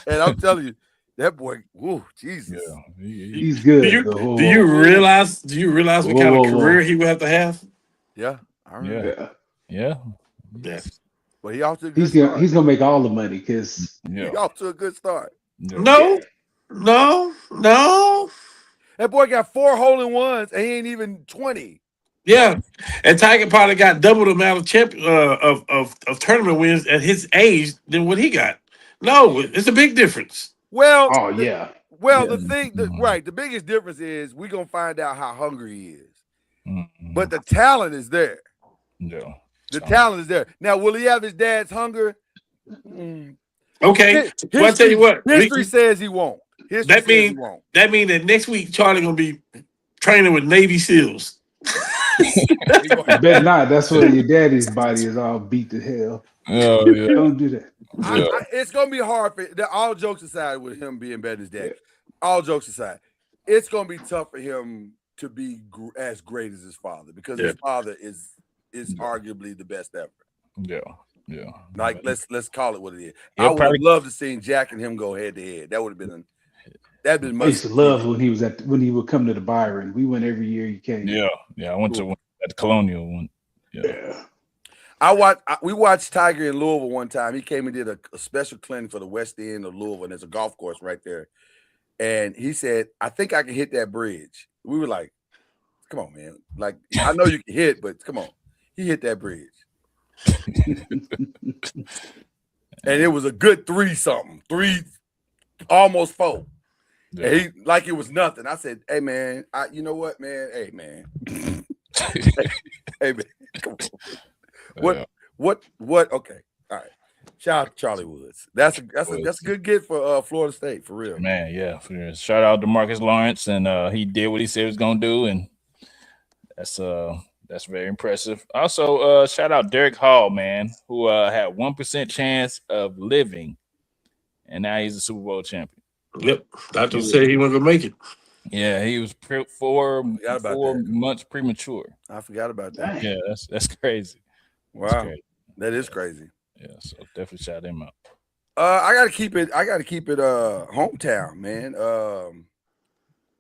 And I'm telling you, that boy, whoa, Jesus. Yeah. He's good. Do you realize what kind of career he would have to have? Yeah. I remember. Yeah. Yeah. But he off to a good He's start. gonna make all the money because Yeah. He off to a good start. Yeah. No. That boy got 4 hole-in-ones and he ain't even 20. Yeah. And Tiger probably got double the amount of tournament wins at his age than what he got. No, it's a big difference. Well, oh yeah. the thing, the biggest difference is we're going to find out how hungry he is. Mhm. But the talent is there. Yeah. The talent is there. Now, will he have his dad's hunger? Okay. Well, I tell you what. History says he won't. That means that next week Charlie gonna be training with Navy SEALs. Bet not. That's where your daddy's body is all beat to hell. Oh, yeah. Don't do that. It's going to be hard for all jokes aside with him being better than his dad. All jokes aside, it's going to be tough for him to be as great as his father because his father is arguably the best ever. Yeah. Yeah. Like let's call it what it is. He'll I would probably- have loved to see Jack and him go head to head. That would have been That been I used must. to love when he would come to the Byron. We went every year he came. Yeah. I went to one at the Colonial one. Yeah. We watched Tiger in Louisville one time. He came and did a special clinic for the West End of Louisville, and there's a golf course right there. And he said, "I think I can hit that bridge." We were like, "Come on, man! Like I know you can hit, but come on." He hit that bridge, and it was a good 3-something, 3, almost 4. Yeah. And he like it was nothing. I said, "Hey man, you know what, man? Hey man, hey man, come on. What? Okay, all right. Shout out to Charlie Woods. That's a good get for Florida State for real. Man, yeah. For real. Shout out to Marcus Lawrence, and he did what he said he was gonna do, and that's very impressive. Also, shout out Derek Hall, man, who had 1% chance of living, and now he's a Super Bowl champion. Yep. Doctor said he wasn't gonna make it. Yeah, he was 4 months premature. I forgot about that. Yeah, that's crazy. Wow, That's crazy. that is crazy. Yeah, so definitely shout him out. I gotta keep it hometown, man.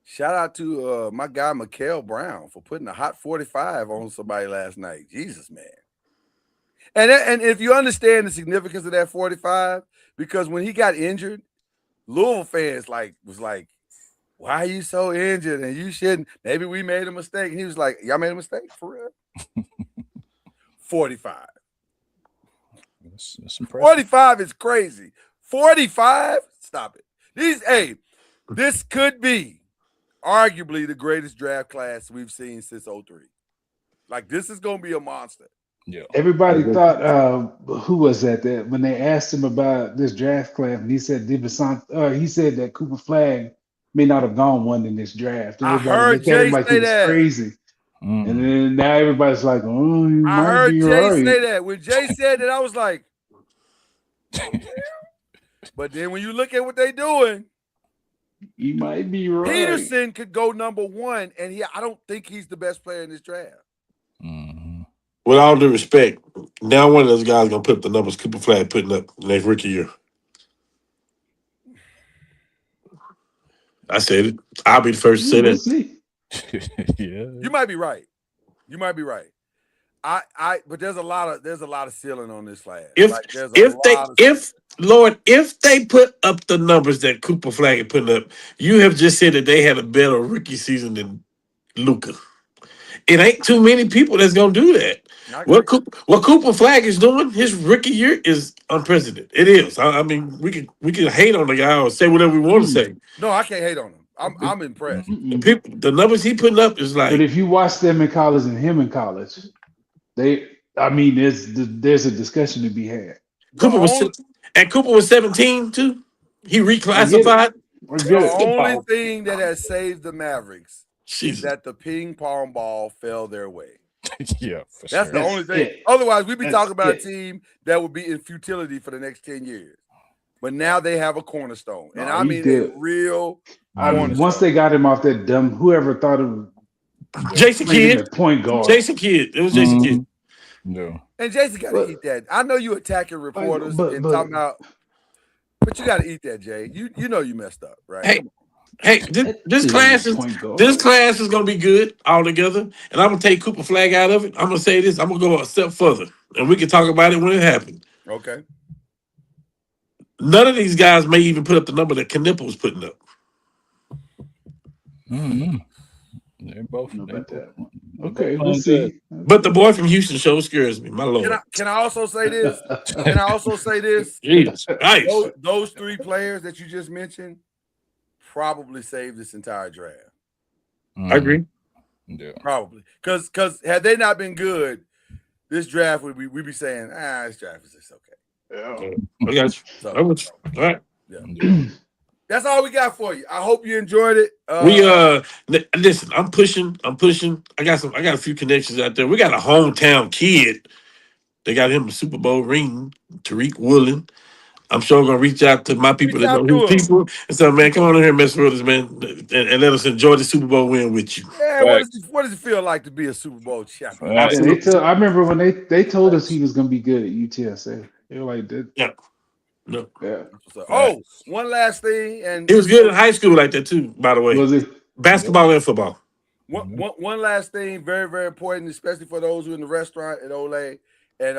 Shout out to my guy Mikael Brown for putting a hot 45 on somebody last night. Jesus, man. And if you understand the significance of that 45, because when he got injured, Louisville fans was like, "Why are you so injured? And you shouldn't. Maybe we made a mistake." And he was like, "Y'all made a mistake for real?" 45. That's impressive. 45 is crazy. 45? Stop it. This could be arguably the greatest draft class we've seen since 03. Like, this is going to be a monster. Yeah. Everybody thought, who was that when they asked him about this draft class, and he said he said that Cooper Flagg may not have gone one in this draft. I Everybody heard looked at him Jay like say he was that. crazy. Mm. And then now everybody's like, "Oh, he I might heard be Jay right." say that. When Jay said that, I was like, "Oh, yeah." But then when you look at what they're doing, He might be right. Peterson could go number 1, and I don't think he's the best player in this draft. Mm-hmm. With all due respect, now one of those guys gonna put up the numbers Cooper Flagg putting up next rookie year. I said it. I'll be the first to say We'll that. see. Yeah. You might be right. But there's a lot of ceiling on this class. If they put up the numbers that Cooper Flagg is putting up, you have just said that they had a better rookie season than Luka. It ain't too many people that's gonna do that. What Cooper Flagg is doing, his rookie year is unprecedented. It is. I mean, we can hate on the guy or say whatever we want to say. No, I can't hate on him. I'm impressed. The numbers he putting up is like. But if you watch them in college and him in college, there's a discussion to be had. Cooper was 17 too. He reclassified. The only thing that has saved the Mavericks is that the ping pong ball fell their way. Yeah, that's the only thing. Otherwise, we'd be talking about a team that would be in futility for the next 10 years. But now they have a cornerstone, and I mean a real. Once they got him off that dumb, whoever thought of Jason Kidd, point guard. Jason Kidd, it was Jason Kidd. No, and Jason got to eat that. I know you attacking reporters and talking about, but you got to eat that, Jay. You know you messed up, right? Hey, this class is gonna be good altogether, and I'm gonna take Cooper Flagg out of it. I'm gonna say this. I'm gonna go a step further, and we can talk about it when it happens. Okay. None of these guys may even put up the number that Knipple was putting up. Mm-hmm. They're both. Okay, we'll see. But the boy from Houston show scares me. My lord. Can I also say this? Jesus Christ. Those 3 players that you just mentioned probably saved this entire draft. I agree. Yeah. Probably. Because had they not been good, this draft we'd be saying, this draft is just okay. Yeah. I got you. All right. Yeah. That's all we got for you. I hope you enjoyed it. Listen, I'm pushing. I got a few connections out there. We got a hometown kid. They got him a Super Bowl ring, Tariq Woolen. I'm sure I'm gonna reach out to my people that know his people and say, man, come on in here and mess with us, man, and let us enjoy the Super Bowl win with you. Yeah, what does it feel like to be a Super Bowl champion? I remember when they told us he was gonna be good at UTSA. They were like that. Yeah. No. Yeah. Oh, one last thing, and He was good in high school like that too, by the way. Was it? Basketball and football. one last thing, very, very important, especially for those who are in the restaurant at Ole and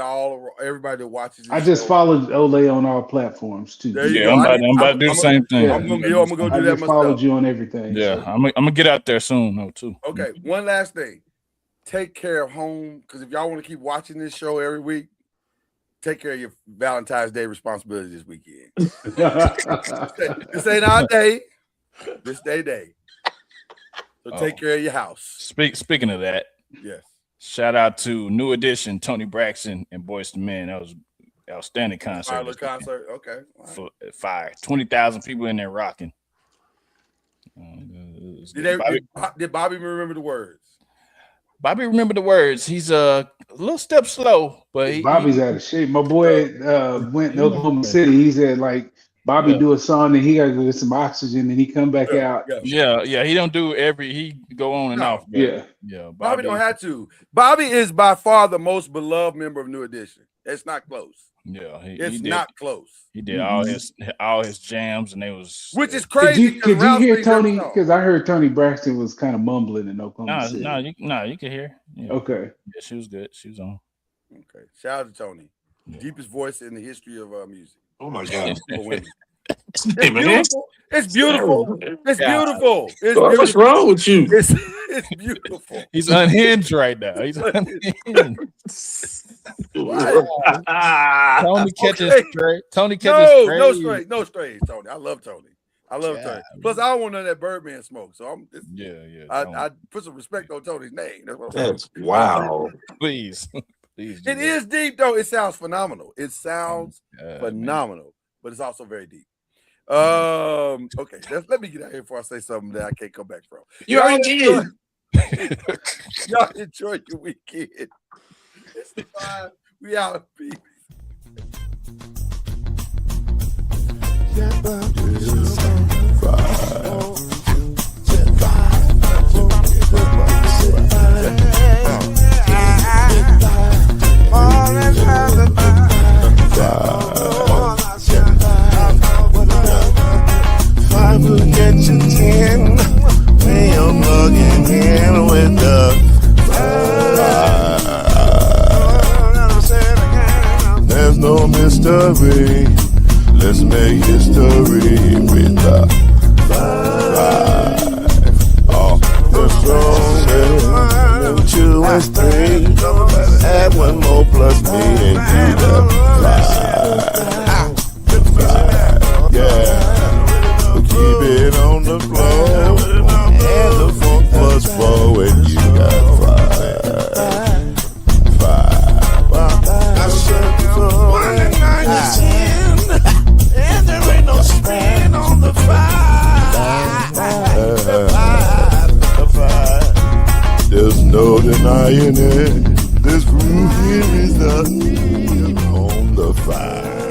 everybody that watches. I just followed Ole on all platforms too. There you Yeah, go. I'm about to do the same thing. Yeah. I'm gonna go do I that just myself. followed you on everything. Yeah, so. I'm gonna get out there soon though too. Okay, one last thing. Take care of home, because if y'all want to keep watching this show every week, take care of your Valentine's Day responsibilities this weekend. This ain't our day. This day. So take care of your house. Speaking of that, Yes. shout out to New Edition, Tony Braxton, and Boyz II Men. That was outstanding concert. Firework concert. Okay. All right. Fire. 20,000 people in there rocking. Did Bobby remember the words? Bobby remembered the words. He's a little step slow, but Bobby's out of shape. My boy went to Oklahoma City. He said like Bobby do a song and he got to get some oxygen and he come back out. Yeah. He don't do he go on and off. Yeah. Bobby don't have to. Bobby is by far the most beloved member of New Edition. It's not close. Yeah, it's not close. He did all his jams, and they was which is crazy. Could you hear Tony? Because I heard Tony Braxton was kind of mumbling in Oklahoma City. You can hear. Yeah. Okay. Yeah, she was good. She was on. Okay. Shout out to Tony, deepest voice in the history of music. Oh my God. It's beautiful. It's beautiful. It's beautiful. What's wrong with you? It's beautiful. He's unhinged right now. He's unhinged. Tony catches straight. Tony catches straight. No straight, Tony. I love Tony. Tony. Plus, I don't want none of that Birdman smoke. So I put some respect on Tony's name. That's wow. Please. It is deep though. It sounds phenomenal. It sounds phenomenal, but it's also very deep. Okay, let me get out here before I say something that I can't come back from. Y'all enjoy your weekend. It's fine. We out. Peace. Get you 10 when you're plugging in with the there's no mystery. Let's make history with the oh, the strongest. 2 and 3. Add 1 more plus me and you the 5. Yeah. Keep it on the floor, and the funk was 4, and you got 5. I said 1 and 9 is 10, and there ain't no span on the 5. There's no denying it. This groove here is on the 5.